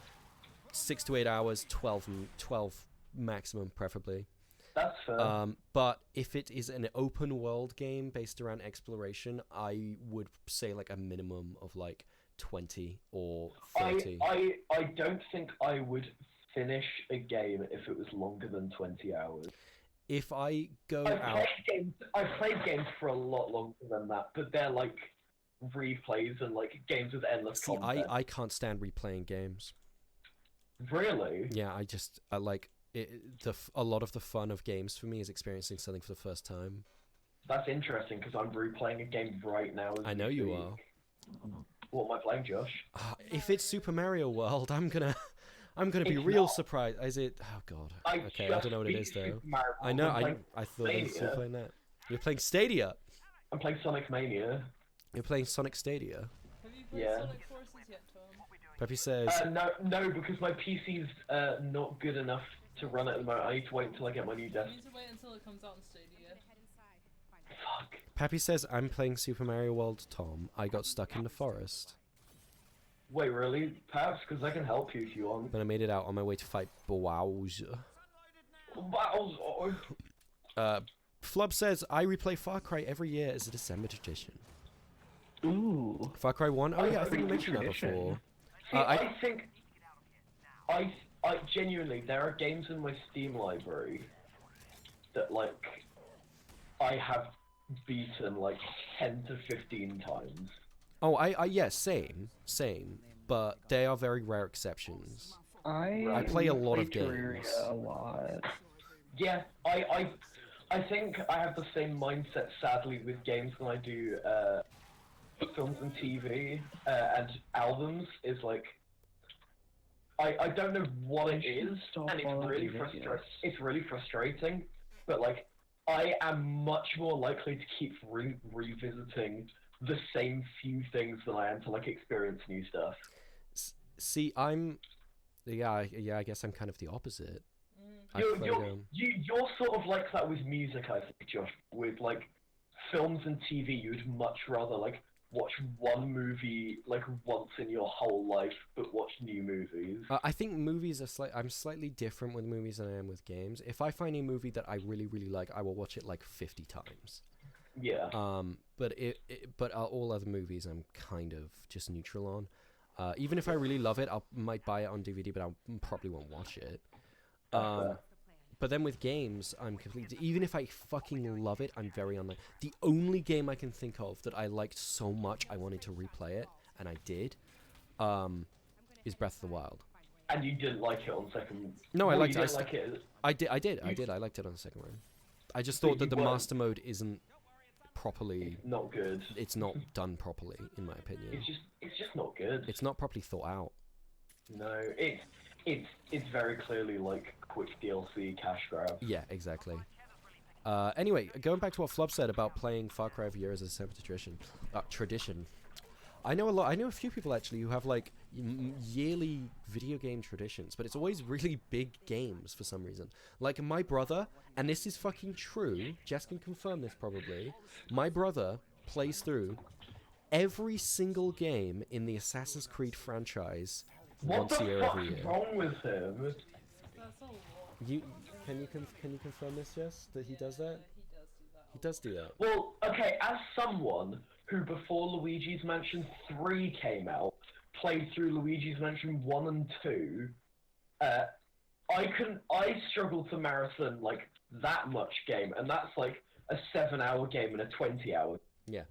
6 to 8 hours, 12 maximum, preferably. That's fair. But if it is an open world game based around exploration, I would say like a minimum of like 20 or 30. I don't think I would finish a game if it was longer than 20 hours. If I go out... I've played games for a lot longer than that, but they're like replays and like games with endless content. I can't stand replaying games. Really? Yeah, I like... a lot of the fun of games for me is experiencing something for the first time. That's interesting, because I'm replaying a game right now. I know you are. What am I playing, Josh? If it's Super Mario World, I'm gonna be real surprised. Is it? Oh god. Okay, I don't know what it is though. I know. I thought I was still playing that. You're playing Stadia. I'm playing Sonic Mania. You're playing Sonic Stadia. Have you played Sonic Forces yet, Tom? Peppy says. No, because my PC's not good enough to run it at the moment. I need to wait until I get my new desk. You need to wait until it comes out on Stadia. Fuck. Pappy says, I'm playing Super Mario World, Tom. I got stuck in the forest. Wait, really? Perhaps, because I can help you if you want. But I made it out on my way to fight Bowser. Flub says, I replay Far Cry every year as a December tradition. Ooh. Far Cry 1? Oh yeah, I think you mentioned that before. I think... I genuinely, there are games in my Steam library that, like, I have beaten, like, 10 to 15 times. Oh, yeah, same. But they are very rare exceptions. I play a lot of games. A lot. Yeah, I think I have the same mindset, sadly, with games than I do films and TV and albums. Is like, I don't know what it is, and it's really frustrating. But like, I am much more likely to keep revisiting the same few things than I am to like experience new stuff. See, yeah, I guess I'm kind of the opposite. You're sort of like that with music, I think, Josh. With like films and TV, you'd much rather like watch one movie like once in your whole life, but watch new movies. I think movies are I'm slightly different with movies than I am with games. If I find a movie that I really, really like, I will watch it like 50 times. Yeah. But all other movies, I'm kind of just neutral on. Even if I really love it, I might buy it on DVD, but I probably won't watch it. But then with games, I'm completely... Even if I fucking love it, I'm very unlike... The only game I can think of that I liked so much I wanted to replay it, and I did, is Breath of the Wild. And you didn't like it on second... No, I liked it. I did. I did. I liked it on the second run. I just thought that the master mode isn't properly... It's not good. It's not done properly, in my opinion. It's just not good. It's not properly thought out. No, it's very clearly like quick DLC cash grab. Yeah, exactly. Anyway, going back to what Flub said about playing Far Cry for years as a separate tradition. I know a few people actually who have like yearly video game traditions, but it's always really big games for some reason. Like my brother, and this is fucking true, Jess can confirm this probably, my brother plays through every single game in the Assassin's Creed franchise once a year every year. What's wrong with him? Can you confirm this, Jess, that he does that? He does do that. Well, okay, as someone who before Luigi's Mansion 3 came out, played through Luigi's Mansion 1 and 2, I struggled to marathon like that much game, and that's like a 7-hour game and a 20-hour. Yeah,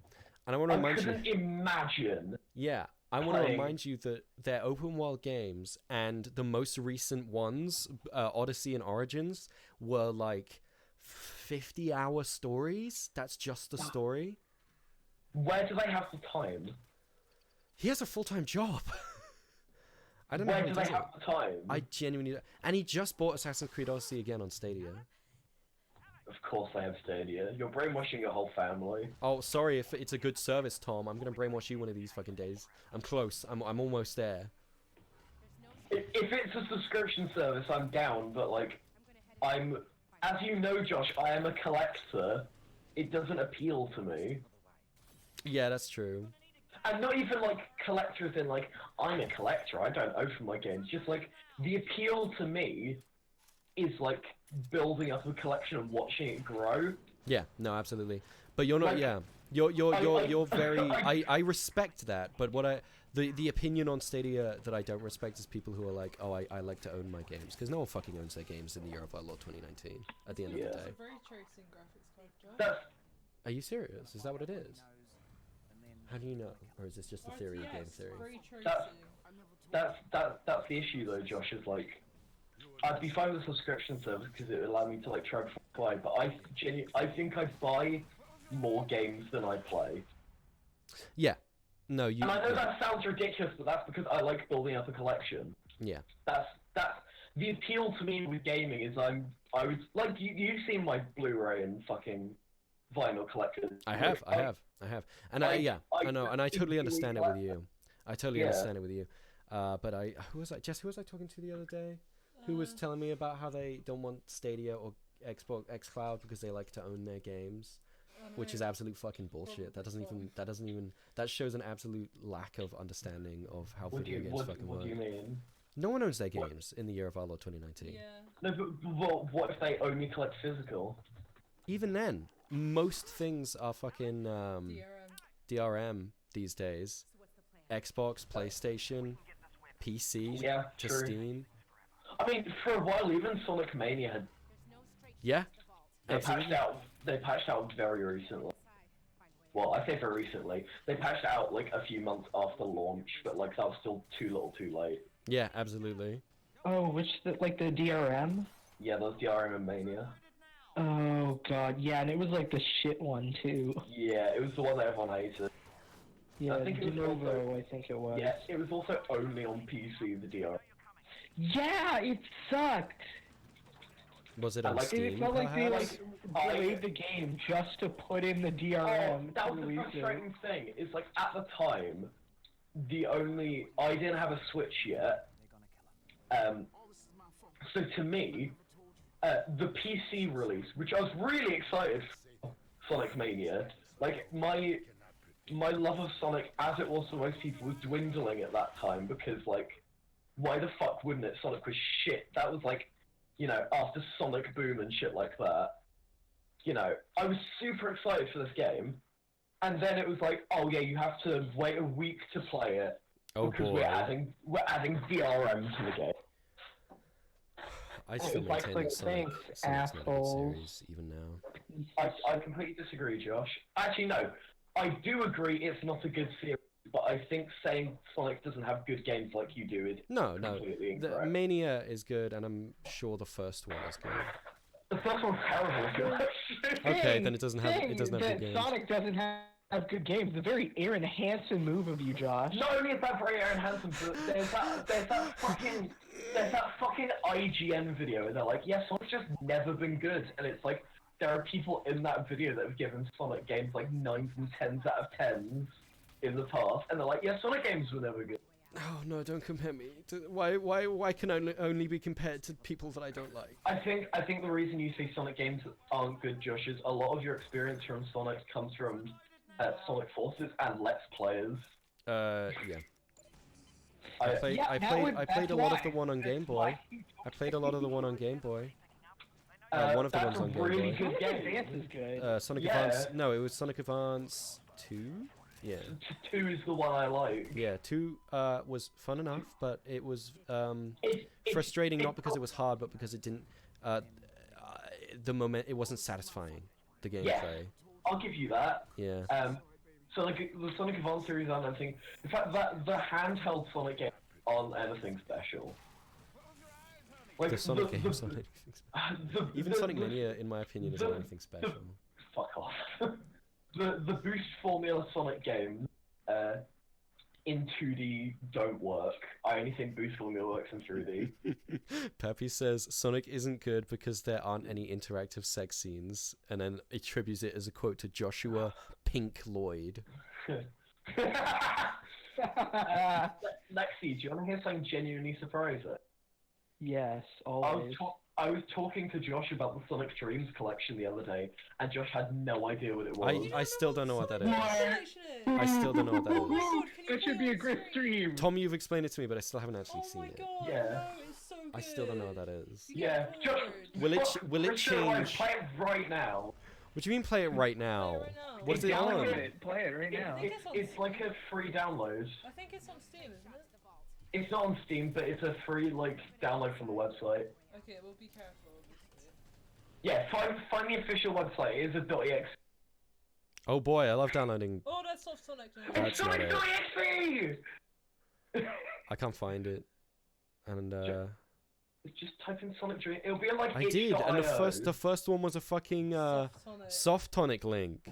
and I want to remind you. I couldn't imagine. Yeah, I want to remind you that they're open world games, and the most recent ones, Odyssey and Origins, were like 50-hour stories. That's just the story. Where do they have the time? He has a full-time job. I don't know. Where do they have the time? I genuinely don't. And he just bought Assassin's Creed Odyssey again on Stadia. Of course they have Stadia. You're brainwashing your whole family. Oh, sorry if it's a good service, Tom. I'm gonna brainwash you one of these fucking days. I'm close. I'm almost there. If it's a subscription service, I'm down. But like, as you know, Josh, I am a collector. It doesn't appeal to me. Yeah, that's true. And not even like collector as in like, I'm a collector, I don't open my games. Just like, the appeal to me is like building up a collection and watching it grow. Yeah, no, absolutely. But you're not, like, you're very, I respect that, but what the opinion on Stadia that I don't respect is people who are like, oh, I like to own my games, because no one fucking owns their games in the year of our Lord 2019, at the end of the day. It's a very tracing graphics card, Josh. Are you serious? Is that what it is? How do you know? Or is this just a theory of game theory? That's the issue though, Josh, is like, I'd be fine with a subscription service because it would allow me to like try before I play, but I think I buy more games than I play. Yeah. No, you... And I know that sounds ridiculous, but that's because I like building up a collection. Yeah. That's the appeal to me with gaming is I would like you've seen my Blu-ray and fucking vinyl collection. I have. And I know, and I totally understand it with you. I totally understand it with you. But who was I talking to the other day? Who was telling me about how they don't want Stadia or Xbox xCloud because they like to own their games, which is absolute fucking bullshit. That shows an absolute lack of understanding of how video games fucking work. What do you mean? No one owns their games in the year of our Lord 2019. Yeah. No, but what if they only collect physical? Even then, most things are fucking DRM these days. Xbox, PlayStation, PC, to Steam. I mean, for a while, even Sonic Mania had. Yeah. They patched out very recently. Well, I say very recently. They patched out like a few months after launch, but like that was still too little, too late. Yeah, absolutely. Oh, like the DRM? Yeah, those DRM and Mania. Oh god, yeah, and it was like the shit one too. Yeah, it was the one that everyone hated. Yeah, I think it was also, I think it was. Yeah, it was also only on PC, the DRM. Yeah, it sucked! Was it on like, Steam? It felt like they perhaps? delayed the game just to put in the DRM that to was the release it. frustrating thing. Is like at the time, I didn't have a Switch yet. So to me, the PC release, which I was really excited for, Sonic Mania, like my love of Sonic, as it was for most people, was dwindling at that time because like, why the fuck wouldn't it? Sonic was shit. That was like, you know, after Sonic Boom and shit like that. You know, I was super excited for this game, and then it was like, oh yeah, you have to wait a week to play it because boy. we're adding DRM to the game. I still It's like maintain that thanks, Sonic's not a good assholes. series, even now. I completely disagree, Josh. Actually, no, I do agree it's not a good series, but I think saying Sonic doesn't have good games like you do is completely incorrect. The Mania is good, and I'm sure the first one is good. The first one's terrible. Okay, then it doesn't have good games. Sonic doesn't have good games. It's a very Aaron Hansen move of you, Josh. Not only is that very Aaron Hansen, but there's that fucking IGN video, and they're like, yeah, Sonic's just never been good, and it's like, there are people in that video that have given Sonic games like 9s and 10s out of 10s in the past, and they're like, yeah, Sonic games were never good. Oh no! Don't compare me. Why can I only be compared to people that I don't like? I think the reason you say Sonic games aren't good, Josh, is a lot of your experience from Sonic comes from Sonic Forces and Let's Players. Yeah. I played a lot of the one on Game Boy. I played a lot of the one on Game Boy. One of the ones on Game really Boy. good game. Dance is good. Sonic Advance. No, it was Sonic Advance 2. Yeah. 2 is the one I like. Yeah, 2 was fun enough, but it was frustrating not because it was hard, but because it didn't. It wasn't satisfying. The gameplay. Yeah, I'll give you that. Yeah. So like the Sonic Advance series aren't anything. In fact, the handheld Sonic game aren't anything special. Like The Sonic games aren't anything special. Even Sonic Mania, in my opinion, isn't anything special. Fuck off. The Boost Formula Sonic games in 2D don't work. I only think Boost Formula works in 3D. Pappy says Sonic isn't good because there aren't any interactive sex scenes, and then attributes it as a quote to Joshua Pink Lloyd. Lexi, do you want to hear something genuinely surprising? Yes, always. I was talking to Josh about the Sonic Dreams collection the other day, and Josh had no idea what it was. I still don't know what that is. What? I still don't know what that is. Oh my god, can you That should be a great stream. Tom, you've explained it to me, but I still haven't actually seen it. Oh my god, Yeah. no, it's so good. I still don't know what that is. Yeah, Josh, Will it change? Play it right now. What do you mean play it right now? Play it right now. What is it on? Play it right now. It's like a free download. I think it's on Steam, isn't it? It's not on Steam, but it's a free like download from the website. Okay, we'll be careful, obviously. Yeah, find the official website. It is a .exe. Oh boy, I love downloading. Oh, that's Soft Sonic. No. That's not it. Sonic.exe! I can't find it. And Just type in Sonic Dream. It'll be like I did, and the first one was a fucking soft tonic link.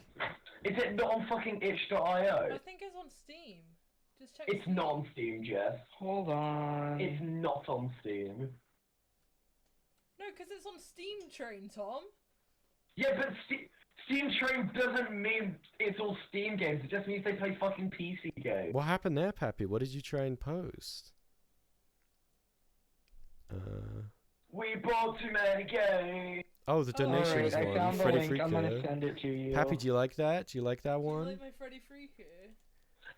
Is it not on fucking itch.io? I think it's on Steam. Just check. It's not on Steam, Jess. Hold on. It's not on Steam. No, because it's on Steam Train, Tom. Yeah, but Steam Train doesn't mean it's all Steam games. It just means they play fucking PC games. What happened there, Pappy? What did you try and post? We bought too many games. Oh, the donations Alright, one. I found the Freddy link. Freaker. I'm gonna send it to you. Pappy, do you like that? Do you like that Do you one? like my Freddy Freaker?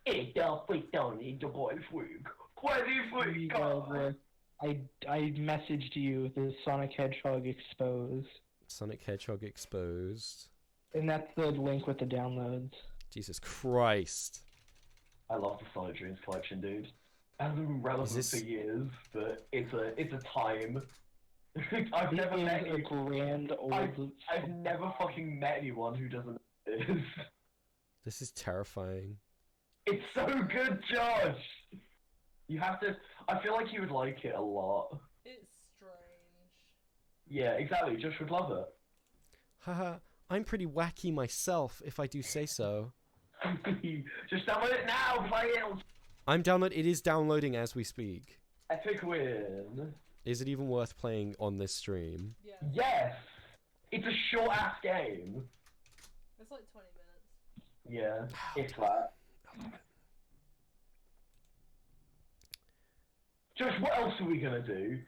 It don't need the boy freak. Freddy Freaker. I messaged you the Sonic Hedgehog Exposed. Sonic Hedgehog Exposed. And that's the link with the downloads. Jesus Christ. I love the Sonic Dreams collection, dude. It hasn't been relevant for years, but it's a time. I've never met a grand old. I've never fucking met anyone who doesn't know this. This is terrifying. It's so good, Josh! You have to... I feel like you would like it a lot. It's strange. Yeah, exactly. Josh would love it. Haha, I'm pretty wacky myself, if I do say so. Just download it now, play it! It is downloading as we speak. Epic win. Is it even worth playing on this stream? Yes. Yes! It's a short ass game. It's like 20 minutes. Yeah, it's that. Josh, what else are we gonna do?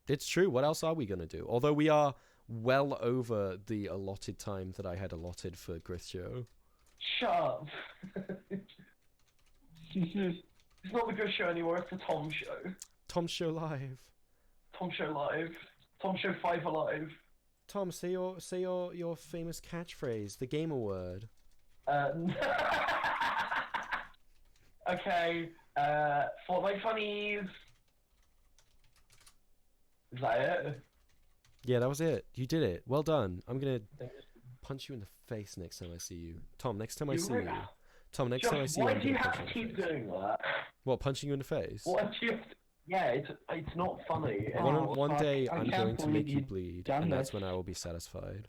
It's true. What else are we going to do? Although we are well over the allotted time that I had allotted for GRYITH Show. Shut up. It's not the GRYITH Show anymore, it's the Tom Show. Tom Show Live. Tom Show Live. Tom Show 5 Alive. Tom, say your famous catchphrase, the gamer word. Okay, Fortnite funnies. Is that it? Yeah, that was it. You did it. Well done. I'm gonna punch you in the face next time I see you. Tom, next time I see you. Tom, next time I see you, I'm why do you gonna have punch to you in the keep face. doing that? What, punching you in the face? What do you have to... Yeah, it's not funny. One day I I'm can't going to believe make you you've bleed, done and that's this. when I will be satisfied.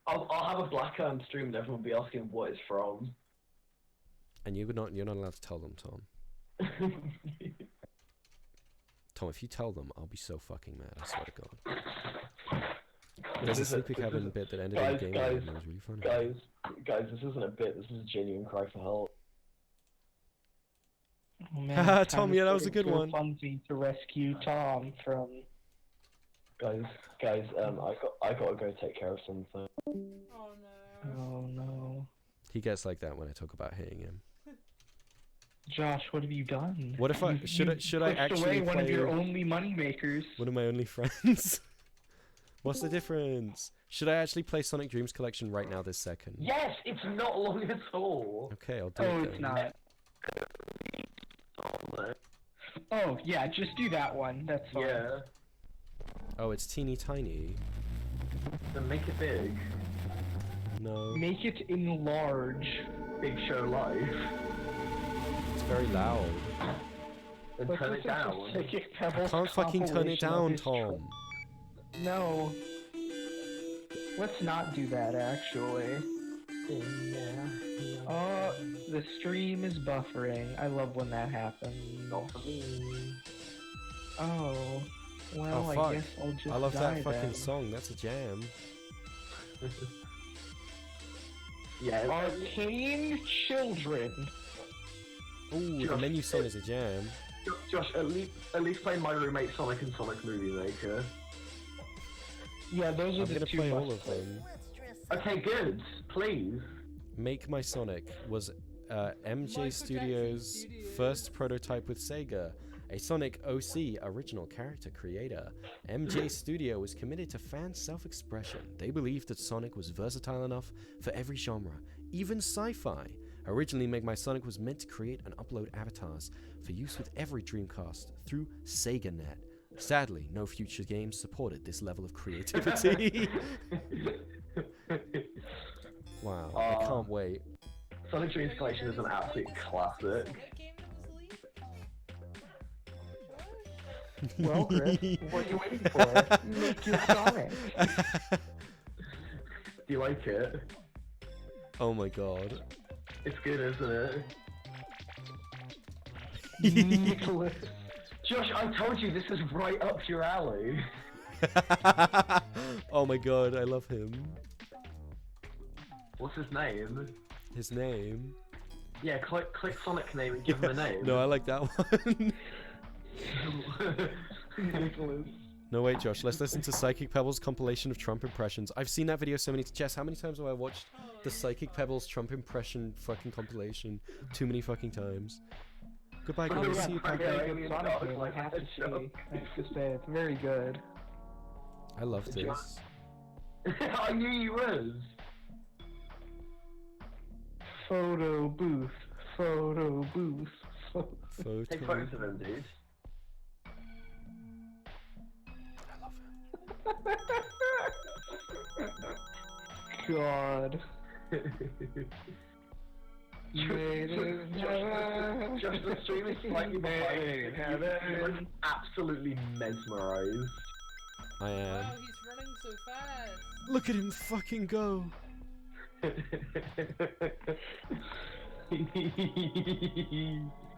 I'll have a black stream and everyone will be asking what it's from. And you're not allowed to tell them, Tom. Tom, if you tell them, I'll be so fucking mad, I swear to God. There's a Sleepy Cabin bit that ended in the game and it was really funny. Guys, this isn't a bit, this is a genuine cry for help. Oh, man, Haha, time Tom, to yeah, that was a start good one. GoFundMe to rescue Tom from. Guys, I gotta go take care of something. Oh no. Oh no, He gets like that when I talk about hitting him. Josh, what have you done? What if I should I pushed actually away one of play your only moneymakers? one of my only friends? What's the difference? Should I actually play Sonic Dreams Collection right now this second? Yes, it's not long at all. Okay, I'll do Oh, it it's then. not. Oh yeah, just do that one. That's fine. Yeah, Oh, it's teeny tiny. then make it big. No, Make it enlarge. Big Show Live. it's very loud. Then Let's turn it listen to down. Psychic I Pebbles can't fucking turn it compilation of down, his Tom. No. Let's not do that, actually. Oh, the stream is buffering. I love when that happens. Not for me. Oh. Well, Oh, I fuck. guess I'll just I love die that fucking then. song. That's a jam. Yeah, Arcane Children. Ooh, the menu song is a jam. Josh, at least play My Roommate Sonic and Sonic Movie Maker. Yeah, those are I'm the gonna two play all must of play. them. Okay, good. Please. Make My Sonic was MJ Michael Studios' Jackson Studios. first prototype with Sega, a Sonic OC original character creator. MJ Studio was committed to fan self-expression. They believed that Sonic was versatile enough for every genre, even sci-fi. Originally, Make My Sonic was meant to create and upload avatars for use with every Dreamcast through SegaNet. Sadly, no future games supported this level of creativity. Wow, I can't wait. Sonic Dreams Collection is an absolute classic. What game that was leaked? Well, Chris, what are you waiting for? Make your Sonic. Do you like it? Oh my god. It's good, isn't it? Nicholas. Josh, I told you this is right up your alley. Oh my god, I love him. What's his name? His name? Yeah, click Sonic name and give him a name. No, I like that one. Nicholas. No, wait, Josh, let's listen to Psychic Pebbles' compilation of Trump impressions. I've seen that video so many Jess, how many times have I watched the Psychic Pebbles Trump impression fucking compilation? Too many fucking times. Goodbye, Oh, guys. yeah, See you, very Papa. good Sonic game, I have to say, it's very good. I love this. I knew you was. Photo booth. Photo booth. Photo. Take photos of him, dude. I love him. God. Just the stream is slightly behind. You're absolutely mesmerized. I am. Wow, he's running so fast. Look at him fucking go. I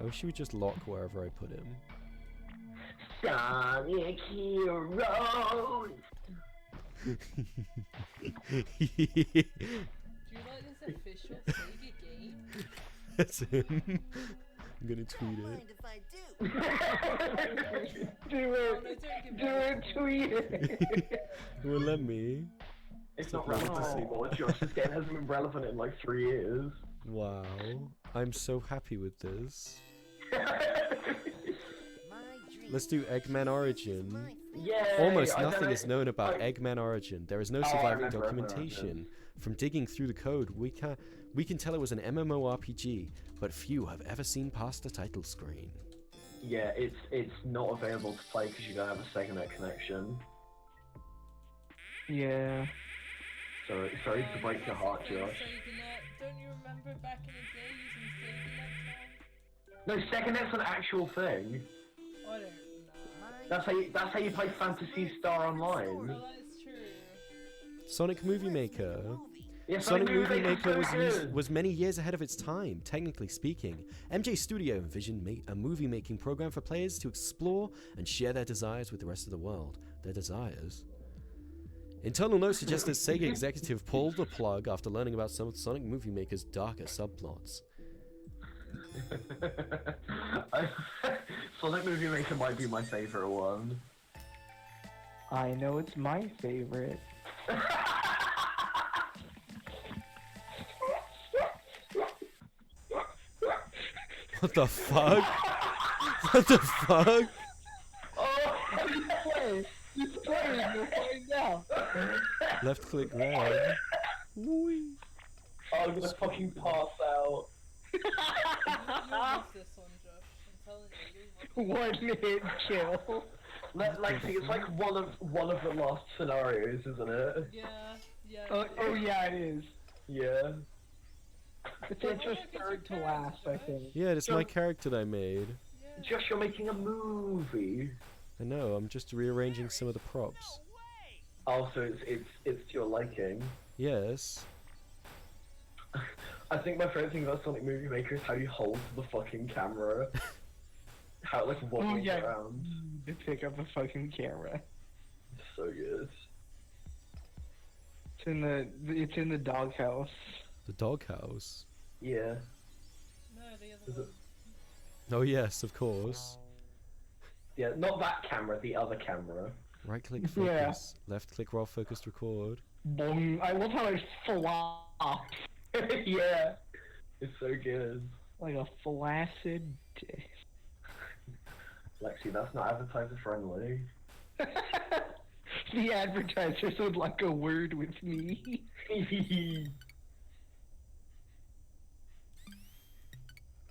wish he would just lock wherever I put him. Sonic Heroes. Do you like this official Sega game? That's him. I'm gonna tweet it. Do it, tweet it. Well, let me. It's not relevant anymore. Josh, this game hasn't been relevant in like 3 years. Wow. I'm so happy with this. Let's do Eggman Origin. Yeah. Almost nothing is known about Eggman Origin. There is no surviving documentation. From digging through the code, we can tell it was an MMORPG, but few have ever seen past the title screen. Yeah, it's not available to play because you don't have a SegaNet connection. Yeah. Sorry to break your heart, Josh. Don't you remember back in the day using SegaNet? No, SegaNet's an actual thing. I don't know. That's how you play Phantasy Star Online. Well, that's true. Sonic Movie Maker. Yeah, Sonic Movie Maker so was many years ahead of its time, technically speaking. MJ Studio envisioned a movie-making program for players to explore and share their desires with the rest of the world. Their desires? Internal notes suggest that Sega executive pulled the plug after learning about some of Sonic Movie Maker's darker subplots. Sonic Movie Maker might be my favorite one. I know it's my favorite. What the fuck? What the fuck? Oh, just play, you'll find out. Left click red. Oh, I'm gonna fucking pass out. One hit kill. Lexi, it's like one of the last scenarios, isn't it? Yeah. Oh yeah, it is. Yeah. It's just third to last, I think. Yeah, it's my character that I made. Josh, you're making a movie. I know, I'm just rearranging some of the props. Oh, so it's to your liking. Yes. I think my favorite thing about Sonic Movie Maker is how you hold the fucking camera. How it like wobbles around. To pick up a fucking camera. It's so good. It's in the doghouse. The doghouse? Yeah. No, the other one. Oh yes, of course. Yeah, not that camera, the other camera. Right click focus, left click raw focused record. Boom. I love how it flops. Yeah. It's so good. Like a flaccid dick. Lexi, that's not advertiser friendly. The advertisers would like a word with me.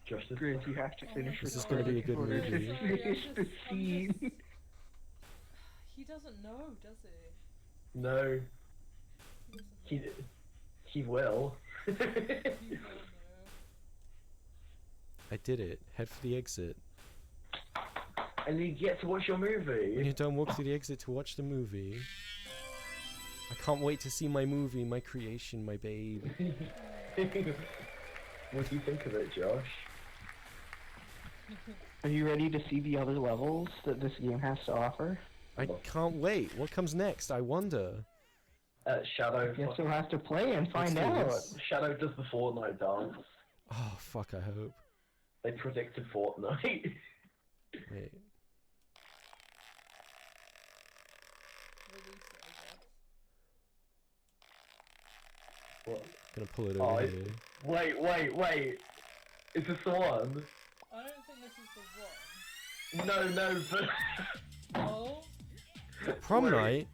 Grizz, you have to finish. This is going to be a good movie. Finish the scene. He doesn't know, does he? No. He will. He will know. I did it. Head for the exit. And you get to watch your movie. When you don't walk through the exit to watch the movie. I can't wait to see my movie, my creation, my babe. What do you think of it, Josh? Are you ready to see the other levels that this game has to offer? I can't wait. What comes next? I wonder. Shadow. Yes, we'll have to play and find out. Shadow does the Fortnite dance. Oh, fuck, I hope. They predicted Fortnite. Wait. What? Gonna pull it over here. Wait. Is this the one? I don't think this is the one. No, but... Oh? Prom night?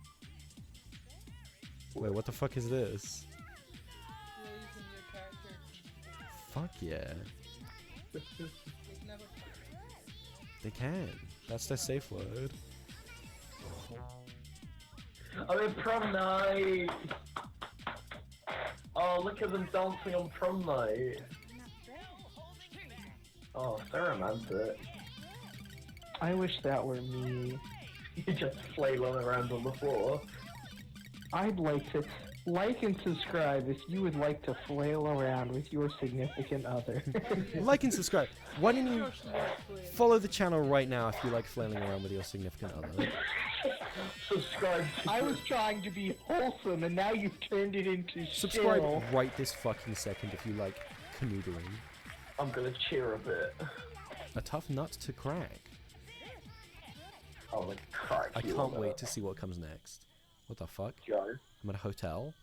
Wait, what the fuck is this? Raising your character. Fuck yeah. They've never They can. That's their safe word. I'm in prom night! Oh, look at them dancing on prom night. Oh, so romantic. I wish that were me. You just flailing around on the floor. I'd like to like and subscribe if you would like to flail around with your significant other. Like and subscribe. Why don't you follow the channel right now if you like flailing around with your significant other? Subscribe. I was trying to be wholesome, and now you've turned it into Subscribe shill. right this fucking second if you like canoodling. I'm gonna cheer a bit. A tough nut to crack. Oh, like crack. I can't wait to see what comes next. What the fuck? Joe. I'm at a hotel.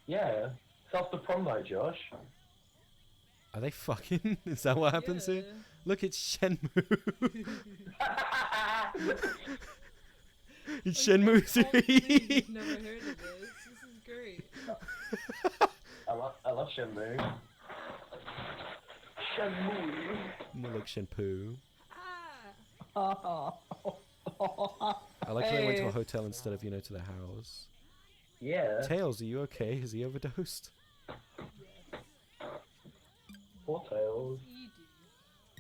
Yeah. It's after prom night, Josh. Are they fucking? Is that what happens here? Look, it's Shenmue. It's Shenmue 3. I've never heard of this. This is great. I love Shenmue. Shenmue. More like Shenpoo. Ah. I like how they went to a hotel instead of, to their house. Yeah. Tails, are you okay? Has he overdosed? Poor Tails.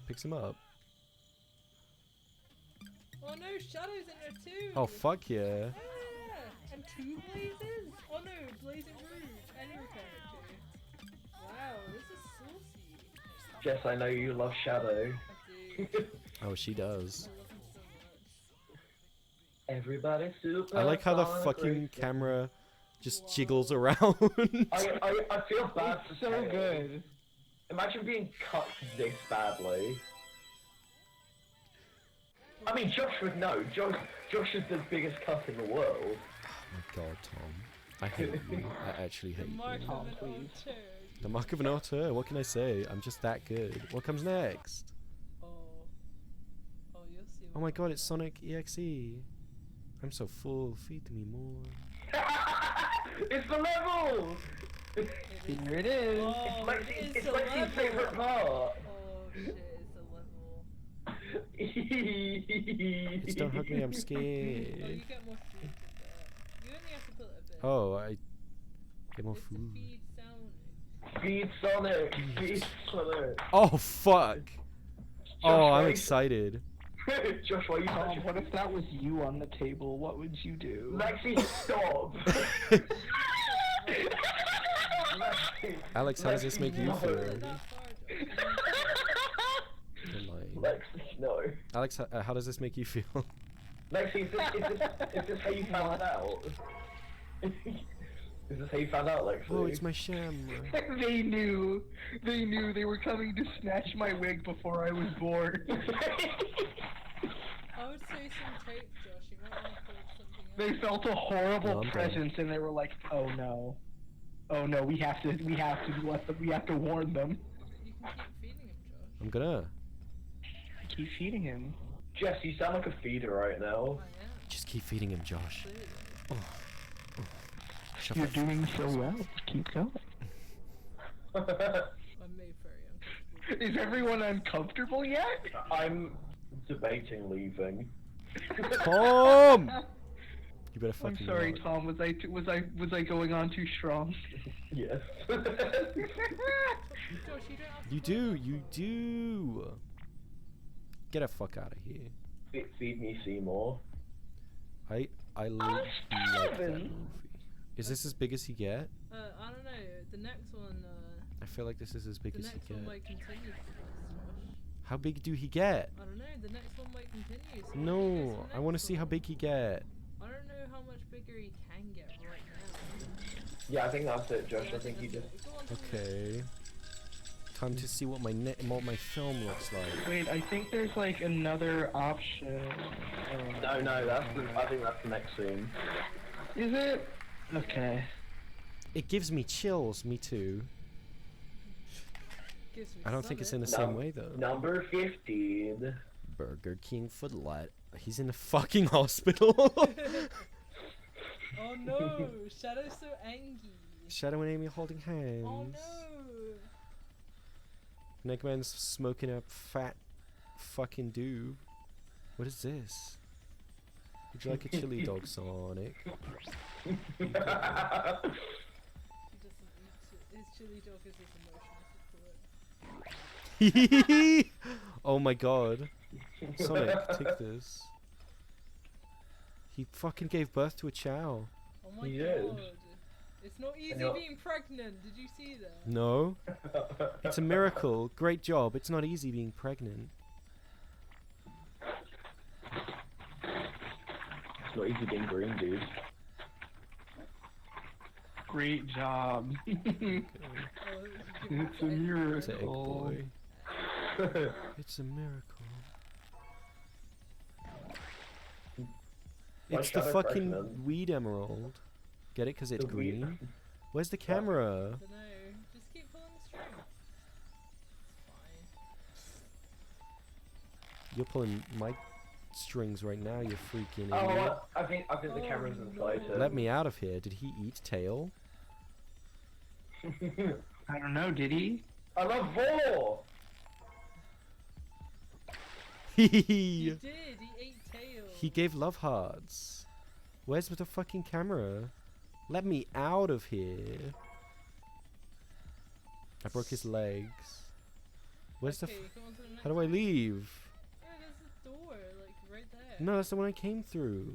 Picks him up. Oh no, Shadow's in there too! Oh, fuck yeah. Yeah. And 2 Blazes? Oh no, Blazing Rouge and your character. Wow, this is saucy. Jess, I know you love Shadow. I do. Oh, she does. I love him so much. Everybody's super. I like how the fun, fucking great. camera just jiggles around. I feel bad for So Tails. good. Imagine being cut this badly. I mean, Josh would know. Josh is the biggest cut in the world. Oh my god, Tom. I hate you. I actually hate Mark you. of an auteur. The mark of an auteur. What can I say? I'm just that good. What comes next? Oh. Oh, you'll see. Oh my god, it's Sonic EXE. I'm so full. Feed me more. It's the level! Here it is. Oh, It's a Lexi's level. favourite part. Oh shit, it's a level. Just don't hug me, I'm Oh, you scared. get more food with that. You only have to put a bit. Oh, I get more It's to food. feed sound. Feed Sonic! Feed Sonic! Oh, fuck! Oh, I'm why- excited. Josh, why are you Tom, touching? what if that was you on the table? What would you do? Lexi, stop! Lexi, Alex, how does this make you no. feel? That far, Josh. Don't lie. Lexi, no. Alex, how does this make you feel? Lexi, is this how you found out? Is this how you found out, Lexi? Oh, it's my sham. They knew. They knew they were coming to snatch my wig before I was born. I would say some tape, Josh. You might want to put something else. They felt a horrible No, I'm done. presence, and they were like, "Oh no, oh no, we have to warn them." You can keep feeding him, Josh. I'm gonna. Keep feeding him. Jess, you sound like a feeder right now. I am. Just keep feeding him, Josh. Clearly. Shut You're the doing so well. Keep going. I'm made very uncomfortable. Is everyone uncomfortable yet? I'm debating leaving. Tom! You better I'm fucking sorry, not. Tom. Was I going on too strong? Yes. Josh, you don't have to You do. Get the fuck out of here. Feed me Seymour. I like that starving. movie. Is this as big as he get? I don't know. The next one, I feel like this is as big the as he next one get. might continue for this, Josh. How big do he get? I don't know. The next one might continue. So No, I want to see how big he get. I don't know how much bigger he can get right now. Yeah, I think that's it, Josh. I think you just. Go on to the next. Okay. Time to see what what my film looks like. Wait, I think there's like another option. No, I think that's the next scene. Is it? Okay. It gives me chills. Me too. Gives me I don't think it's in the something. same way though. Number 15. Burger King Footlight. He's in the fucking hospital. Oh no! Shadow's so angry. Shadow and Amy holding hands. Oh no! Neckman's smoking a fat fucking doob. What is this? Would you like a chili dog, Sonic? He doesn't eat his chili dog is his emotional support. Oh my god. Sonic, take this. He fucking gave birth to a chow. Oh my He god! did. It's not easy know- being pregnant. Did you see that? No. It's a miracle. Great job. It's not easy being pregnant. It's not easy being green, dude. Great job. It's a It's miracle. egg boy. It's a miracle. It's the fucking weed emerald. Get it? Because it's green? Where's the camera? I don't know. Just keep pulling the string. It's fine. You're pulling my strings right now, you freaking Oh, idiot. I think the camera's inside him. Let me out of here. Did he eat tail? I don't know, did he? I love Vor! He He did. He ate tail. gave love hearts. Where's the fucking camera? Let me out of here. I broke his legs. Where's Okay, the come on to the next How do I one. leave? Yeah, there's a door, like right there. No, that's the one I came through.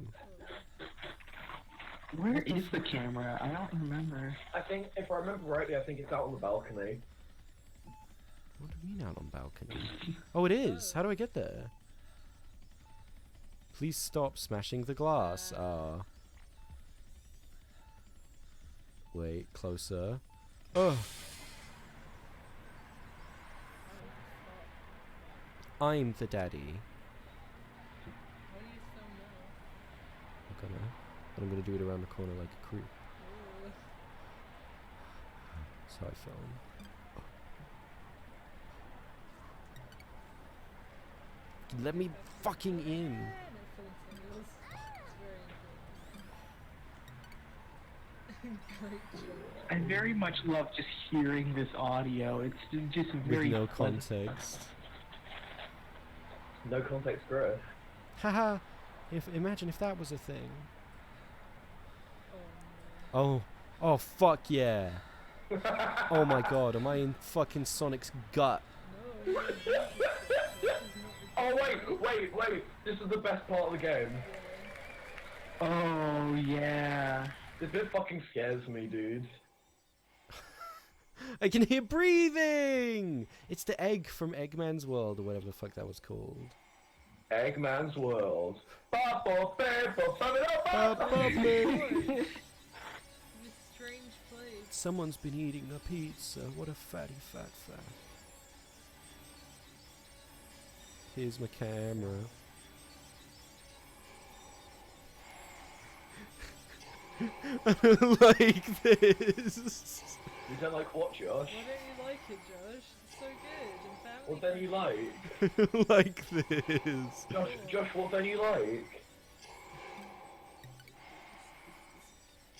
Where is the camera? I don't remember. I think, if I remember rightly, I think it's out on the balcony. What do you mean out on balcony? Oh, it is. How do I get there? Please stop smashing the glass. Wait, closer. Ugh. I'm the daddy. Why do you so know? I'm gonna. But I'm gonna do it around the corner like a creep. Ooh. That's how I film. Let me fucking in. And it fills tingles. It's very important. Great job. I very much love just hearing this audio. It's just very With no pleasant. context. No context growth. Haha. Imagine if that was a thing. Oh no. Oh. Oh fuck yeah. Oh my god, am I in fucking Sonic's gut? No, this is not the Oh wait! This is the best part of the game. Oh, yeah. This bit fucking scares me, dude. I can hear breathing! It's the egg from Eggman's World, or whatever the fuck that was called. Eggman's World. This strange place. Someone's been eating a pizza. What a fatty fat fat. Here's my camera. I don't like this. You don't like what, Josh? Why don't you like it, Josh? It's so good and family. What don't you like? I don't like this. Josh, what don't you like?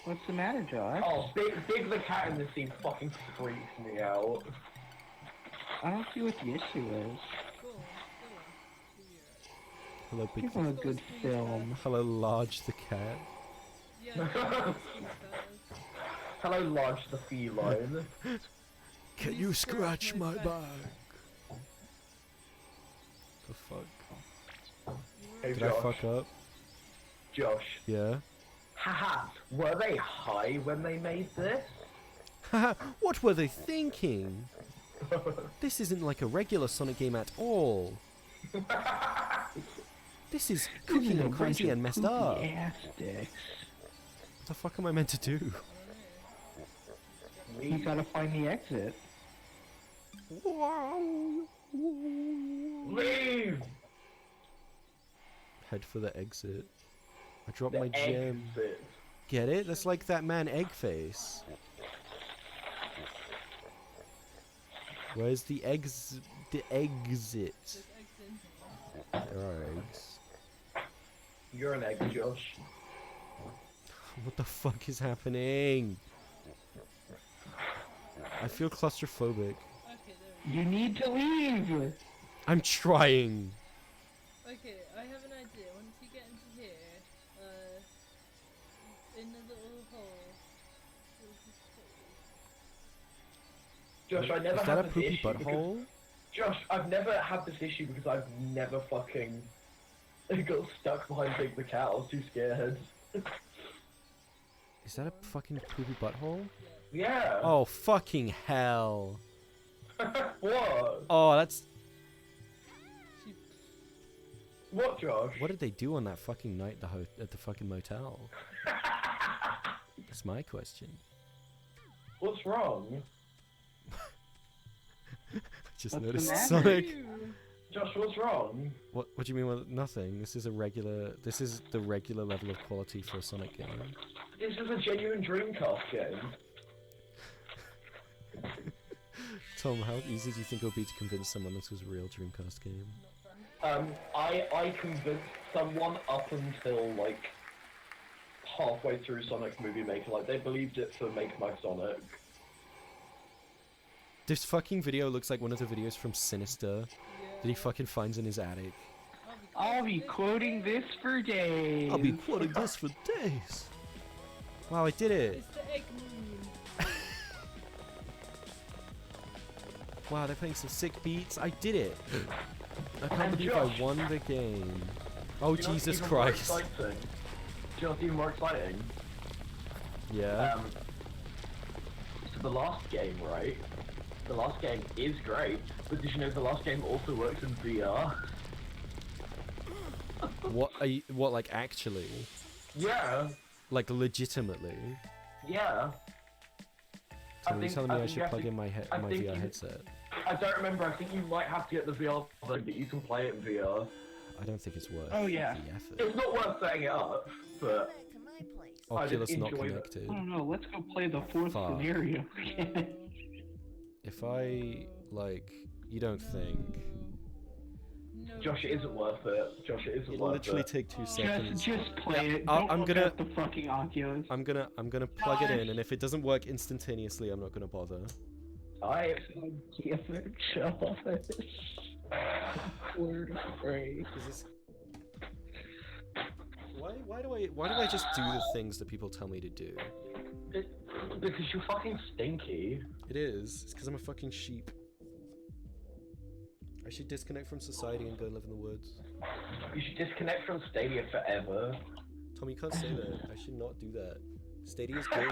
What's the matter, Josh? Oh, Big the cat in this scene fucking freaks me out. I don't see what the issue is. Cool. Hello, big. Give him a good film. Hello, Large the cat. Yeah. Hello, Large the feline. Can you scratch my back? The fuck? Hey, Did Josh. I fuck up? Josh. Yeah. Haha, were they high when they made this? Haha, what were they thinking? This isn't like a regular Sonic game at all. This is cooking and crazy and messed up. Ass sticks. What the fuck am I meant to do? You gotta find the exit. Leave! Head for the exit. I dropped The my gem. exit. Get it? That's like that man Eggface. Where's the eggs? The exit. There are eggs. You're an egg, Josh. What the fuck is happening? I feel claustrophobic. Okay, there You need to leave! I'm trying. Okay, I have an idea. Once you get into here, in the little hole. Josh, I never Is that had a this poopy issue butthole? Josh, I've never had this issue because I've never fucking got stuck behind Big the cat. I was too scared. Is that a fucking poopy butthole? Yeah. Oh, fucking hell. What? Oh, that's... What, Josh? What did they do on that fucking night at the fucking motel? That's my question. What's wrong? Just What's the noticed matter? Sonic. Josh, what's wrong? What do you mean with nothing? This is the regular level of quality for a Sonic game. This is a genuine Dreamcast game. Tom, how easy do you think it would be to convince someone this was a real Dreamcast game? I convinced someone up until like halfway through Sonic Movie Maker, like they believed it for Make My Sonic. This fucking video looks like one of the videos from Sinister that he fucking finds in his attic. I'll be quoting this for days. I'll be quoting this for days. Wow, I did it. It's the egg moon. Wow, they're playing some sick beats. I did it. I can't believe I won the game. Oh, Jesus Christ. Do you know what's even more exciting? Yeah. So the last game, right? The last game is great, but did you know the last game also works in VR? What are you, what, like, actually? Yeah. Like, legitimately? Yeah. So you're telling me I should plug in my VR headset? I don't remember, I think you might have to get the VR version, but you can play it in VR. I don't think it's worth Oh, yeah. the effort. It's not worth setting it up, but... Oculus not connected. I don't know, let's go play the fourth Fuck. scenario again. If I, like, you don't think... Josh, it isn't worth it. Josh, it isn't It'll worth literally it. take 2 seconds. Just play it. I'm Don't look gonna- at the fucking Oculus. I'm gonna plug it in, and if it doesn't work instantaneously, I'm not gonna bother. Damn it, Josh. Word of phrase. Why do I just do the things that people tell me to do? Because you're fucking stinky. It is. It's because I'm a fucking sheep. I should disconnect from society and go live in the woods. You should disconnect from Stadia forever. Tom, you can't say that. I should not do that. Stadia's good.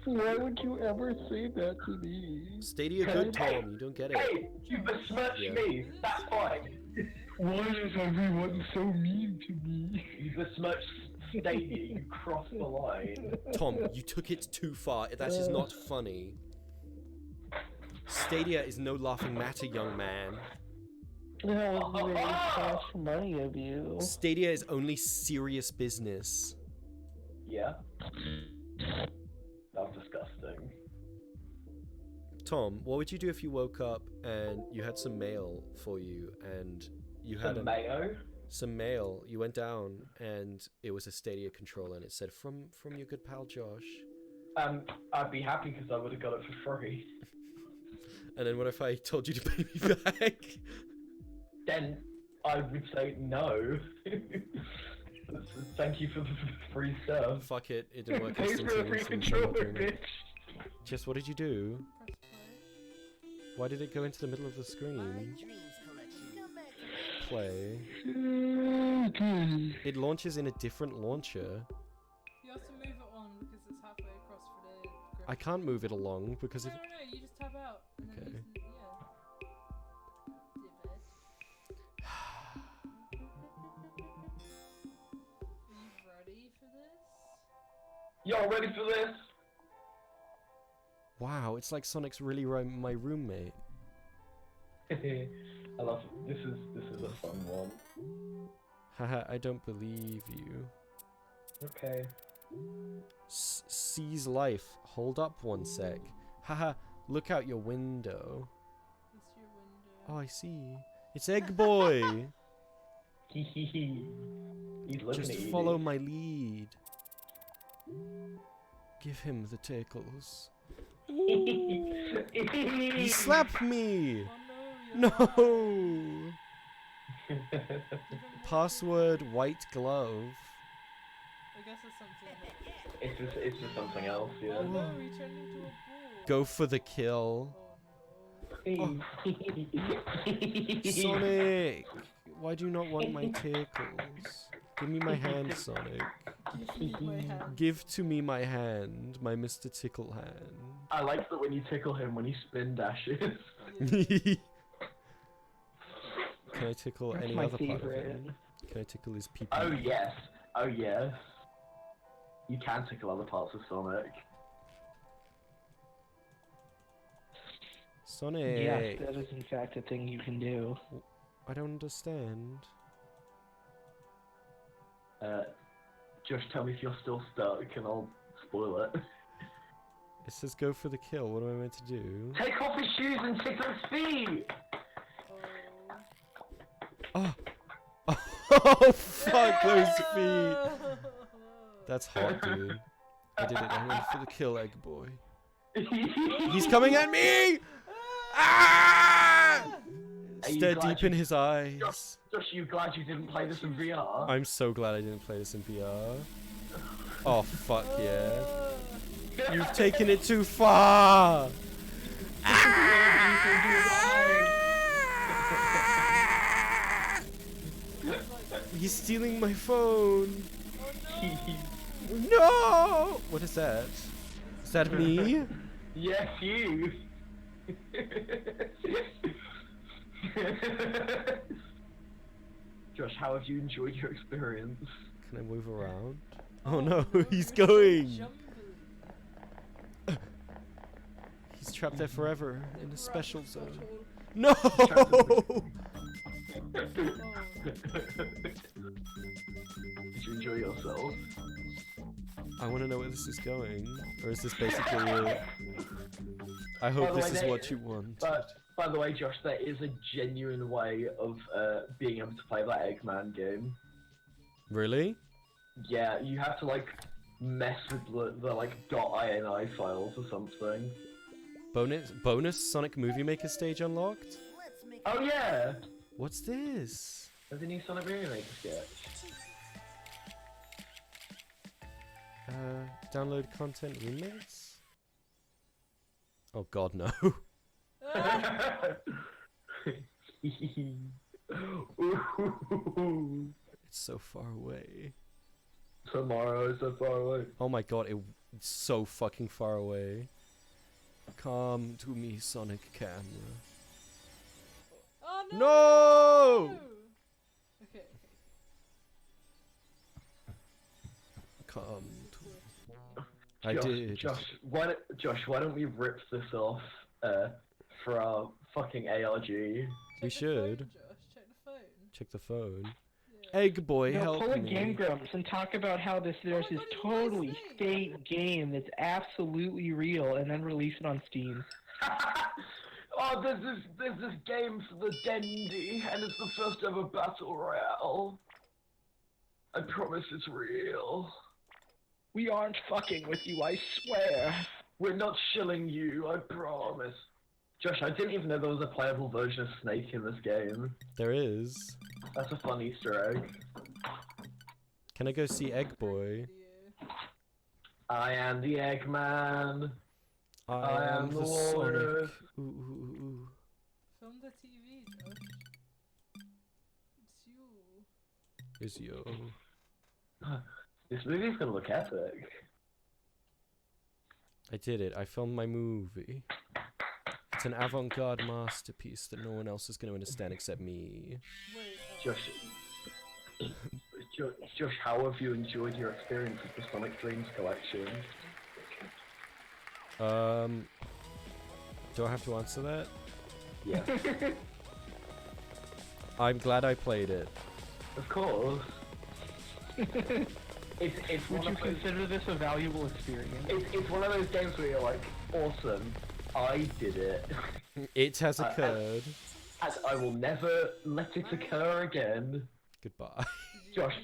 Why would you ever say that to me? Stadia good, Tom. You don't get it. Hey, you besmirched me. That's fine. Why is everyone so mean to me? You besmirched Stadia. You crossed the line. Tom, you took it too far. That is not funny. Stadia is no laughing matter, young man. That was really cash money of you. Stadia is only serious business. Yeah. That was disgusting. Tom, what would you do if you woke up and you had some mail for you and you had some mail? You went down and it was a Stadia controller and it said from your good pal Josh. I'd be happy because I would have got it for free. And then what if I told you to pay me back? Then I would say no. Thank you for the free stuff. Fuck it, it didn't work Thanks for the free instantaneously, so I'm not controller, doing it. bitch. Just what did you do? Why did it go into the middle of the screen? Play. It launches in a different launcher. You have to move it on because it's halfway across for the grip. I can't move it along because if... No, you just tab out. And then Okay. you can, Are you ready for this? Y'all ready for this? Wow, it's like Sonic's really my roommate. I love it. This is a fun one. Haha, I don't believe you. Okay. Seize life. Hold up one sec. Haha, look out your window. It's your window. Oh, I see. It's Egg Boy. He's looking Just at you. follow my lead. Give him the tickles. He slapped me! Oh no, No! Password white glove. I guess it's something else. It's just something else, yeah. Oh no, he turned into a bull. Go for the kill. Oh Sonic! Why do you not want my tickles? Give me my hand, Sonic. Give to me my hand, my Mr. Tickle hand. I like that when you tickle him when he spin dashes. Can I tickle That's any my other part of favorite. him? Can I tickle his pee-pee? Oh yes. Oh yes. You can tickle other parts of Sonic. Sonic! Yes, that is in fact a thing you can do. I don't understand. Just tell me if you're still stuck and I'll spoil it. It says go for the kill. What am I meant to do? Take off his shoes and tickle his feet! Oh! Oh, fuck those feet! That's hot, dude. I did it. I went for the kill, egg boy. He's coming at me! Ah! Stare deep in his eyes. Josh, you glad you didn't play this in VR? I'm so glad I didn't play this in VR. Oh, fuck yeah. You've taken it too far! He's stealing my phone! No! What is that? Is that me? Yes, you! Josh, how have you enjoyed your experience? Can I move around? Oh no, he's going! He's trapped there forever in a special zone. No! Did you enjoy yourself? I want to know where this is going. Or is this basically it? I hope this is what you want. By the way, Josh, there is a genuine way of being able to play that Eggman game. Really? Yeah, you have to like mess with the like .ini files or something. Bonus Sonic Movie Maker stage unlocked? Oh yeah! What's this? There's a new Sonic Movie Maker sketch. Download content roommates? Oh god, no. It's so far away. Tomorrow is so far away. Oh my god, it's so fucking far away. Come to me, Sonic camera. Oh no! No! Okay. Come to I did. Josh, why don't we rip this off for our fucking ARG? We should. Check the phone. Check the phone. Egg boy, No, help pull a me. Game Grumps and talk about how there's this totally fake game that's absolutely real, and then release it on Steam. Oh, there's this game for the Dendy, and it's the first ever battle royale. I promise it's real. We aren't fucking with you, I swear. We're not shilling you, I promise. Josh, I didn't even know there was a playable version of Snake in this game. There is. That's a fun Easter egg. Can I go see Egg Boy? I am the Eggman. I am the Sonic. Lord. Ooh. Film the TV, Josh. It's you. Is yo. This movie's gonna look epic. I did it. I filmed my movie. It's an avant-garde masterpiece that no one else is going to understand except me. Josh, how have you enjoyed your experience with the Sonic Dreams collection? Do I have to answer that? Yeah. I'm glad I played it. Of course. Would you consider this a valuable experience? It's one of those games where you're like, awesome, I did it. It has occurred. And I will never let it occur again. Goodbye. Josh,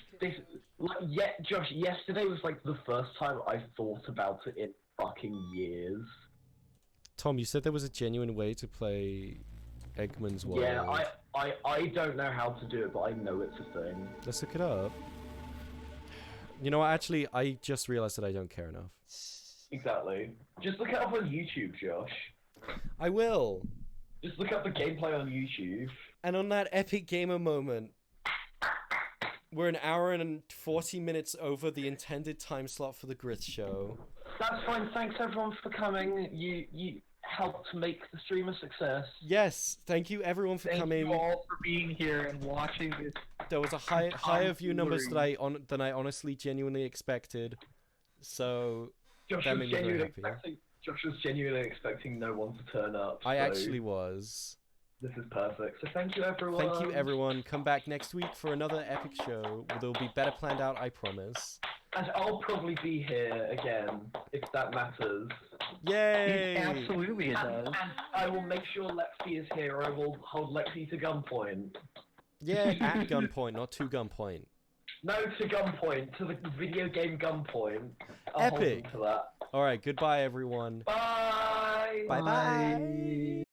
Josh, yesterday was like the first time I thought about it in fucking years. Tom, you said there was a genuine way to play Eggman's World. Yeah, I don't know how to do it, but I know it's a thing. Let's look it up. You know what, actually, I just realized that I don't care enough. Exactly. Just look it up on YouTube, Josh. I will. Just look up the gameplay on YouTube. And on that epic gamer moment, we're an hour and 40 minutes over the intended time slot for the GRYITH show. That's fine. Thanks everyone for coming. You helped make the stream a success. Yes, thank you everyone for coming. Thank you all for being here and watching this. There was a higher view numbers than I honestly genuinely expected. So that made me very happy. Josh was genuinely expecting no one to turn up. I actually was. This is perfect. So thank you everyone. Thank you everyone. Come back next week for another epic show. There'll be better planned out, I promise. And I'll probably be here again, if that matters. Yay! Absolutely it does. And I will make sure Lexi is here, or I will hold Lexi to gunpoint. Yeah, at gunpoint, not to gunpoint. No, to gunpoint, to the video game gunpoint. I'll Epic! hold them to that. Alright, goodbye everyone. Bye! Bye-bye!